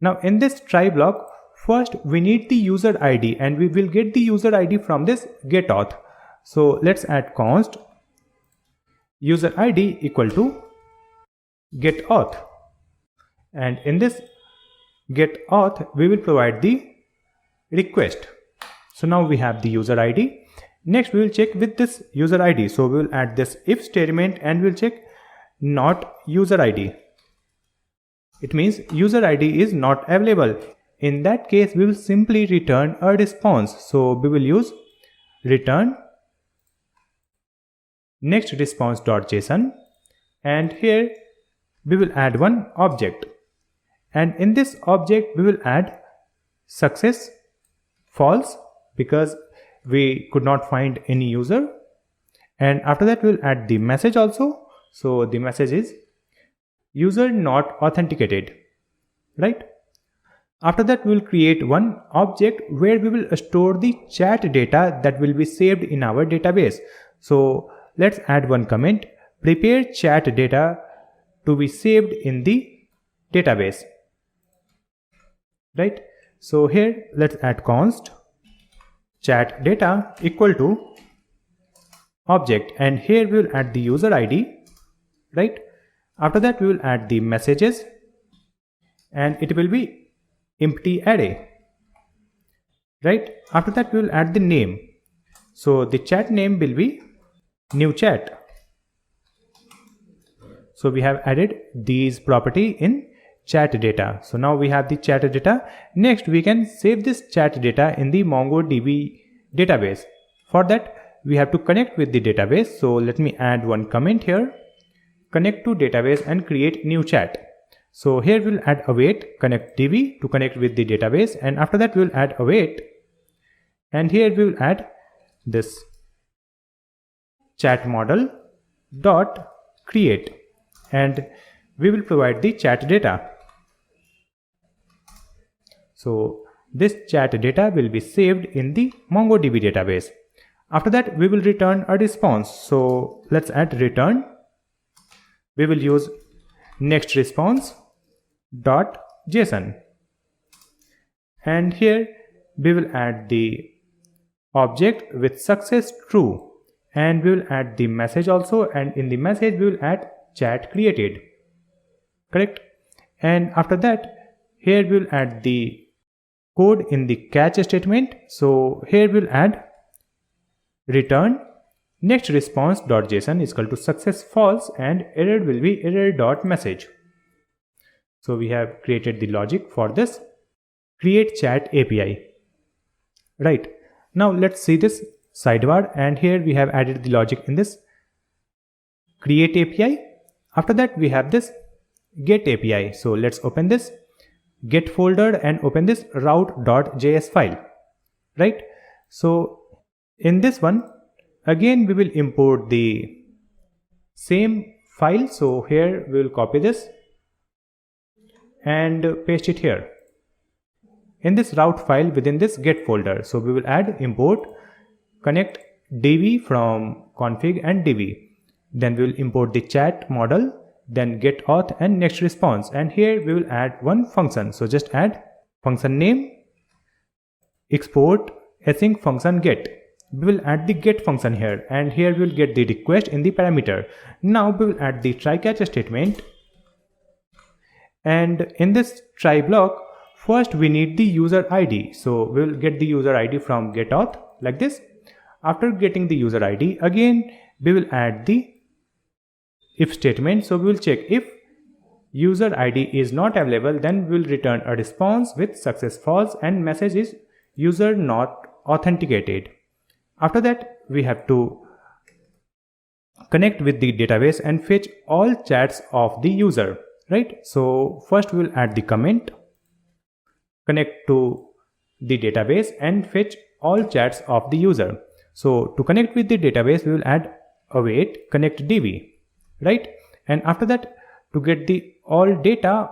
Now in this try block first we need the user ID, and we will get the user ID from this get auth. So let's add const user ID equal to get auth, and in this get auth we will provide the request. So now we have the user ID. Next we will check with this user ID. So we will add this if statement and we will check not user ID. It means user ID is not available. In that case we will simply return a response. So we will use return next response.json, and here we will add one object, and in this object we will add success false because we could not find any user, and after that we will add the message also. So the message is user not authenticated, right? After that, we will create one object where we will store the chat data that will be saved in our database. So let's add one comment, prepare chat data to be saved in the database. Right? So here let's add const chat data equal to object, and here we will add the user ID. Right? After that, we will add the messages, and it will be empty array. Right? After that, we will add the name. So the chat name will be new chat. So we have added these property in chat data. So now we have the chat data. Next, we can save this chat data in the MongoDB database. For that, we have to connect with the database. So let me add one comment here, connect to database and create new chat. So here we'll add await connect DB to connect with the database, and after that we'll add await, and here we will add this chat model dot create, and we will provide the chat data. So this chat data will be saved in the MongoDB database. After that, we will return a response. So let's add return. We will use next response dot JSON, and here we will add the object with success true, and we will add the message also, and in the message we will add chat created. Correct? And after that, here we will add the code in the catch statement. So here we will add return next response dot JSON is equal to success false, and error will be error dot message. So we have created the logic for this create chat API. Right. Now let's see this sidebar, and here we have added the logic in this create API. After that, we have this get API. So let's open this get folder and open this route.js file. Right. So in this one, again we will import the same file. So here we will copy this and paste it here in this route file within this get folder. So we will add import connect db from config and db. Then we will import the chat model, then get auth and next response, and here we will add one function. So just add function name export async function get. We will add the get function here, and here we will get the request in the parameter. Now we will add the try catch statement, and in this try block, first we need the user ID. So we will get the user ID from get auth like this. After getting the user ID, again we will add the if statement. So we will check if user ID is not available, then we will return a response with success false and message is user not authenticated. After that, we have to connect with the database and fetch all chats of the user. Right? So first we will add the comment, connect to the database and fetch all chats of the user. So to connect with the database, we will add await connect db. Right? And after that, to get the all data,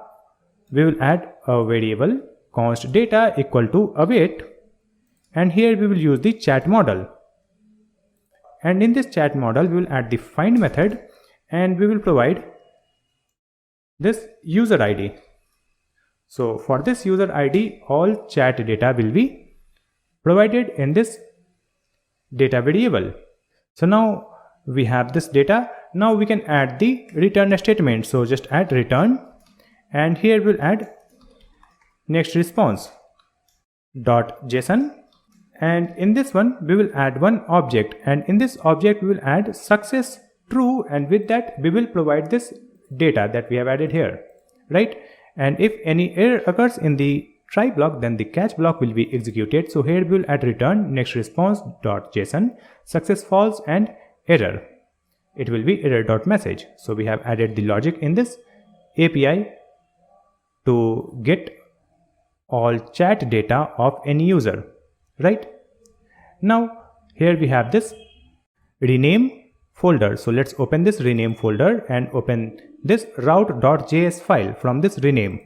we will add a variable const data equal to await, and here we will use the chat model. And in this chat model, we will add the find method, and we will provide this user ID. So for this user ID, all chat data will be provided in this data variable. So now we have this data. Now we can add the return statement. So just add return, and here we'll add next response dot JSON, and in this one we will add one object, and in this object we will add success true, and with that we will provide this data that we have added here. Right? And if any error occurs in the try block, then the catch block will be executed. So here we will add return next response dot JSON success false and error. It will be error dot message. So we have added the logic in this API to get all chat data of any user. Right? Now here we have this rename folder. So let's open this rename folder and open this route.js file from this rename.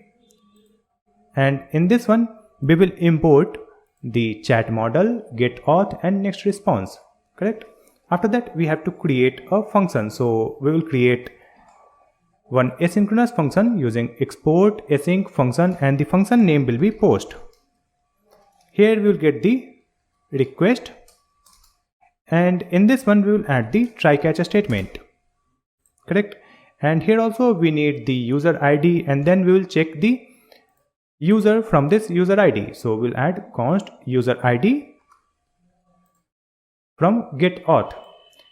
and in this one we will import the chat model, get auth and next response, correct? After that we have to create a function, so we will create one asynchronous function using export async function, and the function name will be post. Here we will get the request, and in this one we will add the try catch statement, correct? And here also we need the user ID, and then we will check the user from this user ID, so we'll add const user ID from get auth,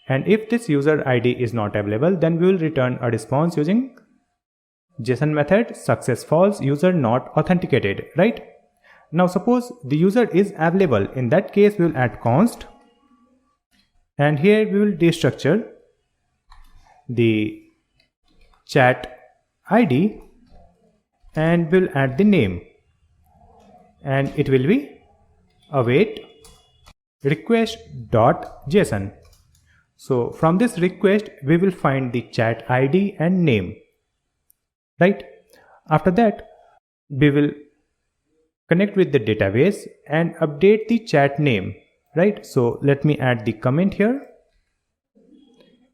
and if this user ID is not available, then we will return a response using JSON method success false user not authenticated, right? Now suppose the user is available, in that case we will add const, and here we will destructure the chat ID and we'll add the name, and it will be await request.json. So from this request we will find the chat ID and name, right? After that we will connect with the database and update the chat name, right? So let me add the comment here,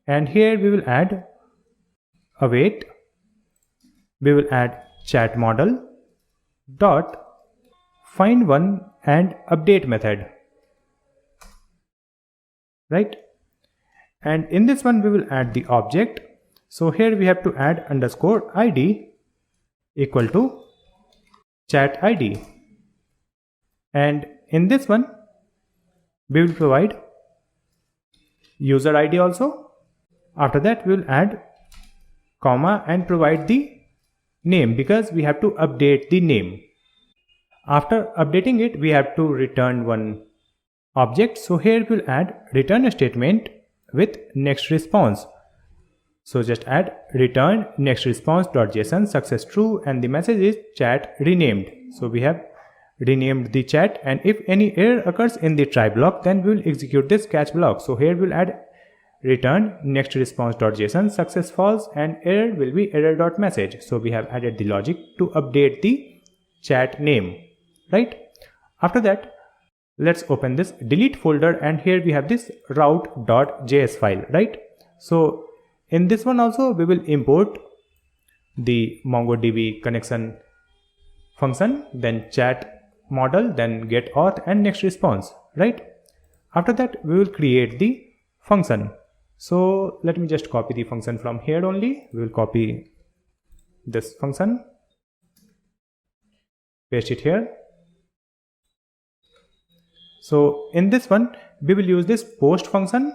and here we will add await, we will add chat model dot find one and update method, right? And in this one we will add the object, so here we have to add underscore id equal to chat id, and in this one we will provide user ID also. After that we will add comma and provide the name, because we have to update the name. After updating it we have to return one object, so here we'll add return statement with next response, so just add return next response.json success true, and the message is chat renamed, so we have renamed the chat, and if any error occurs in the try block then we will execute this catch block, so here we'll add return next response.json success false, and error will be error.message, so we have added the logic to update the chat name, right? After that let's open this delete folder, and here we have this route.js file, right? So in this one also we will import the MongoDB connection function, then chat model, then get auth and next response, right? After that we will create the function. So let me just copy the function from here only. We will copy this function, paste it here. So in this one we will use this post function,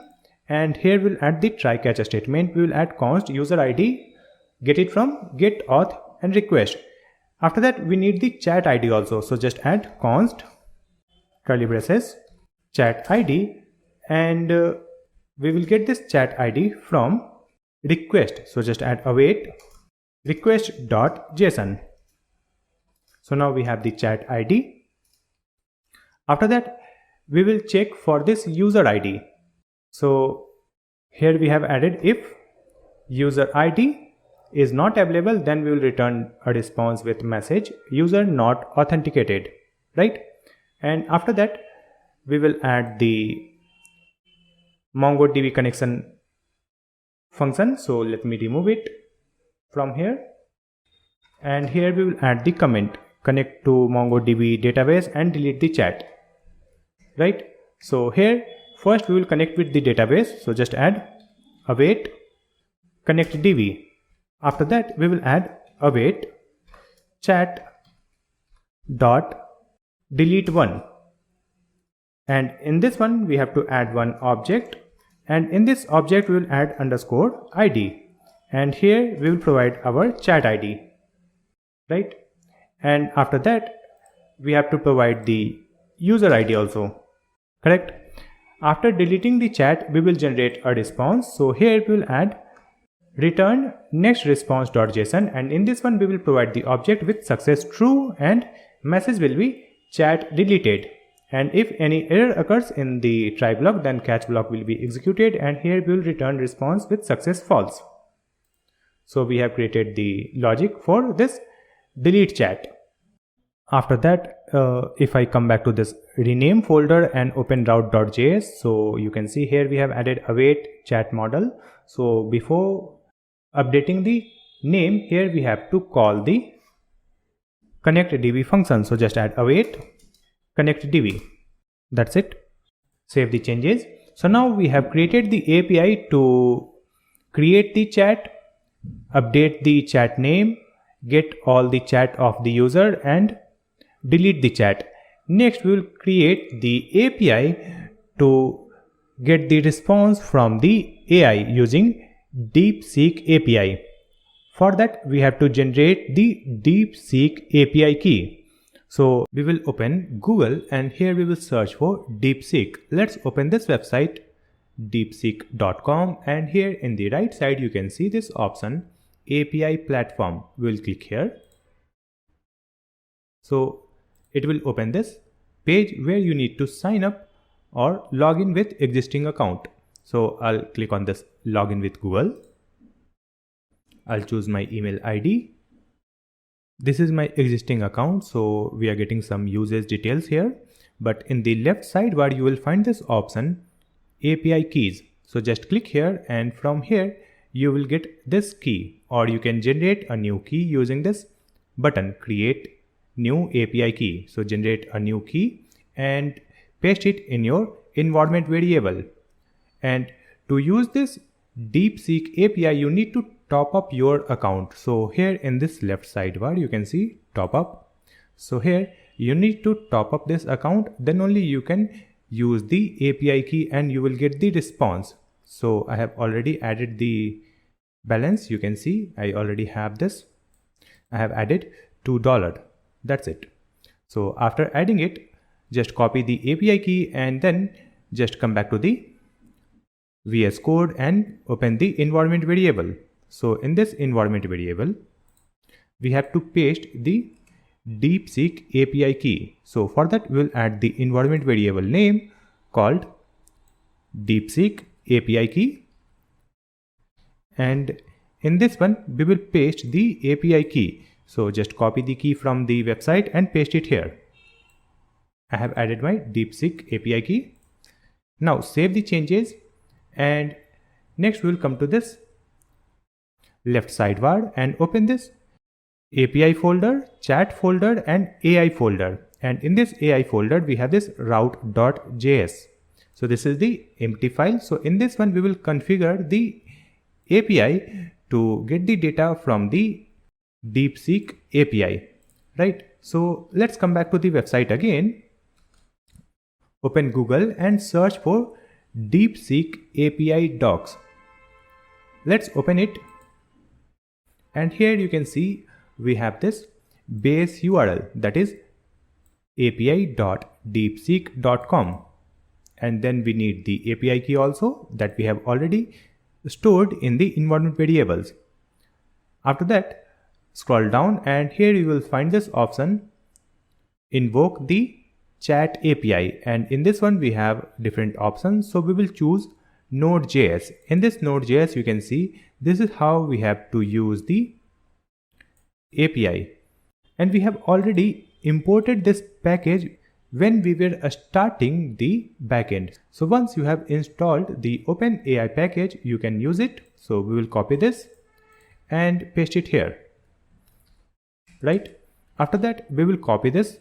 and here we'll add the try catch statement. We will add const user ID, get it from get auth and request. After that we need the chat ID also, so just add const curly braces chat ID, and we will get this chat ID from request, so just add await request.json. So now we have the chat ID. After that we will check for this user ID, so here we have added if user ID is not available, then we will return a response with message user not authenticated, right? And after that we will add the MongoDB connection function, so let me remove it from here, and here we will add the comment connect to MongoDB database and delete the chat, right? So here first we will connect with the database, so just add await connect db. After that we will add await chat dot delete one, and in this one we have to add one object, and in this object we will add underscore id, and here we will provide our chat id, right? And after that we have to provide the user id also, correct? After deleting the chat we will generate a response, so here we will add return next response.json, and in this one we will provide the object with success true, and message will be chat deleted, and if any error occurs in the try block then catch block will be executed, and here we will return response with success false. So we have created the logic for this delete chat. After that, if I come back to this rename folder and open route.js, so you can see here we have added await chat model. So before updating the name, here we have to call the connectDB function. So just add await connectDB. That's it. Save the changes. So now we have created the API to create the chat, update the chat name, get all the chat of the user, and delete the chat. Next, we will create the API to get the response from the AI using DeepSeek API. For that, we have to generate the DeepSeek API key. So we will open Google and here we will search for DeepSeek. Let's open this website deepseek.com, and here in the right side you can see this option API platform. We will click here. So it will open this page where you need to sign up or log in with existing account. So I'll click on this login with Google. I'll choose my email ID. This is my existing account, so we are getting some usage details here. But in the left sidebar you will find this option API keys. So just click here, and from here you will get this key, or you can generate a new key using this button, create new API key. So generate a new key and paste it in your environment variable. And to use this DeepSeek API, you need to top up your account. So here in this left sidebar you can see top up. So here you need to top up this account, then only you can use the API key and you will get the response. So I have already added the balance. You can see I already have this. I have added $2. That's it. So after adding it, just copy the API key and then just come back to the VS Code and open the environment variable. So in this environment variable, we have to paste the DeepSeek API key. So for that, we will add the environment variable name called DeepSeek API key. And in this one, we will paste the API key. So just copy the key from the website and paste it here. I have added my DeepSeek API key. Now save the changes, and next we will come to this left sidebar and open this API folder, chat folder, and AI folder. And in this AI folder, we have this route.js. So this is the empty file. So in this one, we will configure the API to get the data from the DeepSeek API, right? So let's come back to the website again. Open Google and search for DeepSeek API docs. Let's open it. And here you can see we have this base URL, that is api.deepseek.com. And then we need the API key also that we have already stored in the environment variables. After that, scroll down and here you will find this option invoke the chat API, and in this one we have different options. So we will choose Node.js. In this Node.js you can see this is how we have to use the API, and we have already imported this package when we were starting the backend. So once you have installed the OpenAI package, you can use it. So we will copy this and paste it here, right? After that, we will copy this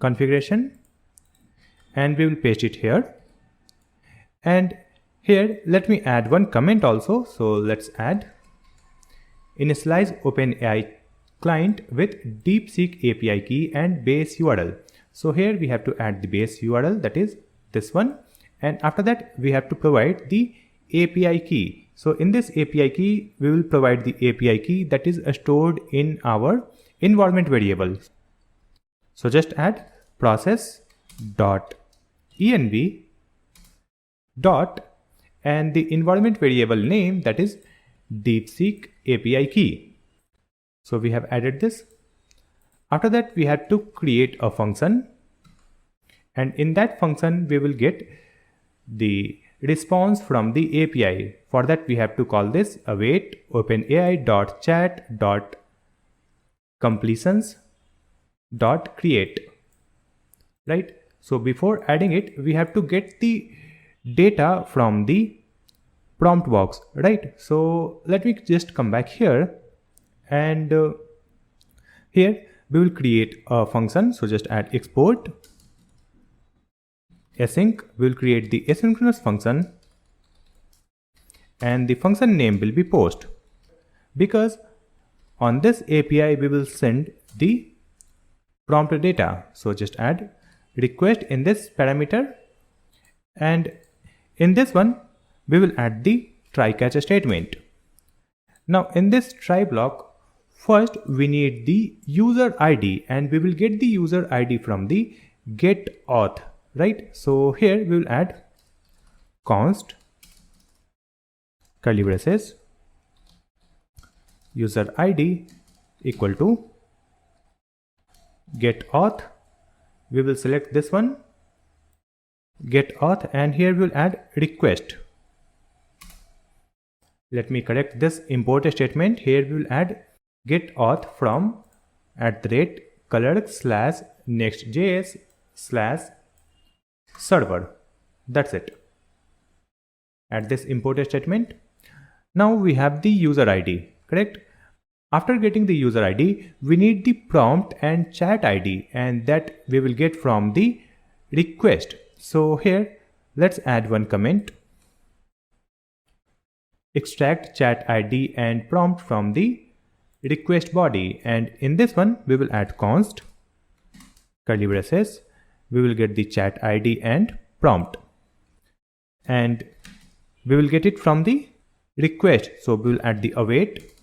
configuration and we will paste it here. And here, let me add one comment also. So let's add initialize OpenAI client with DeepSeek API key and base URL. So here we have to add the base URL, that is this one. And after that, we have to provide the API key. So in this API key, we will provide the API key that is stored in our environment variable. So just add process.env dot and the environment variable name, that is DeepSeek API key. So we have added this. After that, we have to create a function, and in that function we will get the response from the API. For that, we have to call this await OpenAI.chat.completions dot create, right? So before adding it, we have to get the data from the prompt box, right? So let me just come back here, and here we will create a function. So just add export async. We will create the asynchronous function, and the function name will be post, because on this API we will send the prompt data. So just add request in this parameter, and in this one we will add the try catch statement. Now in this try block, first we need the user ID, and we will get the user ID from the get auth, right? So here we will add const curly braces user ID equal to get auth. We will select this one, get auth, and here we will add request. Let me correct this import statement. Here we will add get auth from @clerk/nextjs/server. That's it. Add this import statement. Now we have the user ID, correct? After getting the user ID, we need the prompt and chat ID, and that we will get from the request. So here let's add one comment. Extract chat ID and prompt from the request body, and in this one we will add const curly braces. We will get the chat ID and prompt, and we will get it from the request. So we will add the await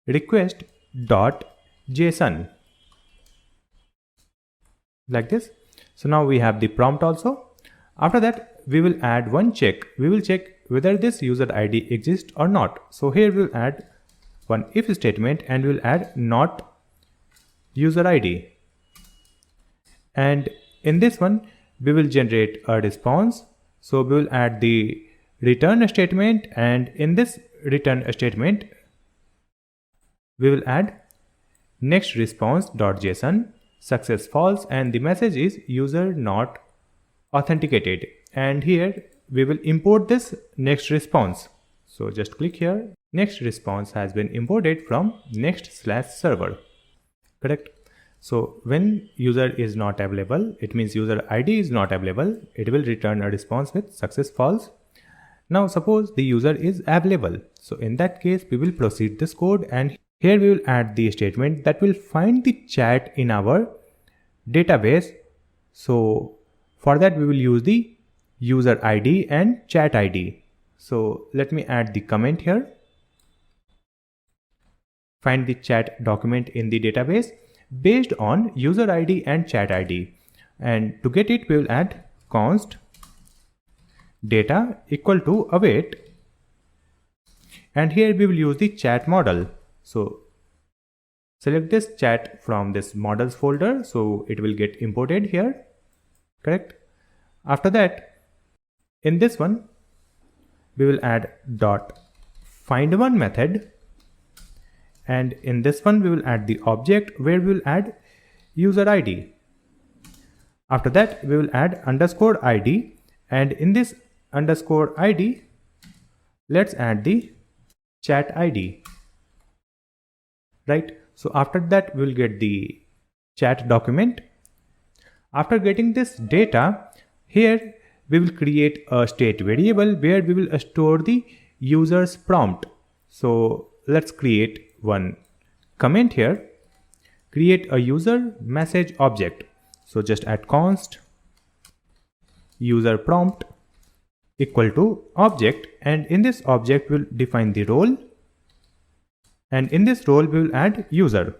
request dot JSON, like this. So now we have the prompt also. After that we will add one check. We will check whether this user ID exists or not. So here we will add one if statement, and we will add not user ID, and in this one we will generate a response. So we will add the return statement, and in this return statement we will add next response.json success false, and the message is user not authenticated, and here we will import this next response. So just click here. Next response has been imported from next/server, correct? So when user is not available, it means user ID is not available. It will return a response with success false. Now suppose the user is available. So in that case we will proceed this code, and here we will add the statement that will find the chat in our database. So for that we will use the user ID and chat ID. So let me add the comment here. Find the chat document in the database based on user ID and chat ID. And to get it, we will add const data equal to await. And here we will use the chat model. So select this chat from this models folder. So it will get imported here, correct? After that, in this one, we will add dot find one method, and in this one we will add the object where we will add user ID. After that we will add underscore ID, and in this underscore ID let's add the chat ID, right? So after that we will get the chat document. After getting this data, here we will create a state variable where we will store the user's prompt. So let's create one comment here. Create a user message object. So just add const user prompt equal to object, and in this object we'll define the role, and in this role we will add user.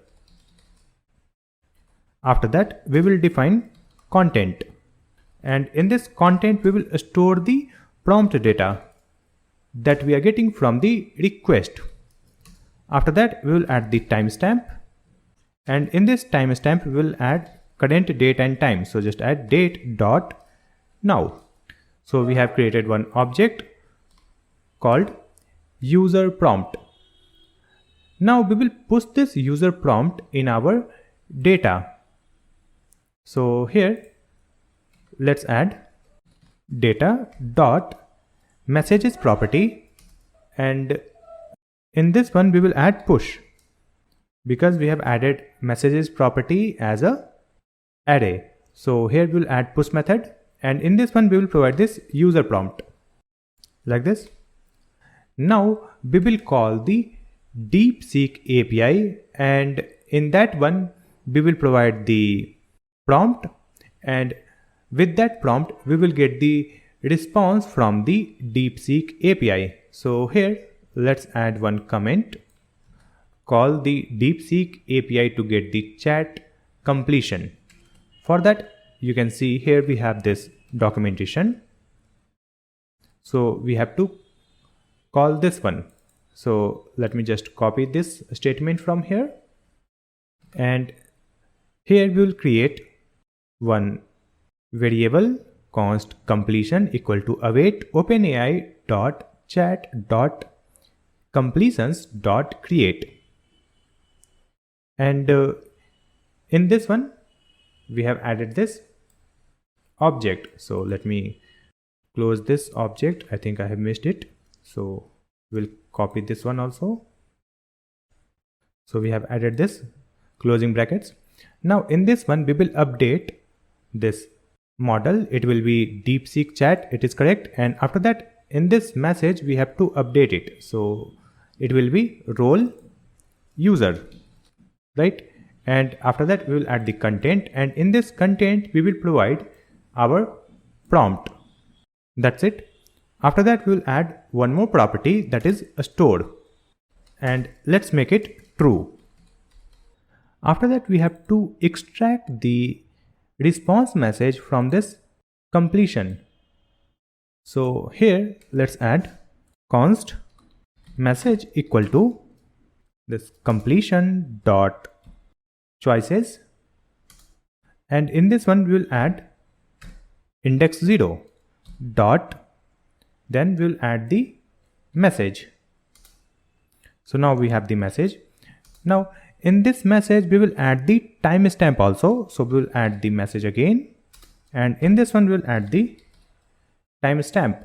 After that we will define content, and in this content we will store the prompt data that we are getting from the request. After that we will add the timestamp, and in this timestamp we will add current date and time. So just add date dot now. So we have created one object called user prompt. Now we will push this user prompt in our data. So here let's add data dot messages property, and in this one we will add push because we have added messages property as a array. So here we'll add push method, and in this one we will provide this user prompt like this. Now we will call the DeepSeek API, and in that one we will provide the prompt, and with that prompt we will get the response from the DeepSeek API. So here let's add one comment, call the DeepSeek API to get the chat completion. For that, you can see here we have this documentation. So we have to call this one. So let me just copy this statement from here, and here we will create one variable const completion equal to await OpenAI dot chat dot completions dot create, and in this one we have added this object. So let me close this object. I think I have missed it, so we'll copy this one also. So we have added this closing brackets. Now in this one we will update this model. It will be DeepSeek chat, it is correct, and after that in this message we have to update it. So it will be role user, right? And after that we will add the content, and in this content we will provide our prompt. That's it. After that we will add one more property, that is a store, and let's make it true. After that we have to extract the response message from this completion. So here let's add const message equal to this completion dot choices, and in this one we will add index 0 dot, then we will add the message. So now we have the message. Now in this message we will add the timestamp also. So we will add the message again, and in this one we will add the timestamp,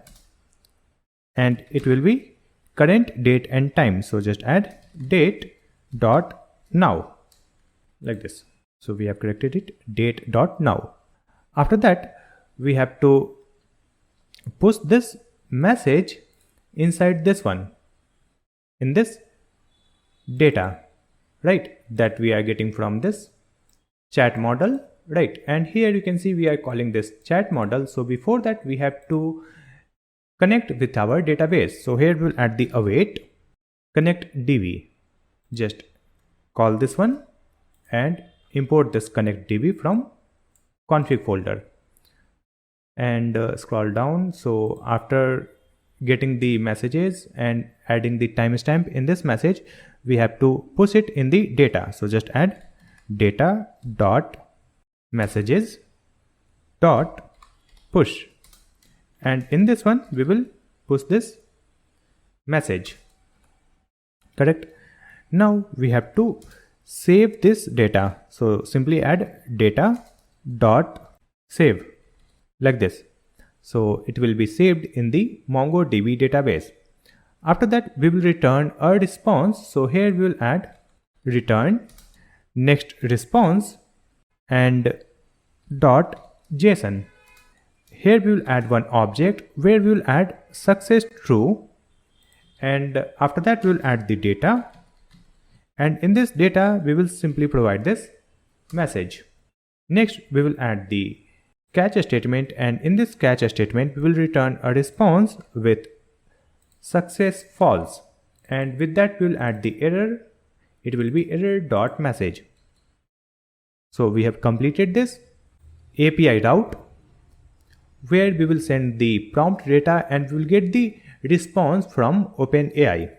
and it will be current date and time. So just add date dot now like this. So we have corrected it, date dot now. After that we have to push this message inside this one, in this data, right, that we are getting from this chat model, right? And here you can see we are calling this chat model. So before that we have to connect with our database. So here we'll add the await connect db. Just call this one and import this connect db from config folder, and scroll down. So after getting the messages and adding the timestamp in this message, we have to push it in the data. So just add data dot messages dot push, and in this one we will push this message, correct? Now we have to save this data. So simply add data dot save like this. So it will be saved in the MongoDB database. After that we will return a response. So here we will add return next response and dot JSON. Here we will add one object where we will add success true, and after that we will add the data, and in this data we will simply provide this message. Next we will add the catch statement, and in this catch statement we will return a response with success false, and with that we will add the error. It will be error dot message. So we have completed this API route where we will send the prompt data and we will get the response from OpenAI.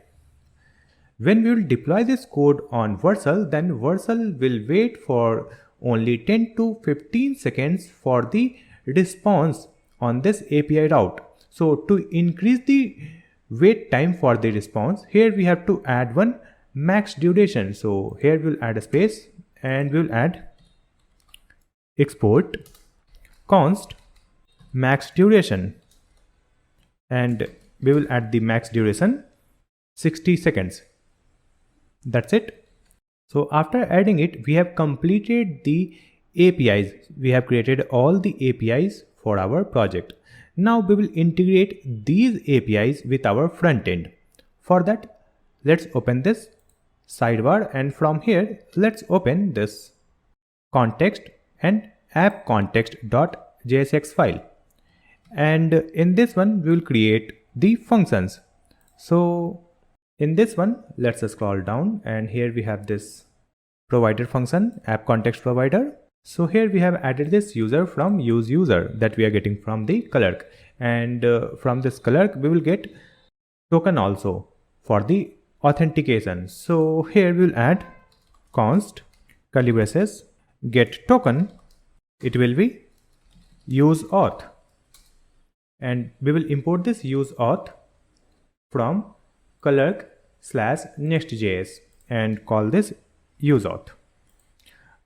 When we will deploy this code on Vercel, then Vercel will wait for only 10 to 15 seconds for the response on this API route. So to increase the wait time for the response, here we have to add one max duration. So here we'll add a space and we'll add export const max duration, and we will add the max duration 60 seconds. That's it. So after adding it, we have completed the APIs. We have created all the APIs for our project. Now we will integrate these APIs with our front end. For that, let's open this sidebar, and from here, let's open this context and app context.jsx file. And in this one, we will create the functions. So in this one, let's scroll down, and here we have this provider function, app context provider. So here we have added this user from use user that we are getting from the Clerk, and from this Clerk we will get token also for the authentication. So here we will add const curly braces get token, it will be use auth, and we will import this use auth from Clerk/Next.js and call this use auth.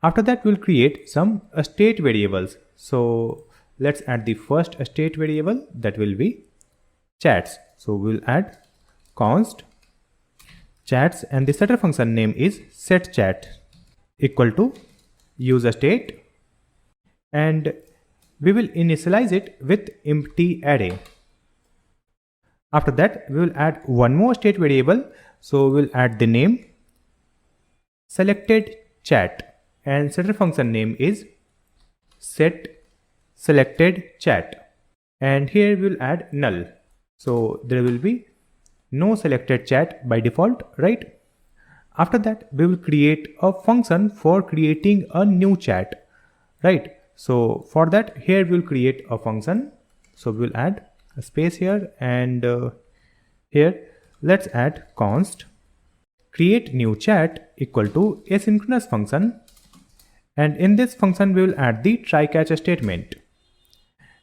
After that, we'll create some state variables. So let's add the first state variable, that will be chats. So we'll add const chats, and the setter function name is setChat equal to use state, and we will initialize it with empty array. After that, we will add one more state variable. So we'll add the name selected chat, and setter function name is set selected chat, and here we'll add null. So there will be no selected chat by default, right? After that, we will create a function for creating a new chat, right? So for that, here we'll create a function. So we'll add a space here, and here let's add const create new chat equal to asynchronous function, and in this function we will add the try catch statement.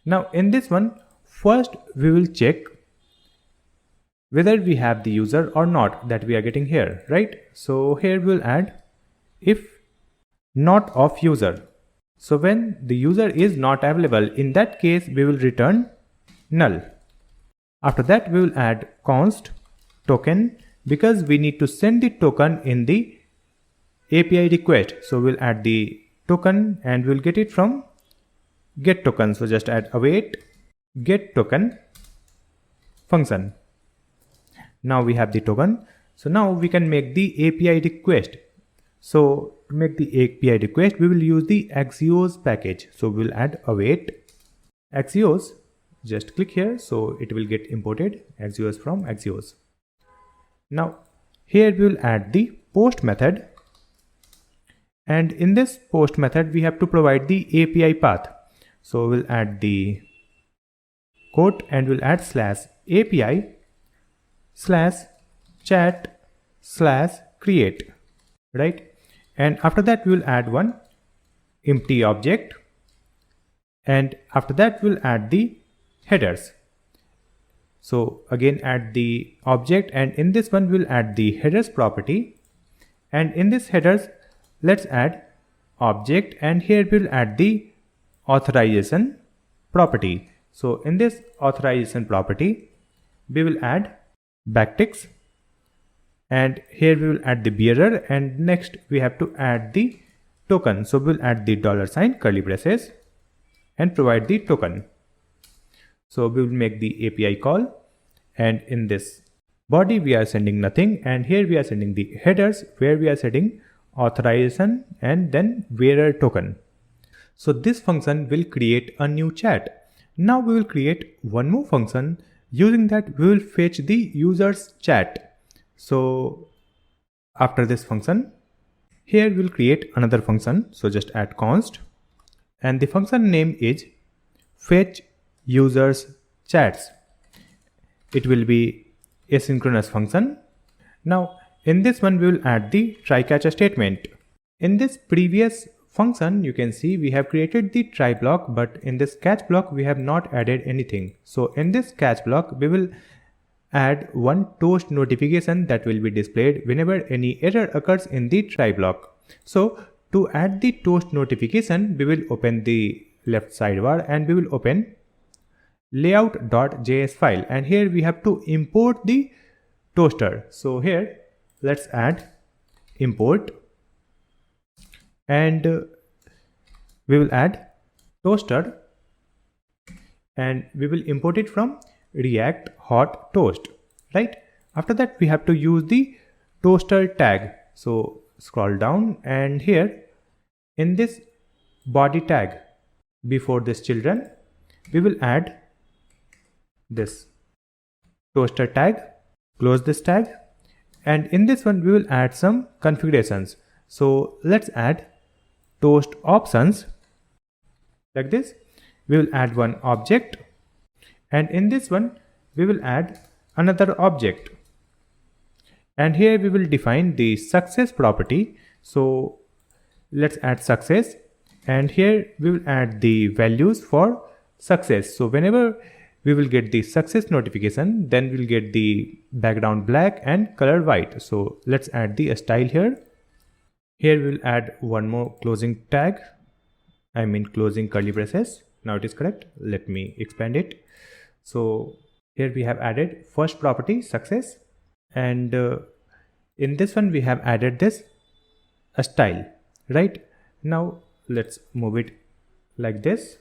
Now in this one, first we will check whether we have the user or not that we are getting here, right? So here we will add if not of user. So when the user is not available, in that case we will return null. After that, we will add const token, because we need to send the token in the API request. So we'll add the token and we'll get it from get token. So just add await get token function. Now we have the token. So now we can make the API request. So to make the API request, we will use the Axios package. So we'll add await Axios. Just click here, so it will get imported Axios from Axios. Now here we will add the post method, and in this post method we have to provide the API path. So we'll add the quote and we'll add /API/chat/create, right? And after that we will add one empty object, and after that we'll add the headers. So again add the object, and in this one we'll add the headers property, and in this headers let's add object, and here we'll add the authorization property. So in this authorization property we will add backticks, and here we will add the bearer, and next we have to add the token. So we'll add the $ curly braces and provide the token. So we will make the API call, and in this body we are sending nothing, and here we are sending the headers where we are setting authorization and then bearer token. So this function will create a new chat. Now we will create one more function. Using that we will fetch the user's chat. So after this function, here we'll create another function. So just add const, and the function name is fetch users chats. It will be asynchronous function. Now in this one we will add the try catch statement. In this previous function you can see we have created the try block, but in this catch block we have not added anything. So in this catch block we will add one toast notification that will be displayed whenever any error occurs in the try block. So to add the toast notification, we will open the left sidebar and we will open layout.js file, and here we have to import the toaster. So here let's add import, and we will add toaster, and we will import it from React hot toast, right? After that we have to use the toaster tag. So scroll down, and here in this body tag before this children, we will add this toaster tag, close this tag, and in this one we will add some configurations. So let's add toast options like this. We will add one object, and in this one we will add another object, and here we will define the success property. So let's add success, and here we will add the values for success. So whenever we will get the success notification, then we'll get the background black and color white. So let's add the style here. Here we'll add one more closing tag, closing curly braces. Now it is correct. Let me expand it. So here we have added first property success, and in this one we have added this style, right? Now let's move it like this.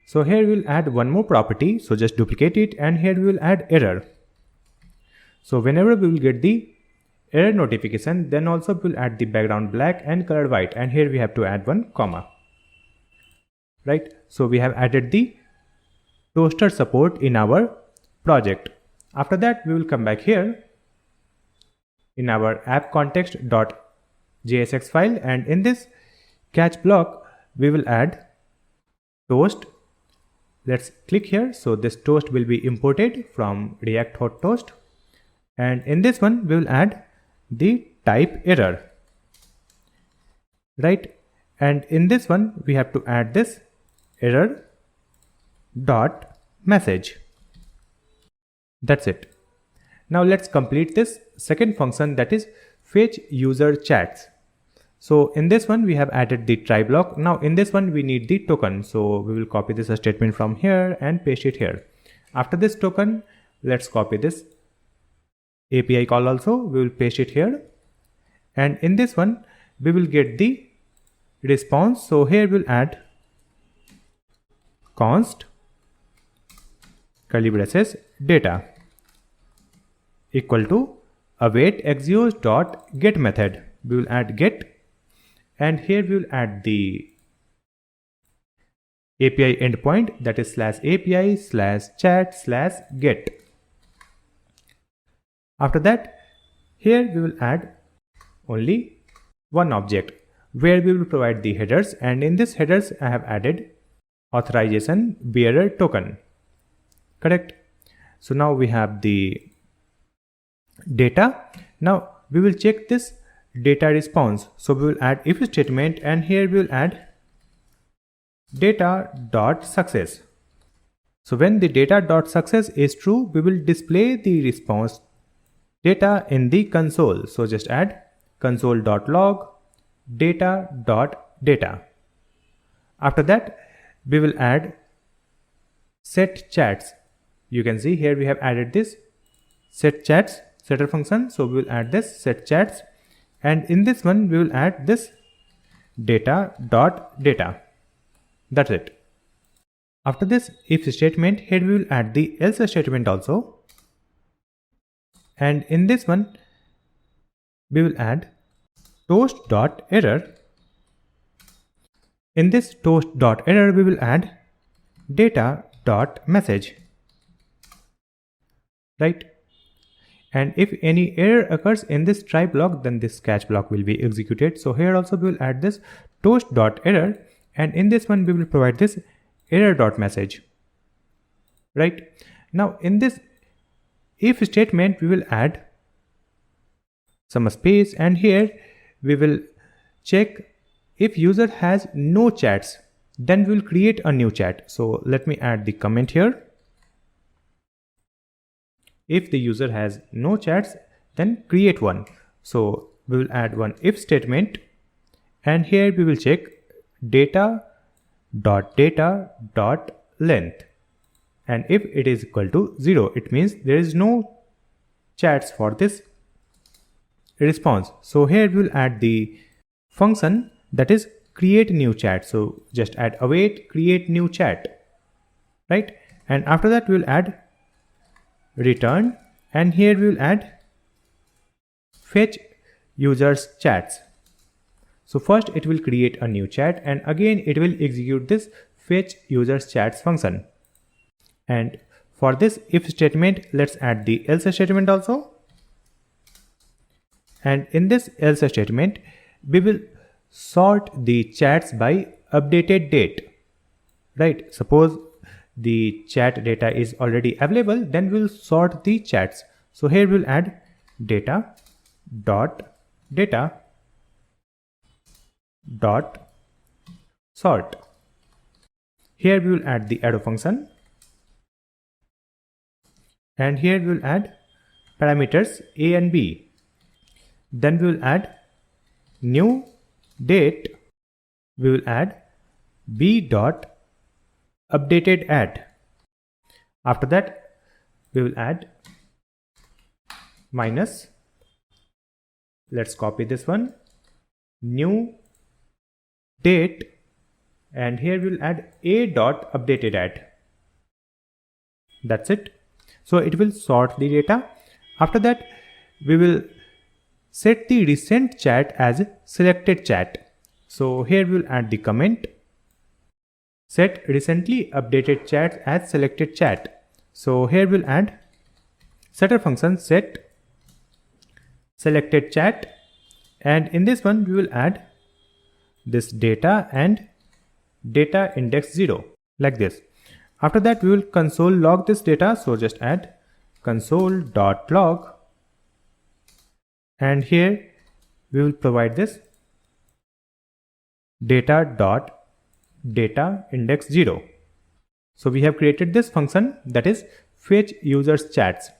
So here we'll add one more property, so just duplicate it, and here we will add error. So whenever we will get the error notification, then also we'll add the background black and color white, and here we have to add one comma, right? So we have added the toaster support in our project. After that we will come back here in our app context.jsx file, and in this catch block we will add toast. Let's click here. So this toast will be imported from React hot toast, and in this one we will add the type error, right? And in this one we have to add this error dot message. That's it. Now let's complete this second function, that is fetch user chats. So in this one we have added the try block. Now in this one we need the token, so we will copy this statement from here and paste it here. After this token, let's copy this API call also, we will paste it here, and in this one we will get the response. So here we'll add const curly braces data equal to await exios dot get method. We will add get, and here we will add the API endpoint, that is /API/chat/get. After that, here we will add only one object where we will provide the headers, and in this headers I have added authorization bearer token, correct? So now we have the data. Now we will check this data response. So we will add if statement, and here we will add data.success. So when the data.success is true, we will display the response data in the console. So just add console.log data.data. After that we will add set chats. You can see here we have added this set chats setter function. So we will add this set chats, and in this one we will add this data.data. That's it. After this if statement, here we will add the else statement also, and in this one we will add toast.error. In this toast.error we will add data.message, right? And if any error occurs in this try block, then this catch block will be executed. So here also we will add this toast.error, and in this one we will provide this error.message, right? Now in this if statement we will add some space, and here we will check if user has no chats, then we will create a new chat. So let me add the comment here. If the user has no chats, then create one. So we will add one if statement, and here we will check data.data.length, and if it is equal to 0, it means there is no chats for this response. So here we will add the function that is create new chat. So just add await create new chat, right? And after that we will add return, and here we will add fetch users chats. So first it will create a new chat, and again it will execute this fetch users chats function. And for this if statement, let's add the else statement also. And in this else statement, we will sort the chats by updated date, right? Suppose the chat data is already available, then we'll sort the chats. So here we'll add data.data.sort. Here we will add the arrow function, and here we will add parameters a and b. Then we will add new date. We will add b.updated add. After that we will add minus, let's copy this one, new date, and here we will add a.updated add. That's it. So it will sort the data. After that we will set the recent chat as selected chat. So here we will add the comment, set recently updated chat as selected chat. So here we'll add setter function set selected chat, and in this one we will add this data and data index 0, like this. After that we will console log this data. So just add console.log, and here we will provide this data.data index 0. So we have created this function that is fetch users chats.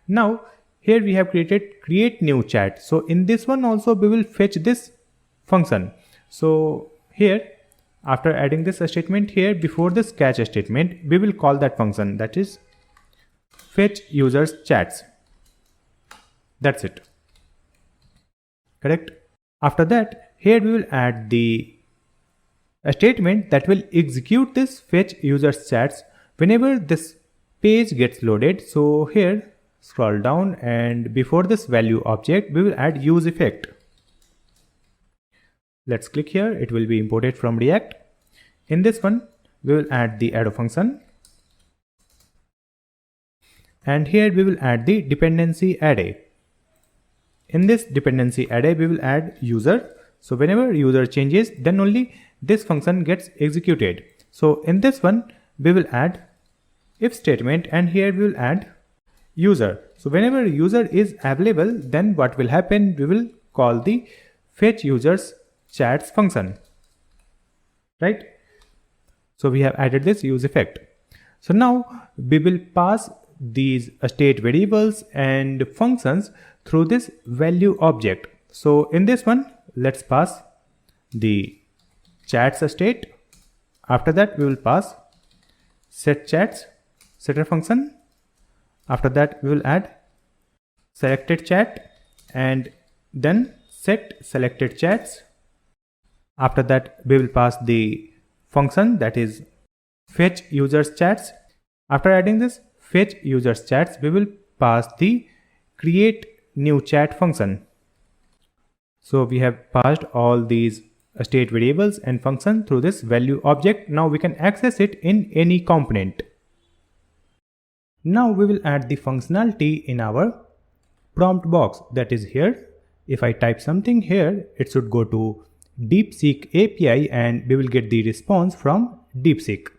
Now here we have created create new chat. So in this one also we will fetch this function. So here after adding this statement here, before this catch statement, we will call that function that is fetch users chats. That's it. Correct. After that here we will add the statement that will execute this fetch users chats whenever this page gets loaded. So here scroll down, and before this value object we will add use effect. Let's click here. It will be imported from React. In this one we will add the arrow function, and here we will add the dependency array. In this dependency array we will add user. So whenever user changes, then only this function gets executed. So in this one we will add if statement, and here we will add user. So whenever user is available, then what will happen, we will call the fetch users chats function, right? So we have added this use effect. So now we will pass these state variables and functions through this value object. So in this one, let's pass the chats state. After that we will pass set chats setter function. After that we will add selected chat and then set selected chats. After that we will pass the function that is fetch users chats. After adding this fetch users chats, we will pass the create new chat function. So we have passed all these state variables and function through this value object. Now we can access it in any component. Now we will add the functionality in our prompt box, that is here. If I type something here, it should go to DeepSeek API and we will get the response from DeepSeek.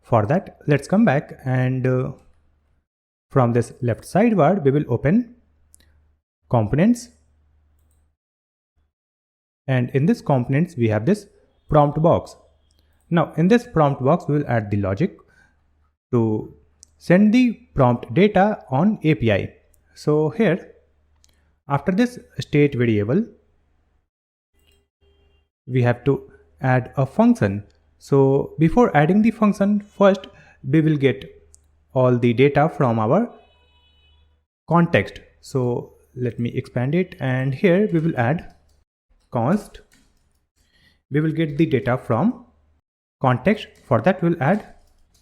For that, let's come back and from this left sidebar, we will open components. And in this components, we have this prompt box. Now in this prompt box, we will add the logic to send the prompt data on API. So here, after this state variable, we have to add a function. So before adding the function, first we will get all the data from our context. So let me expand it, and here we will add const. We will get the data from context. For that we'll add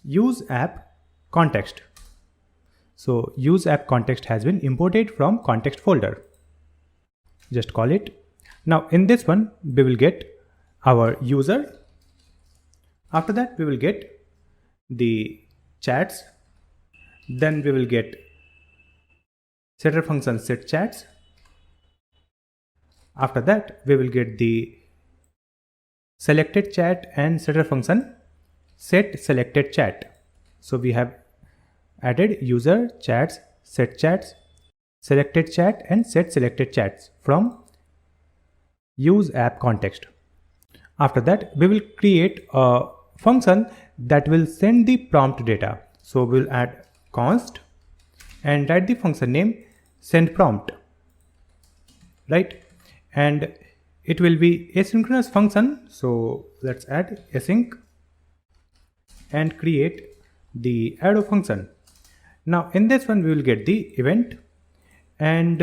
use app context. So use app context has been imported from context folder. Just call it. Now in this one we will get our user. After that we will get the chats. Then we will get setter function set chats. After that we will get the selected chat and setter function set selected chat. So we have added user, chats, set chats, selected chat and set selected chats from use app context. After that we will create a function that will send the prompt data. So we'll add const and write the function name send prompt, right? And it will be asynchronous function. So let's add async and create the arrow function. Now in this one we will get the event, and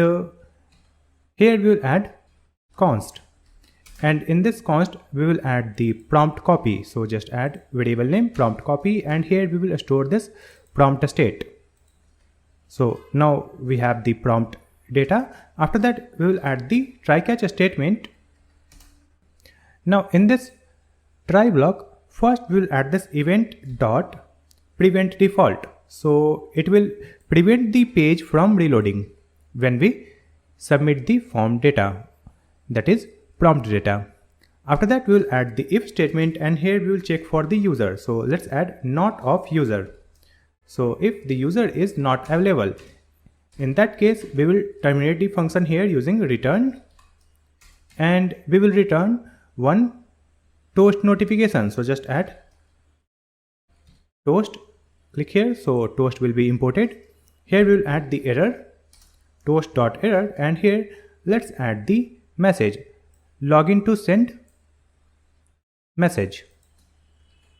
here we will add const, and in this const we will add the prompt copy. So just add variable name prompt copy, and here we will store this prompt state. So now we have the prompt data. After that we will add the try catch statement. Now in this try block, first we will add this event dot prevent default. So it will prevent the page from reloading when we submit the form data, that is prompt data. After that we will add the if statement, and here we will check for the user. So let's add not of user. So if the user is not available, in that case we will terminate the function here using return, and we will return one toast notification. So just add toast, click here. So toast will be imported. Here we will add the error toast.error, and here let's add the message login to send message,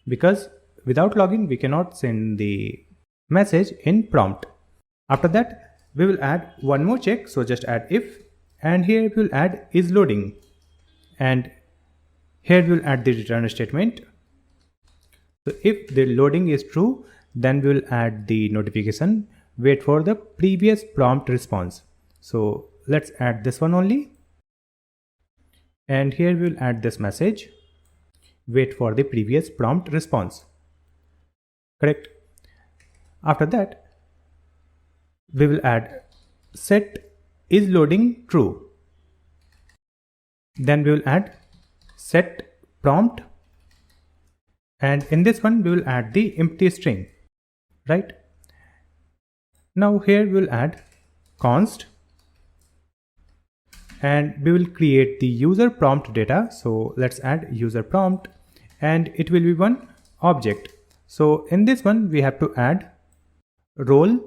because without login we cannot send the message in prompt. After that we will add one more check. So just add if, and here we will add is loading, and here we will add the return statement. So if the loading is true, then we will add the notification wait for the previous prompt response. So let's add this one only, and here we will add this message wait for the previous prompt response. Correct. After that we will add set is loading true. Then we will add set prompt, and in this one we will add the empty string, right? Now here we will add const, and we will create the user prompt data. So let's add user prompt, and it will be one object. So in this one we have to add role,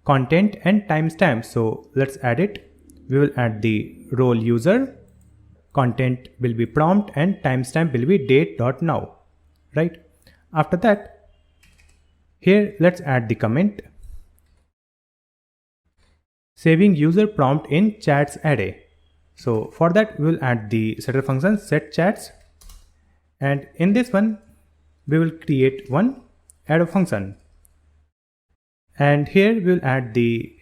content and timestamp. So let's add it. We will add the role user, content will be prompt, and timestamp will be date.now, right? After that here let's add the comment saving user prompt in chats array. So for that we will add the setter function set chats, and in this one we will create one arrow function, and here we will add the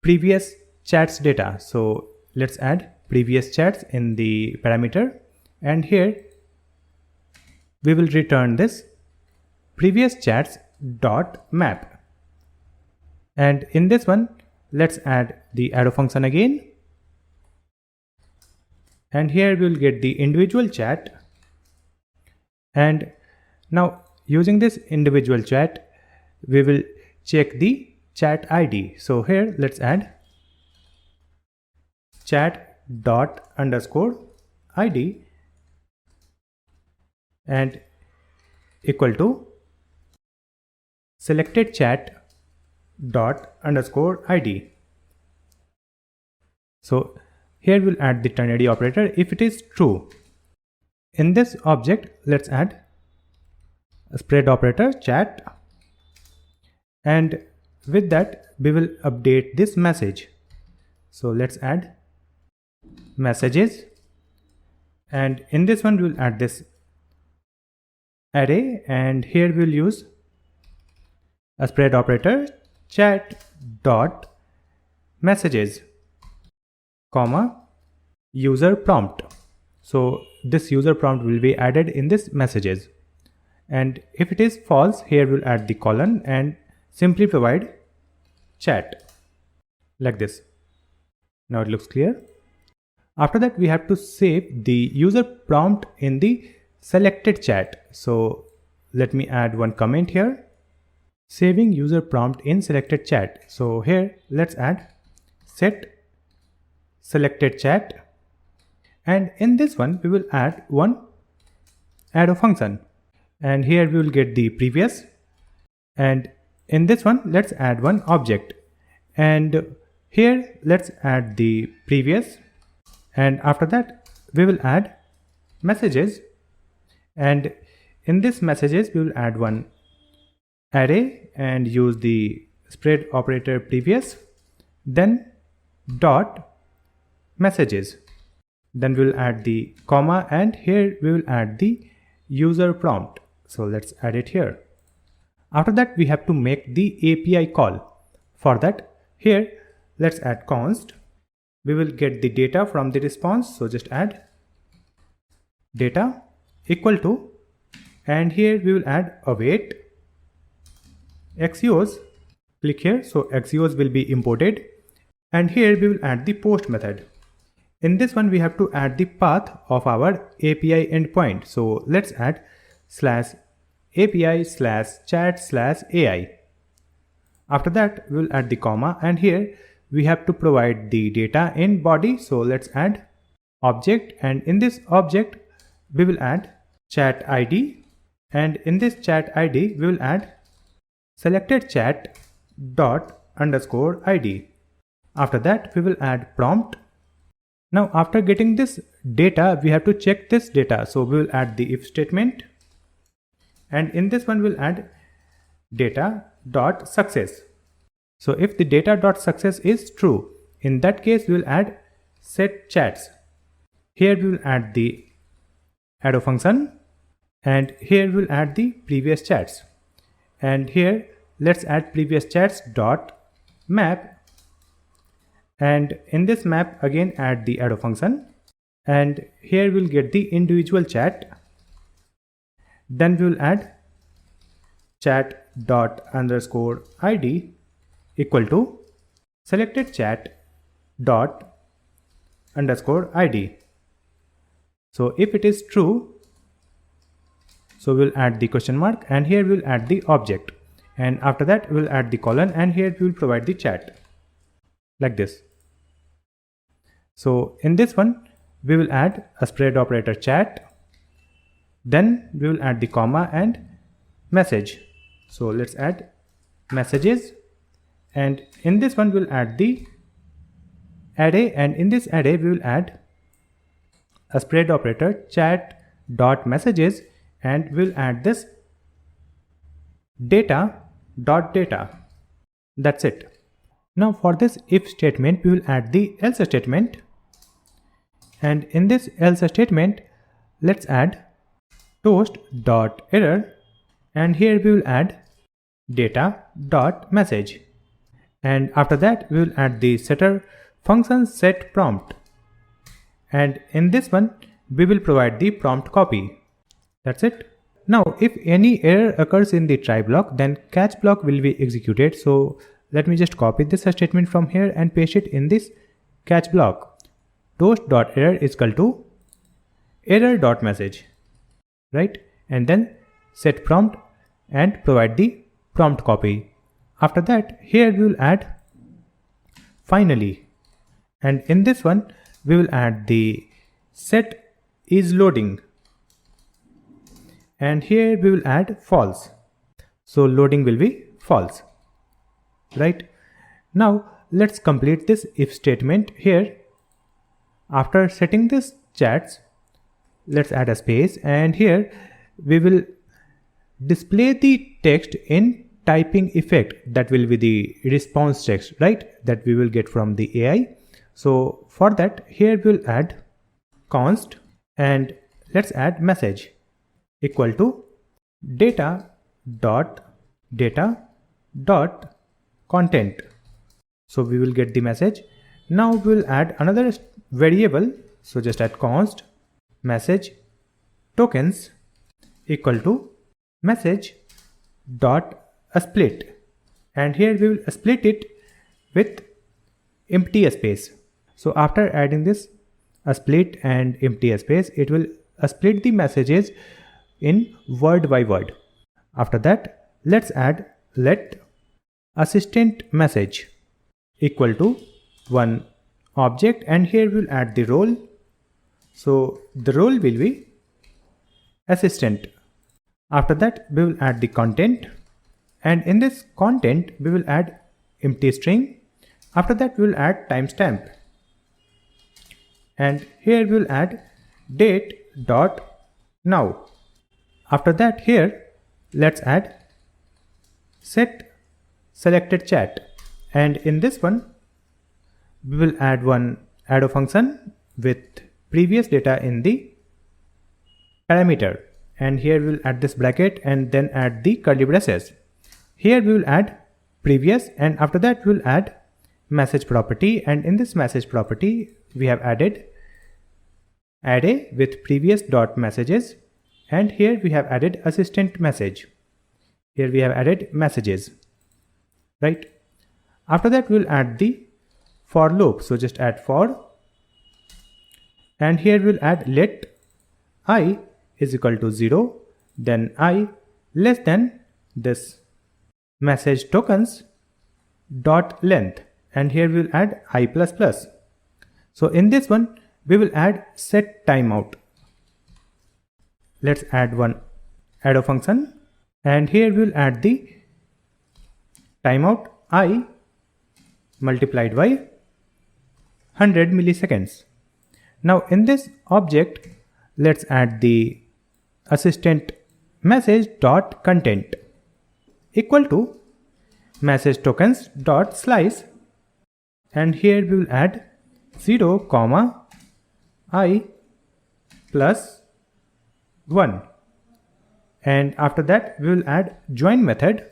previous chats data. So let's add previous chats in the parameter, and here we will return this previous chats dot map, and in this one let's add the arrow function again, and here we will get the individual chat, and now using this individual chat we will check the chat ID. So here let's add chat dot underscore ID and equal to selected chat dot underscore ID. So here we'll add the ternary operator if it is true. In this object, let's add a spread operator chat, and with that we will update this message. So let's add messages, and in this one we will add this array, and here we'll use a spread operator chat dot messages comma user prompt. So this user prompt will be added in this messages, and if it is false, here we'll add the colon and simply provide chat like this. Now it looks clear. After that, we have to save the user prompt in the selected chat. So let me add one comment here, saving user prompt in selected chat. So here let's add set selected chat, and in this one we will add one arrow function, and here we will get the previous, and in this one let's add one object, and here let's add the previous, and after that we will add messages, and in this messages we will add one array and use the spread operator previous, then dot messages, then we will add the comma, and here we will add the user prompt. So let's add it here. After that we have to make the API call. For that, here let's add const. We will get the data from the response, so just add data equal to, and here we will add await axios. Click here, so axios will be imported, and here we will add the post method. In this one we have to add the path of our API endpoint, so let's add /API/chat/AI. After that we will add the comma, and here we have to provide the data in body, so let's add object, and in this object we will add chat ID, and in this chat ID we will add selected chat dot underscore ID. After that we will add prompt. Now after getting this data, we have to check this data, so we will add the if statement, and in this one we'll add data dot success. So if the data dot success is true, in that case we will add set chats. Here we will add the arrow function, and here we will add the previous chats, and here let's add previous chats dot map, and in this map again add the arrow function, and here we'll get the individual chat, then we will add chat dot underscore ID equal to selected chat dot underscore ID. So if it is true, so we'll add the question mark, and here we'll add the object, and after that we'll add the colon, and here we will provide the chat like this. So in this one we will add a spread operator chat, then we will add the comma and message. So let's add messages, and in this one we'll add the array, and in this array we will add a spread operator chat dot messages, and we'll add this data dot data. That's it. Now for this if statement we will add the else statement, and in this else statement let's add toast dot error, and here we will add data dot message, and after that we will add the setter function set prompt, and in this one we will provide the prompt copy. That's it. Now if any error occurs in the try block, then catch block will be executed. So let me just copy this statement from here and paste it in this catch block. Toast.error is equal to error.message, right? And then set prompt and provide the prompt copy. After that, here we will add finally, and in this one we will add the set is loading, and here we will add false. So loading will be false. Right? Now let's complete this if statement here. After setting this chats, let's add a space, and here we will display the text in typing effect. That will be the response text, right, that we will get from the AI. So for that, here we'll add const, and let's add message equal to data dot content. So we will get the message. Now we'll add another variable. So just add const message tokens equal to message dot split, and here we will split it with empty space. So after adding this a split and empty space, it will split the messages in word by word. After that, let's add let assistant message equal to one object, and here we'll add the role. So the role will be assistant. After that, we will add the content, and in this content we will add empty string. After that, we will add timestamp, and here we will add date dot now. After that, here let's add set selected chat, and in this one we will add one arrow function with previous data in the parameter, and here we will add this bracket and then add the curly braces. Here we will add previous, and after that we will add message property, and in this message property we have added array with previous dot messages, and here we have added assistant message. Here we have added messages, right? After that we will add the for loop. So just add for, and here we will add let I is equal to 0, then I less than this message tokens dot length, and here we will add I plus plus. So in this one we will add set timeout. Let's add one arrow function, and here we will add the timeout I multiplied by 100 milliseconds. Now in this object, let's add the assistant message dot content equal to message tokens dot slice, and here we will add 0 comma I plus 1, and after that we will add join method,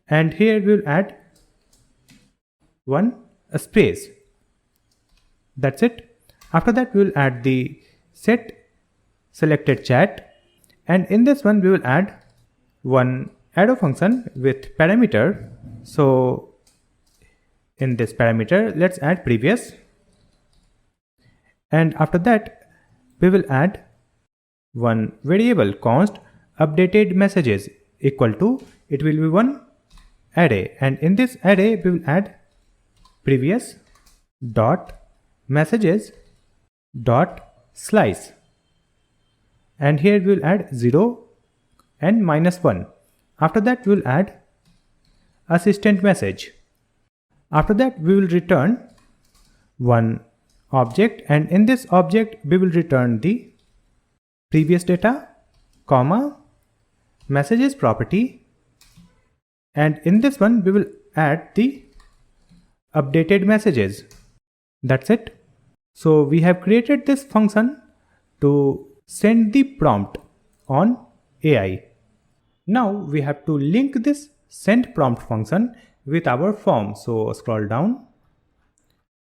and here we will add one space. That's it. After that we will add the set selected chat, and in this one we will add one arrow function with parameter. So in this parameter let's add previous, and after that we will add one variable const updated messages equal to, it will be one array, and in this array we will add previous dot messages dot slice, and here we will add 0 and -1. After that we will add assistant message. After that we will return one object, and in this object we will return the previous data comma messages property, and in this one we will add the updated messages. That's it. So we have created this function to send the prompt on AI. Now we have to link this send prompt function with our form. So scroll down,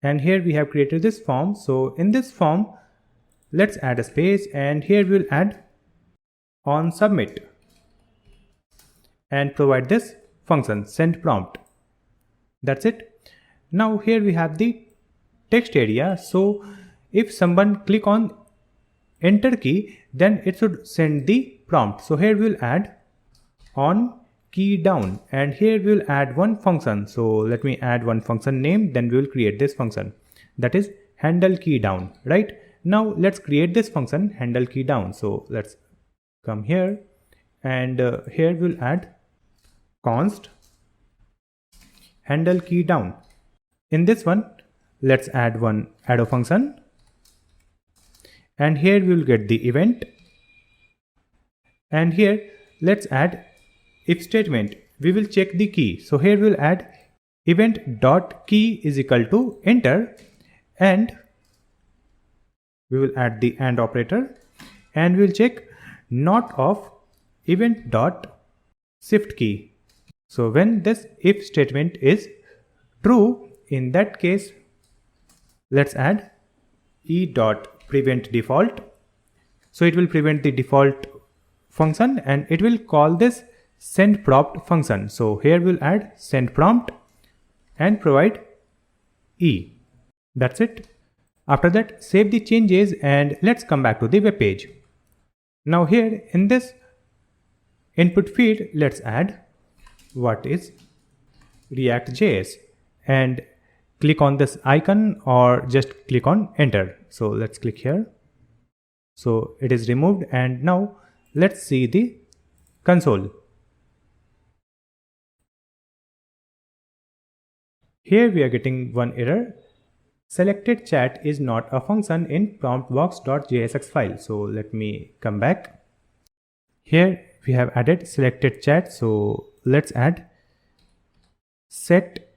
and here we have created this form. So in this form let's add a space, and here we'll add on submit and provide this function send prompt. That's it. Now here we have the text area. So if someone click on enter key, then it should send the prompt. So here we'll add on key down, and here we'll add one function. So let me add one function name, then we will create this function, that is handle key down, right? Now let's create this function handle key down. So let's come here, and here we'll add const handle key down. In this one let's add one arrow function, and here we will get the event, and here let's add if statement. We will check the key, so here we will add event dot key is equal to enter, and we will add the AND operator, and we will check not of event dot shift key. So when this if statement is true, in that case let's add e dot prevent default. So it will prevent the default function and it will call this send prompt function. So here we'll add send prompt and provide e. That's it. After that, save the changes and let's come back to the web page. Now here in this input field, let's add what is React.js and click on this icon or just click on enter. So let's click here. So it is removed, and now let's see the console. Here we are getting one error. Selected chat is not a function in promptbox.jsx file. So let me come back. Here we have added selected chat. So let's add set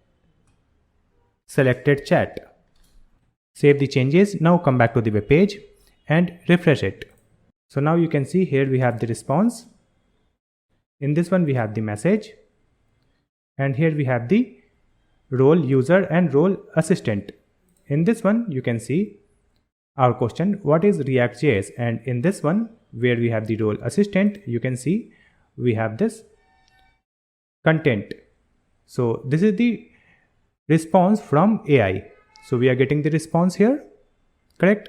selected chat. Save the changes. Now come back to the web page and refresh it. So now you can see here we have the response. In this one we have the message, and here we have the role user and role assistant. In this one you can see our question, what is React.js, and in this one where we have the role assistant, you can see we have this content. So this is the response from AI. So we are getting the response here, correct?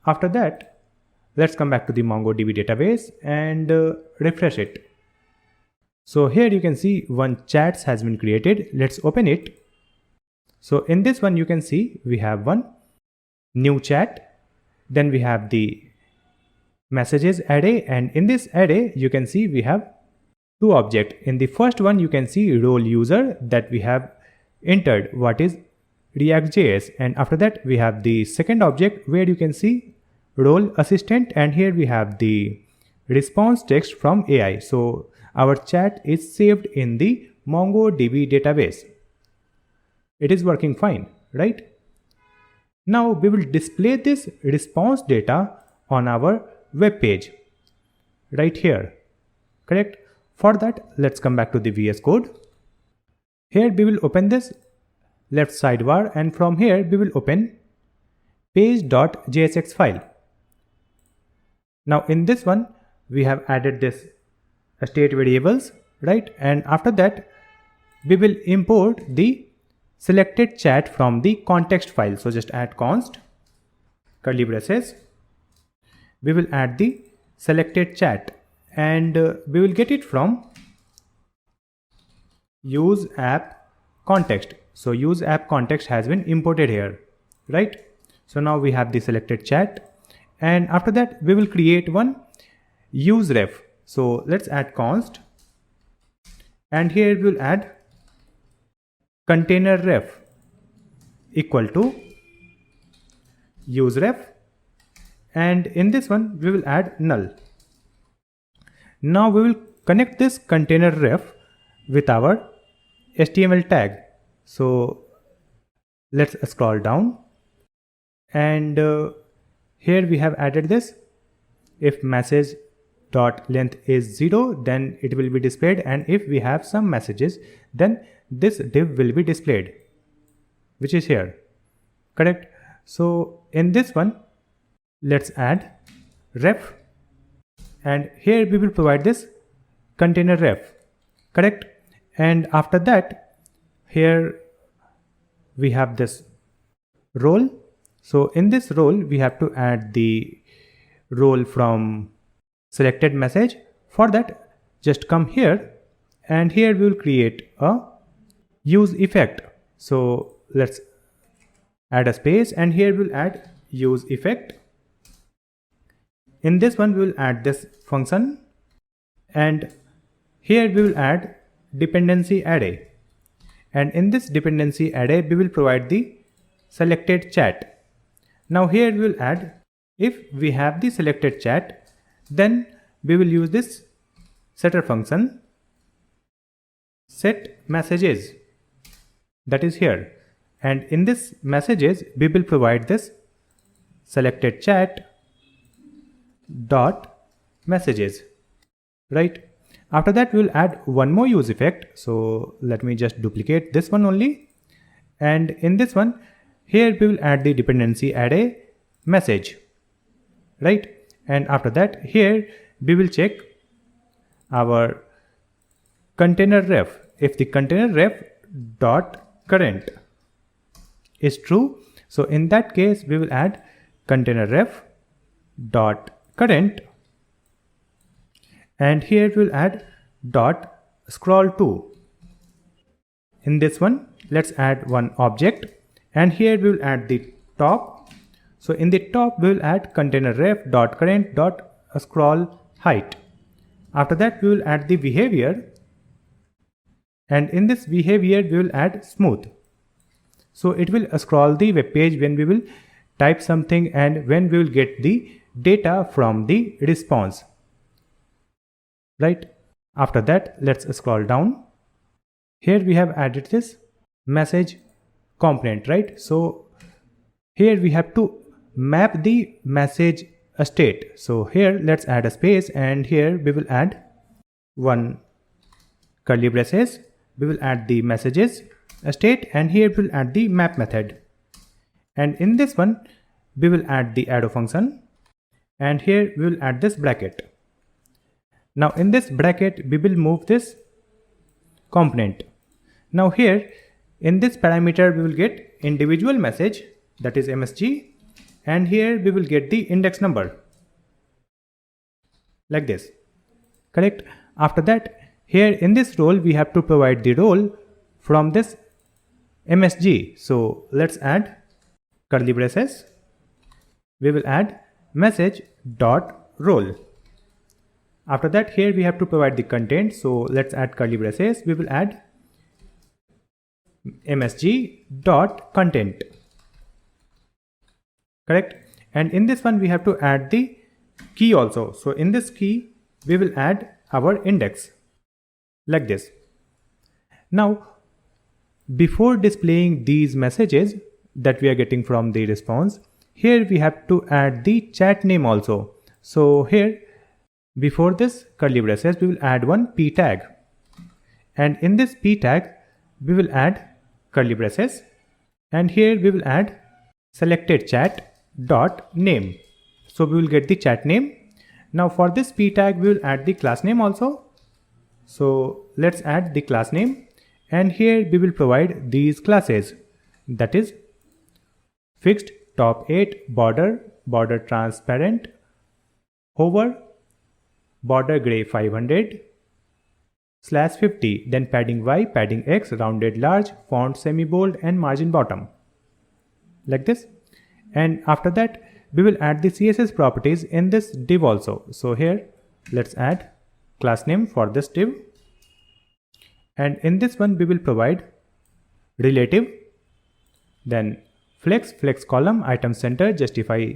After that, let's come back to the MongoDB database and refresh it. So here you can see one chat has been created. Let's open it. So in this one you can see we have one new chat, then we have the messages array, and in this array you can see we have two objects. In the first one you can see role user, that we have entered what is React.js, and after that we have the second object where you can see role assistant, and here we have the response text from AI. So our chat is saved in the MongoDB database. It is working fine, right? Now we will display this response data on our web page right here, correct? For that, let's come back to the VS Code. Here we will open this left sidebar, and from here we will open page.jsx file. Now in this one we have added this state variables, right? And after that we will import the selected chat from the context file. So just add const curly braces. We will add the selected chat, and we will get it from use app context. So use app context has been imported here, right? So now we have the selected chat, and after that we will create one use ref. So let's add const, and here we will add container ref equal to use ref, and in this one we will add null. Now we will connect this container ref with our HTML tag. So let's scroll down, and here we have added this if message dot length is 0, then it will be displayed, and if we have some messages, then this div will be displayed, which is here, correct? So in this one let's add ref, and here we will provide this container ref, correct? And after that here we have this role. So in this role we have to add the role from selected message. For that, just come here, and here we will create a use effect. So let's add a space, and here we'll add use effect. In this one we will add this function, and here we will add dependency array, and in this dependency array we will provide the selected chat. Now here we will add If we have the selected chat, then we will use this setter function set messages, that is here, and in this messages we will provide this selected chat dot messages, right? After that we will add one more use effect, so let me just duplicate this one only, and in this one here we will add the dependency add a message, right? And after that here we will check our container ref. If the container ref dot current is true, so in that case we will add container ref dot current, and here we will add dot scroll to. In this one let's add one object, and here we will add the top. So in the top we will add container ref dot current dot scroll height. After that we will add the behavior, and in this behavior we will add smooth. So it will scroll the web page when we will type something and when we will get the data from the response, right? After that let's scroll down. Here we have added this message component, right? So here we have to map the message state. So here let's add a space, and here we will add one curly braces. We will add the messages state, and here we will add the map method, and in this one we will add the arrow function, and here we will add this bracket. Now in this bracket we will move this component. Now here in this parameter we will get individual message, that is MSG, and here we will get the index number, like this, correct? After that here in this role we have to provide the role from this MSG. So let's add curly braces. We will add message dot role. After that here we have to provide the content. So let's add curly braces. We will add MSG dot content, correct? And in this one we have to add the key also. So in this key we will add our index, like this. Now before displaying these messages that we are getting from the response, here we have to add the chat name also. So here before this curly braces we will add one p tag, and in this p tag we will add curly braces, and here we will add selected chat dot name. So we will get the chat name. Now for this p tag we will add the class name also. So let's add the class name, and here we will provide these classes, that is fixed top 8 border transparent, hover, border gray 500 /50, then padding y, padding x, rounded large, font semi bold, and margin bottom, like this. And after that we will add the CSS properties in this div also. So here let's add class name for this div, and in this one we will provide relative, then flex column, item center, justify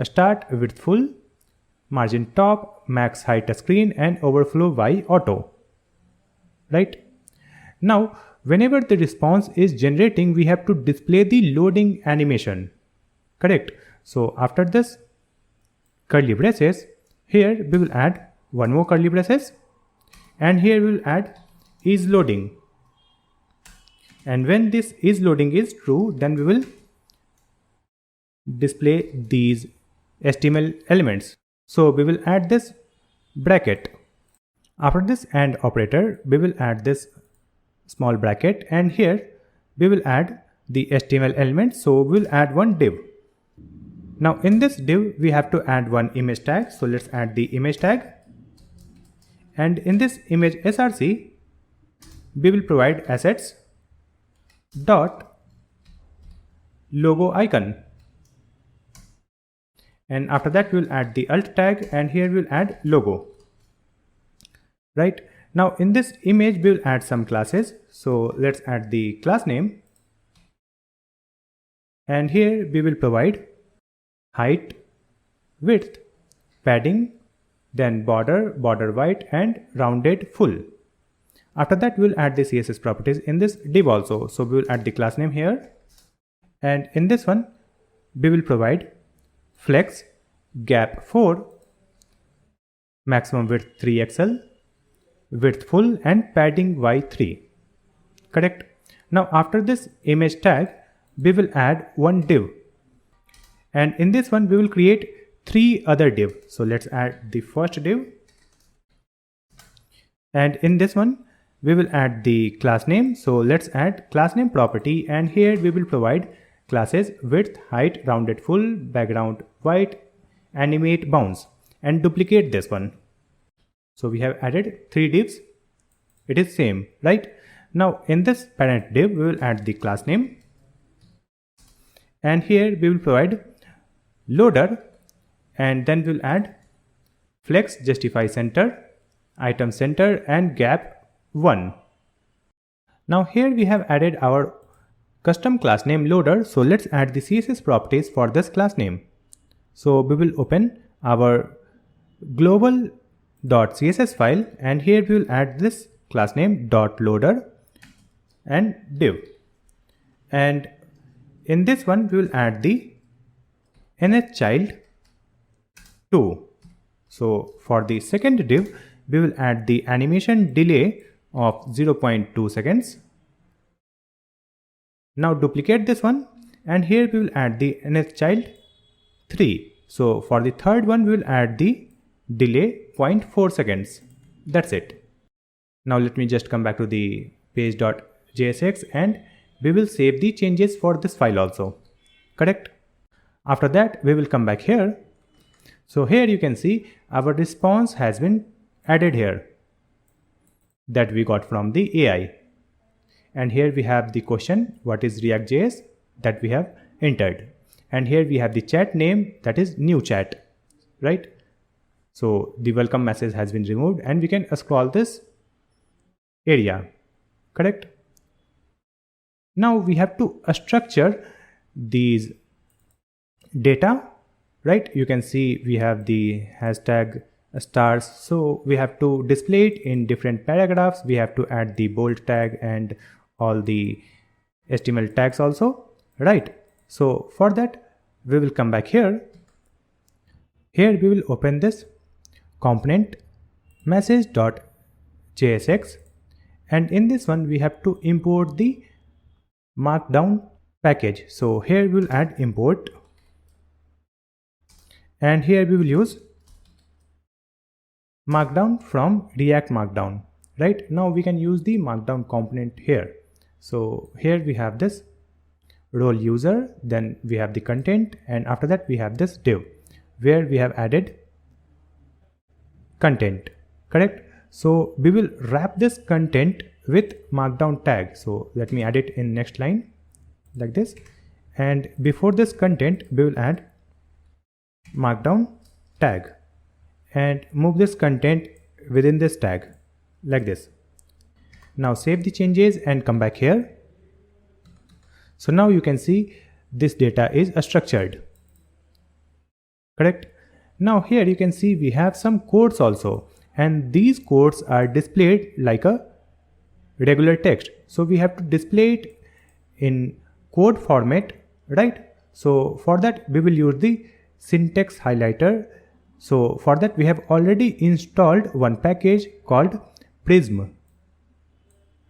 start, width full, margin top, max height screen, and overflow y auto, right? Now whenever the response is generating we have to display the loading animation, correct? So after this curly braces, here we will add one more curly braces, and here we will add is loading, and when this is loading is true then we will display these HTML elements. So we will add this bracket. After this AND operator we will add this small bracket, and here we will add the HTML elements. So we will add one div. Now in this div we have to add one image tag. So let's add the image tag, and in this image src we will provide assets dot logo icon, and after that we will add the alt tag, and here we will add logo, right? Now in this image we will add some classes. So let's add the class name, and here we will provide height width, padding, then border, border white, and rounded full. After that, we will add the CSS properties in this div also. So we will add the class name here, and in this one we will provide flex, gap 4, maximum width 3xl, width full, and padding y3. Correct. Now after this image tag, we will add one div, and in this one we will create 3 other div. So let's add the first div, and in this one we will add the class name. So let's add class name property, and here we will provide classes width, height, rounded full, background white, animate bounce, and duplicate this one. So we have added 3 divs. It is same, right? Now in this parent div we will add the class name, and here we will provide loader, and then we will add flex, justify center, item center, and gap 1. Now here we have added our custom class name loader. So let's add the CSS properties for this class name. So we will open our global.css file, and here we will add this class name .loader and div, and in this one we will add the nhchild 2. So for the second div we will add the animation delay of 0.2 seconds. Now duplicate this one, and here we will add the nhchild 3. So for the third one we will add the delay 0.4 seconds. That's it. Now let me just come back to the page.jsx, and we will save the changes for this file also. Correct. After that we will come back here. So here you can see our response has been added here that we got from the AI, and here we have the question what is React.js that we have entered, and here we have the chat name that is new chat, right? So the welcome message has been removed, and we can scroll this area. Correct. Now we have to structure these data, right? You can see we have the hashtag stars, so we have to display it in different paragraphs. We have to add the bold tag and all the HTML tags also, right? So for that we will come back here. Here we will open this component message.jsx, and in this one we have to import the Markdown package. So here we will add import, and here we will use Markdown from React Markdown. Right now we can use the Markdown component here. So here we have this role user, then we have the content, and after that we have this div where we have added content. Correct. So we will wrap this content with Markdown tag. So let me add it in next line like this, and before this content we will add Markdown tag and move this content within this tag like this. Now save the changes and come back here. So now you can see this data is structured. Correct. Now here you can see we have some codes also, and these codes are displayed like a regular text. So we have to display it in code format, right? So for that we will use the syntax highlighter. So for that we have already installed one package called Prism,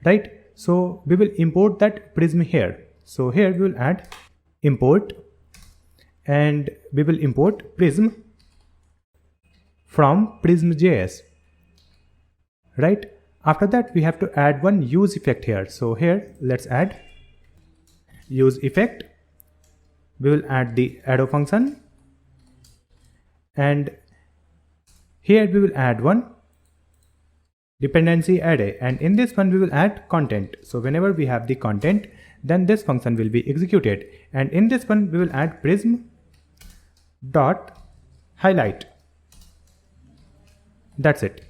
right? So we will import that Prism here. So here we will add import, and we will import Prism from Prism.js, right? After that we have to add one use effect here. So here let's add use effect. We will add the arrow function, and here we will add one dependency array, and in this one we will add content. So whenever we have the content, then this function will be executed, and in this one we will add prism dot highlight. That's it.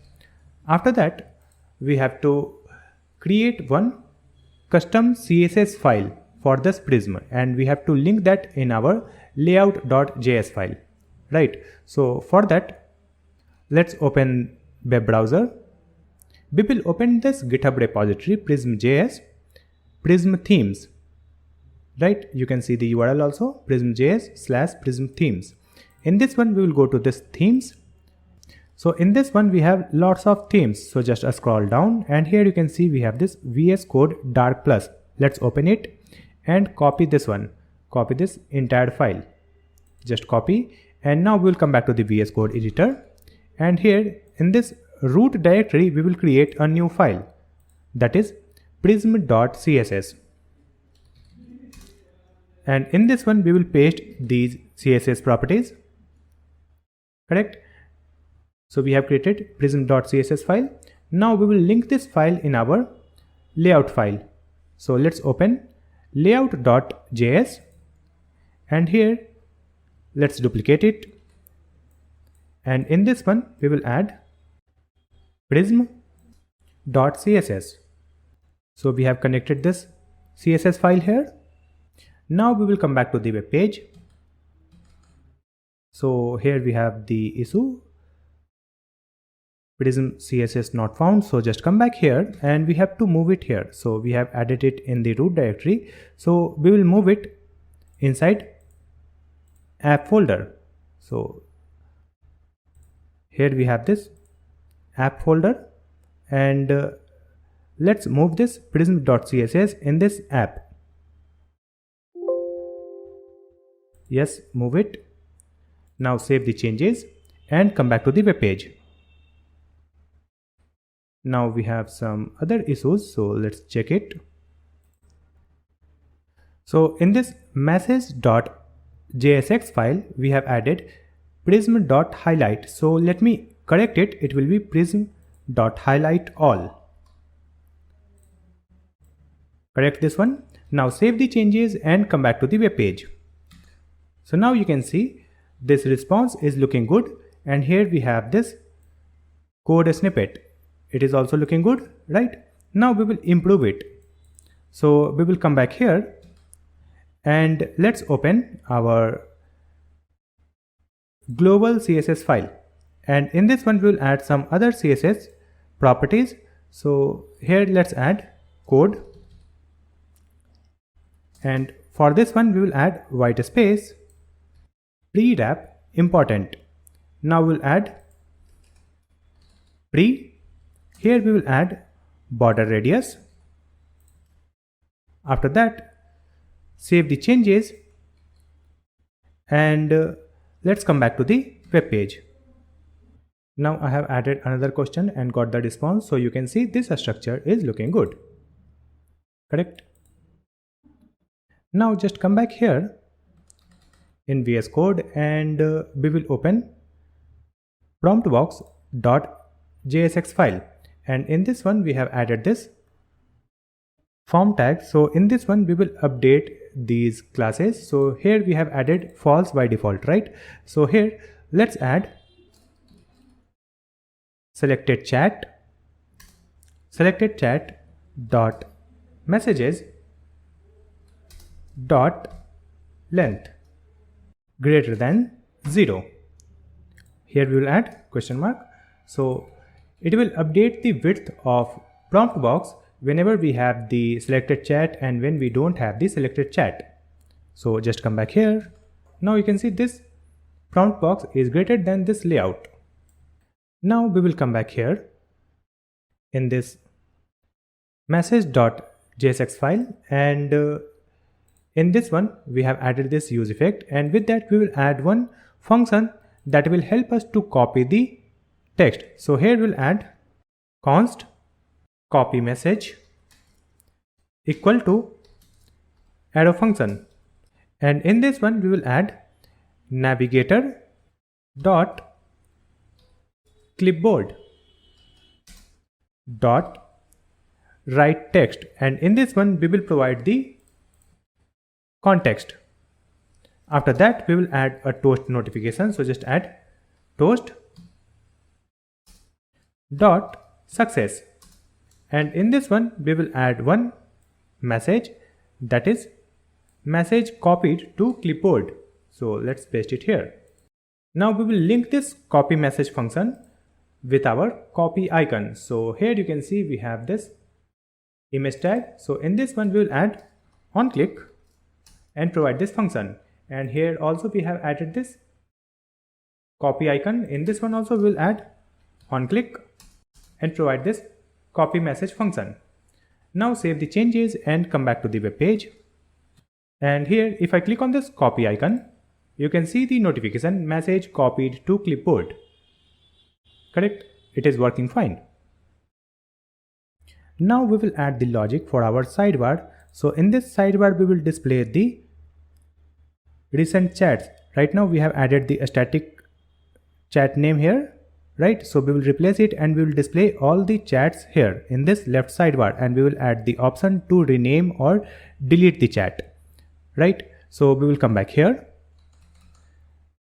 After that we have to create one custom CSS file for this prism, and we have to link that in our layout.js file. right? So for that, let's open web browser. We will open this GitHub repository prism.js, prism themes, right? You can see the URL also, prism.js/prism themes. In this one, we will go to this themes. So in this one, we have lots of themes. So just scroll down, and here you can see we have this VS Code Dark Plus. Let's open it and copy this one. Copy this entire file. Just copy, and now we'll come back to the VS Code editor. And here in this root directory, we will create a new file, that is prism.css. And in this one, we will paste these CSS properties, correct? So we have created prism.css file. Now we will link this file in our layout file. So let's open layout.js, and here let's duplicate it. And in this one, we will add prism.css. So we have connected this CSS file here. Now we will come back to the web page. So here we have the issue, prism CSS not found. So just come back here, and we have to move it here. So we have added it in the root directory. So we will move it inside app folder. So here we have this app folder, and let's move this prism.css in this app. Yes, move it. Now save the changes and come back to the web page. Now we have some other issues, so let's check it. So in this message.jsx file, we have added prism.highlight. So let me correct it. It will be prism.highlight all. Correct this one. Now save the changes and come back to the web page. So now you can see this response is looking good, and here we have this code snippet. It is also looking good, right? Now we will improve it. So we will come back here, and let's open our global CSS file. And in this one, we will add some other CSS properties. So here let's add code. And for this one, we will add white space, pre-wrap important. Now we'll add pre. Here we will add border radius. After that, save the changes, and let's come back to the web page. Now I have added another question and got the response. So you can see this structure is looking good. Correct? Now just come back here in VS Code, and we will open promptbox.jsx file. And in this one, we have added this form tag. So in this one, we will update these classes. So here we have added false by default, right? So here let's add selected chat dot messages dot length greater than 0. Here we will add question mark. So it will update the width of prompt box whenever we have the selected chat and when we don't have the selected chat. So just come back here. Now you can see this prompt box is greater than this layout. Now we will come back here in this message.jsx file, and in this one we have added this use effect, and with that we will add one function that will help us to copy the text. So here we'll add const copy message equal to arrow function, and in this one we will add navigator dot clipboard dot write text, and in this one we will provide the context. After that we will add a toast notification. So just add toast dot success, and in this one we will add one message, that is message copied to clipboard. So let's paste it here. Now we will link this copy message function with our copy icon. So here you can see we have this image tag. So in this one we will add on click and provide this function, and here also we have added this copy icon. In this one also we will add on click and provide this copy message function. Now save the changes and come back to the web page, and here if I click on this copy icon, you can see the notification message copied to clipboard. Correct? It is working fine. Now we will add the logic for our sidebar. So in this sidebar we will display the recent chats. Right now we have added the static chat name here, right? So we will replace it and we will display all the chats here in this left sidebar, and we will add the option to rename or delete the chat, right? So we will come back here.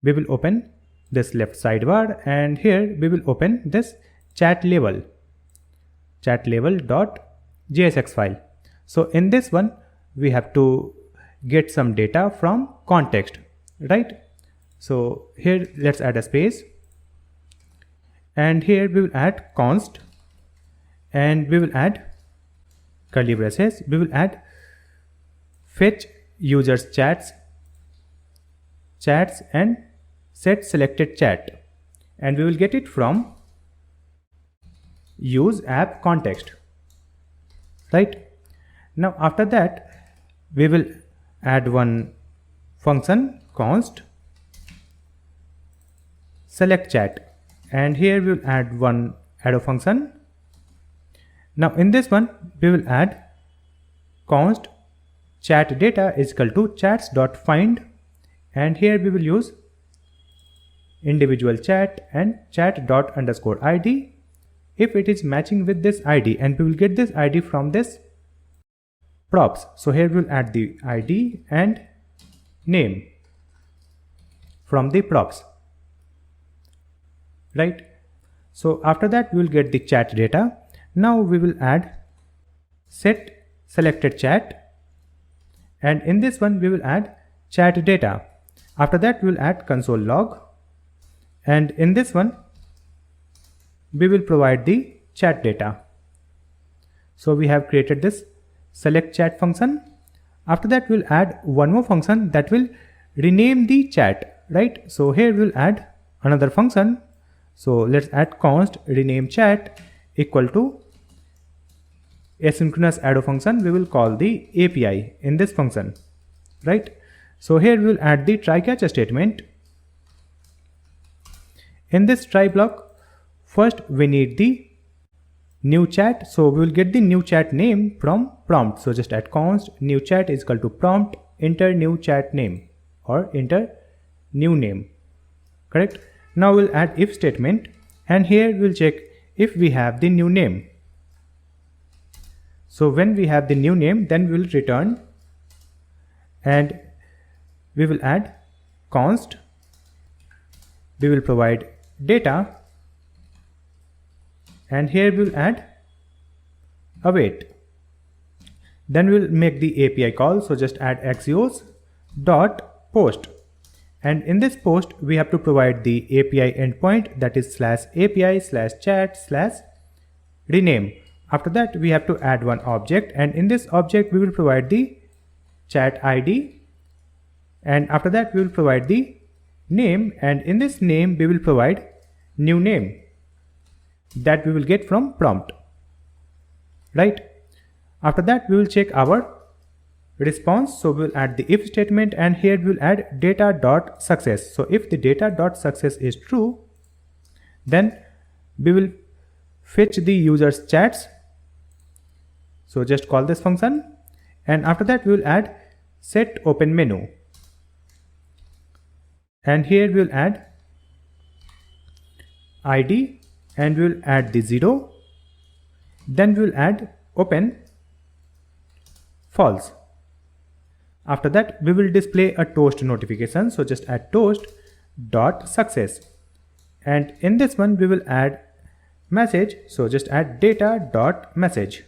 We will open this left sidebar, and here we will open this chat label.jsx file. So in this one we have to get some data from context, right? So here let's add a space, and here we will add const, and we will add curly braces. We will add fetch users chats and set selected chat, and we will get it from use app context, right? Now after that we will add one function const select chat, and here we will add one arrow function. Now in this one we will add const chat data is equal to chats.find, and here we will use individual chat and chat._id if it is matching with this ID, and we will get this ID from this props. So here we will add the ID and name from the props, right? So after that we will get the chat data. Now we will add set selected chat, and in this one we will add chat data. After that we will add console log, and in this one we will provide the chat data. So we have created this select chat function. After that we will add one more function that will rename the chat, right? So here we will add another function. So let's add const rename chat equal to asynchronous arrow function. We will call the API in this function, right? So here we will add the try catch statement. In this try block, first we need the new chat. So we will get the new chat name from prompt. So just add const new chat is equal to prompt enter new chat name or enter new name, correct? Now we'll add if statement, and here we'll check if we have the new name. So when we have the new name, then we will return, and we will add const, we will provide data, and here we will add await. Then we will make the API call. So just add axios dot post, and in this post we have to provide the API endpoint, that is /API/chat/rename. After that we have to add one object, and in this object we will provide the chat ID, and after that we will provide the name, and in this name we will provide new name that we will get from prompt, right? After that we will check our response. So we will add the if statement, and here we will add data.success. So if the data.success is true, then we will fetch the user's chats. So just call this function, and after that we will add set open menu, and here we will add ID, and we will add the 0, then we will add open false. After that we will display a toast notification. So just add toast dot success, and in this one we will add message. So just add data dot message,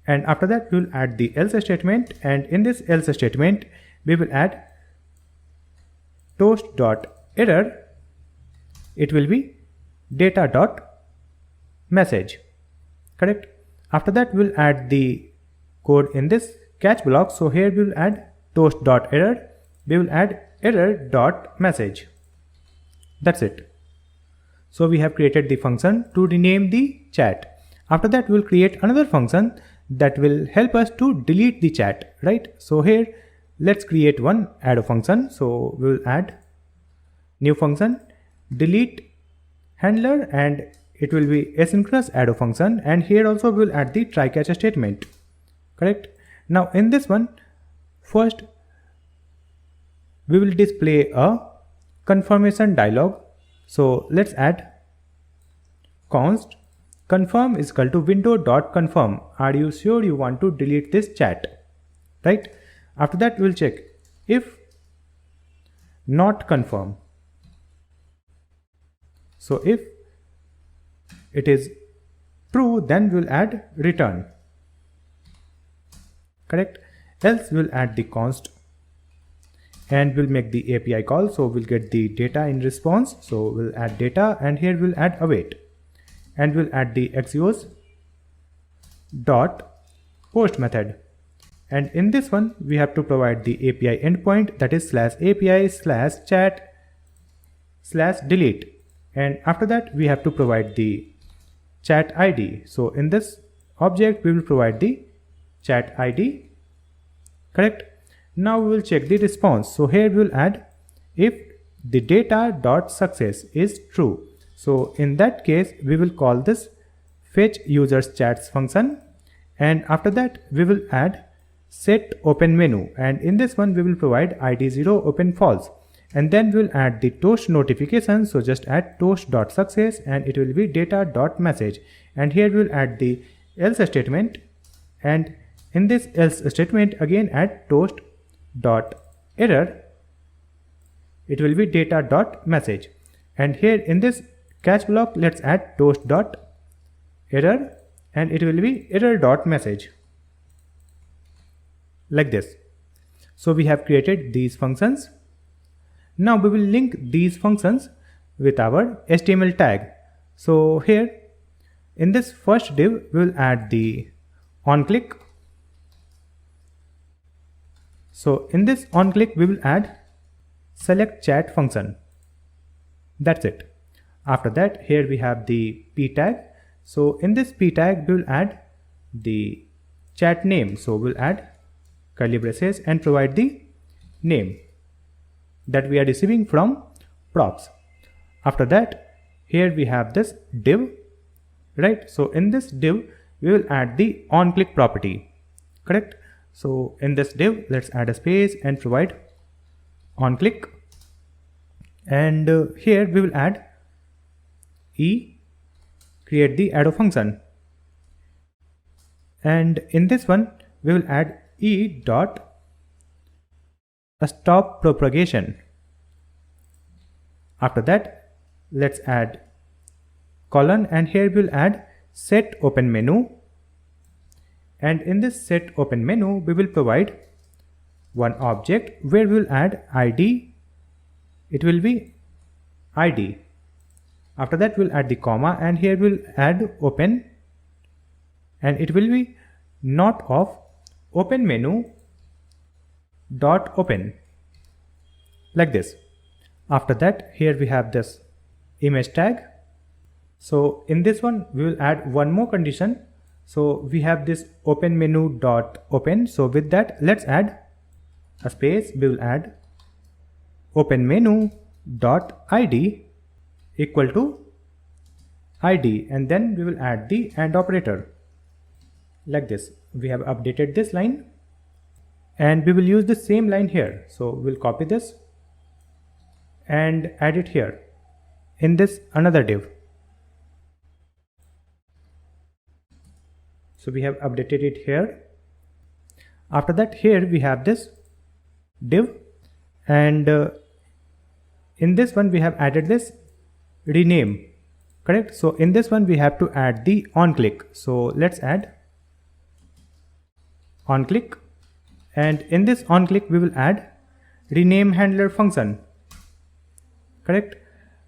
and after that we will add the else statement, and in this else statement we will add toast dot error, it will be data.message. Correct. After that, we'll add the code in this catch block. So here we'll add toast.error. We will add error.message. That's it. So we have created the function to rename the chat. After that, we'll create another function that will help us to delete the chat, right? So here, let's create one add function. So we'll add new function, delete handler, and it will be asynchronous add function. And here also we'll add the try catch statement. Correct. Now in this one, first we will display a confirmation dialog. So let's add const confirm is equal to window.confirm. Are you sure you want to delete this chat? Right. After that, we'll check if not confirm. So if it is true, then we'll add return. Correct. Else we'll add the const and we'll make the API call. So we'll get the data in response. So we'll add data, and here we'll add await, and we'll add the axios dot post method. And in this one, we have to provide the API endpoint, that is /API/chat/delete. And after that, we have to provide the chat ID. So in this object, we will provide the chat ID. Correct. Now we will check the response. So here we will add if the data.success is true. So in that case, we will call this fetch users chats function. And after that, we will add set open menu. And in this one, we will provide ID 0 open false. And then we'll add the toast notification. So just add toast.success, and it will be data.message. And here we'll add the else statement. And in this else statement, again add toast.error. It will be data.message. And here in this catch block, let's add toast.error, and it will be error.message. Like this. So we have created these functions. Now we will link these functions with our HTML tag. So here in this first div, we will add the onClick. So in this onClick, we will add select chat function. That's it. After that, here we have the p tag. So in this p tag, we will add the chat name. So we'll add curly braces and provide the name that we are receiving from props. After that, here we have this div, right? So in this div, we will add the onClick property. Correct. So in this div, let's add a space and provide onClick. And here we will add create the add function. And in this one, we will add stop propagation. After that, let's add colon, and here we'll add set open menu. And in this set open menu, we will provide one object where we'll add ID. It will be ID. After that, we'll add the comma, and here we'll add open, and it will be not of open menu dot open, like this. After that, here we have this image tag. So in this one, we will add one more condition. So we have this open menu dot open. So with that, let's add a space. We will add open menu dot ID equal to ID, and then we will add the AND operator, like this. We have updated this line, and we will use the same line here. So we'll copy this and add it here in this another div. So we have updated it here. After that, here we have this div, and in this one we have added this rename. Correct. So in this one we have to add the onClick. So let's add onClick, and in this onClick we will add rename handler function. correct?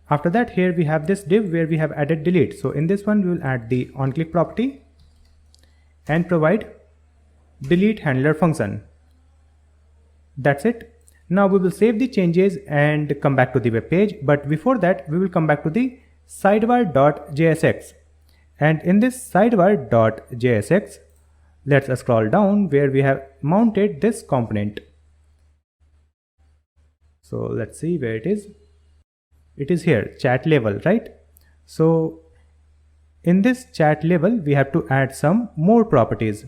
After that, here we have this div where we have added delete. So in this one, we will add the onClick property and provide delete handler function. That's it. Now we will save the changes and come back to the web page. But before that, we will come back to the sidebar.jsx. And in this sidebar.jsx, let's scroll down where we have mounted this component. So let's see where it is. It is here, chat level, right? So in this chat level, we have to add some more properties.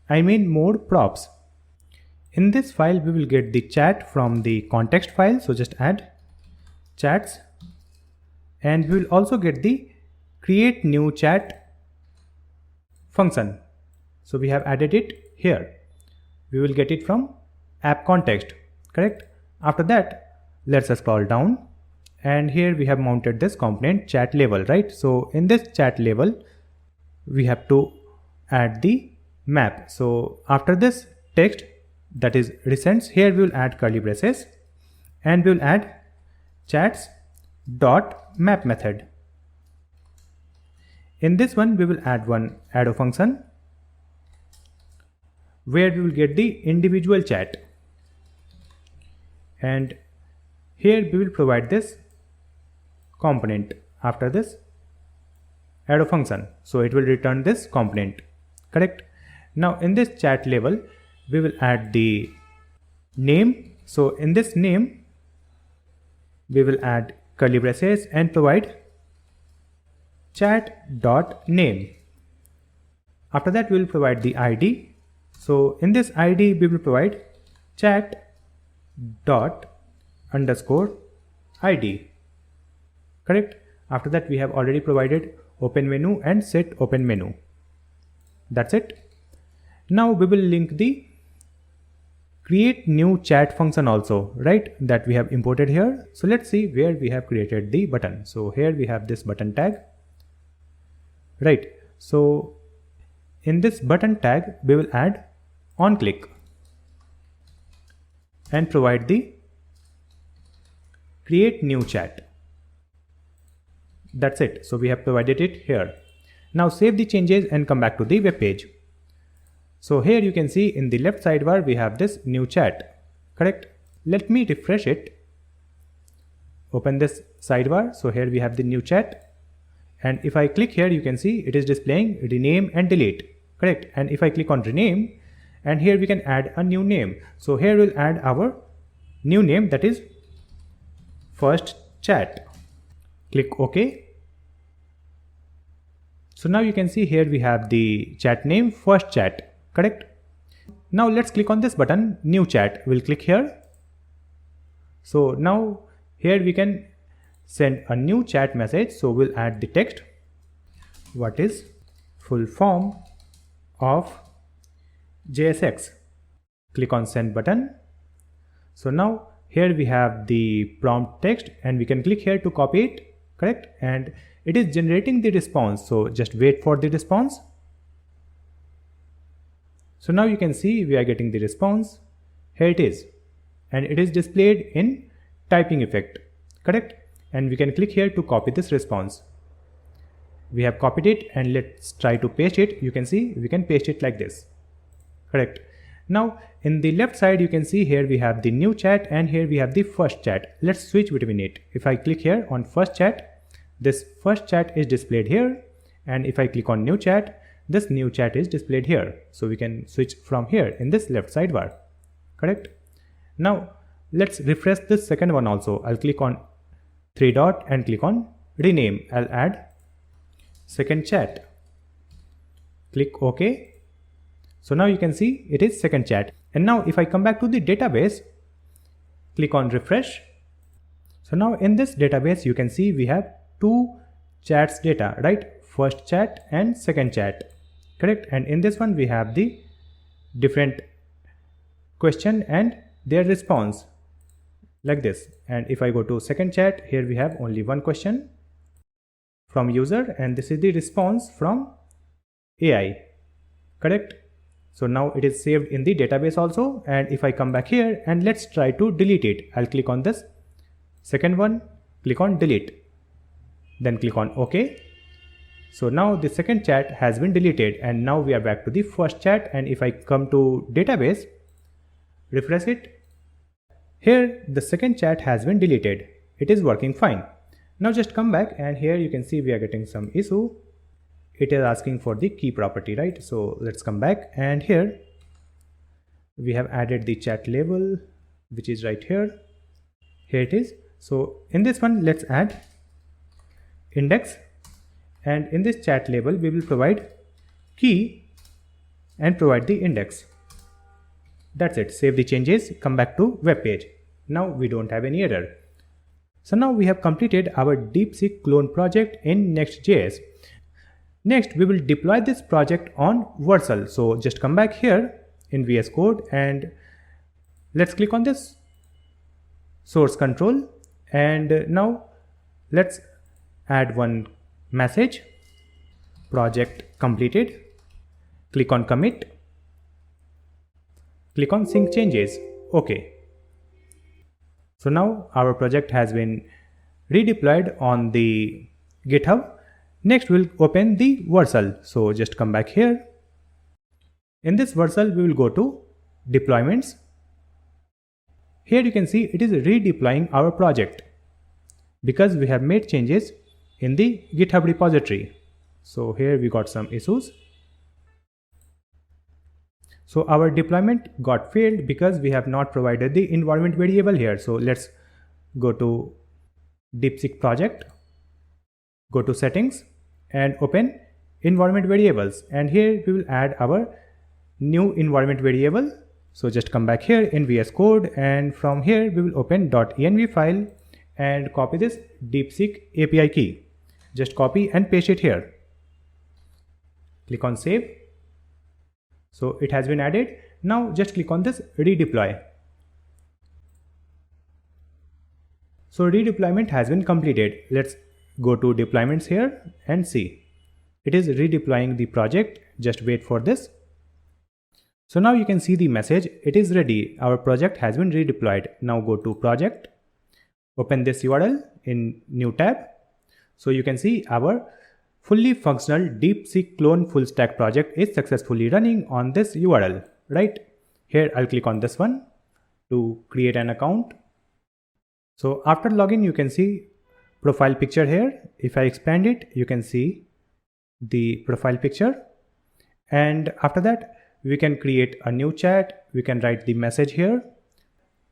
I mean more props. In this file, we will get the chat from the context file. So just add chats, and we will also get the create new chat function. So we have added it here. We will get it from app context, correct? After that, let's scroll down. And here we have mounted this component chat level, right? So in this chat level, we have to add the map. So after this text, that is recents, here we will add curly braces and we will add chats.map method. In this one, we will add one arrow function where we will get the individual chat. And here we will provide this component after this arrow function. So it will return this component, correct? Now in this chat level, we will add the name. So in this name, we will add curly braces and provide chat.name. After that, we will provide the ID. So in this ID, we will provide chat._ID. Correct? After that, we have already provided open menu and set open menu. That's it. Now we will link the create new chat function also, right? That we have imported here. So let's see where we have created the button. So here we have this button tag, right? So in this button tag, we will add onClick and provide the create new chat. That's it. So we have provided it here. Now save the changes and come back to the web page. So here you can see in the left sidebar, we have this new chat, correct? Let me refresh it. Open this sidebar. So here we have the new chat. And if I click here, you can see it is displaying rename and delete, correct? And if I click on rename, and here we can add a new name. So here we'll add our new name, that is first chat. Click OK. So now you can see here we have the chat name first chat, correct? Now let's click on this button new chat. We'll click here. So now here we can send a new chat message. So we'll add the text. What is full form of JSX? Click on send button. So now here we have the prompt text and we can click here to copy it, correct? And it is generating the response. So just wait for the response. So now you can see we are getting the response. Here it is. And it is displayed in typing effect, correct? And we can click here to copy this response. We have copied it and let's try to paste it. You can see we can paste it like this, correct? Now in the left side, you can see here we have the new chat and here we have the first chat. Let's switch between it. If I click here on first chat, this first chat is displayed here. And if I click on new chat, this new chat is displayed here. So we can switch from here in this left sidebar, correct? Now let's refresh this second one also. I'll click on three dot and click on rename. I'll add second chat. Click OK. So now you can see it is second chat. And now if I come back to the database, click on refresh. So now in this database, you can see we have two chats data, right? First chat and second chat, correct? And in this one, we have the different question and their response like this. And if I go to second chat, here we have only one question from user and this is the response from AI, correct? So now it is saved in the database also. And if I come back here and let's try to delete it, I'll click on this second one, click on delete, then click on OK. So now the second chat has been deleted, and now we are back to the first chat. And if I come to database, refresh it, here the second chat has been deleted. It is working fine. Now just come back, and here you can see we are getting some issue. It is asking for the key property, right? So let's come back, and here we have added the chat label, which is right here. Here it is. So in this one, let's add index, and in this chat label we will provide key and provide the index. That's it. Save the changes, come back to web page. Now we don't have any error. So now we have completed our DeepSeek Clone project in Next.js. Next, we will deploy this project on Vercel. So just come back here in VS Code, and let's click on this source control, and now let's add one message, project completed. Click on commit, click on sync changes, OK. So now our project has been redeployed on the GitHub. Next we'll open the Vercel. So just come back here. In this Vercel we will go to deployments. Here you can see it is redeploying our project because we have made changes in the GitHub repository. So here we got some issues. So our deployment got failed because we have not provided the environment variable here. So let's go to DeepSeek project, go to settings and open environment variables, and here we will add our new environment variable. So just come back here in VS Code, and from here we will open .env file and copy this DeepSeek API key. Just copy and paste it here. Click on save. So it has been added. Now just click on this redeploy. So redeployment has been completed. Let's go to deployments here and see. It is redeploying the project. Just wait for this. So now you can see the message. It is ready. Our project has been redeployed. Now go to project. Open this URL in new tab. So you can see our fully functional DeepSeek Clone full stack project is successfully running on this URL, right? Here I'll click on this one to create an account. So after login, you can see profile picture here. If I expand it, you can see the profile picture. And after that, we can create a new chat. We can write the message here.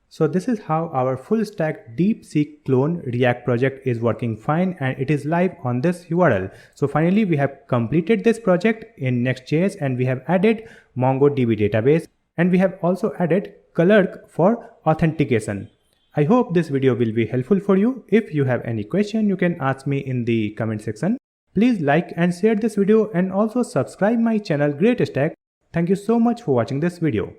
So this is how our full stack DeepSeek Clone React project is working fine, and it is live on this URL. So finally we have completed this project in Next.js, and we have added MongoDB database, and we have also added Clerk for authentication. I hope this video will be helpful for you. If you have any question, you can ask me in the comment section. Please like and share this video, and also subscribe my channel GreatStack. Thank you so much for watching this video.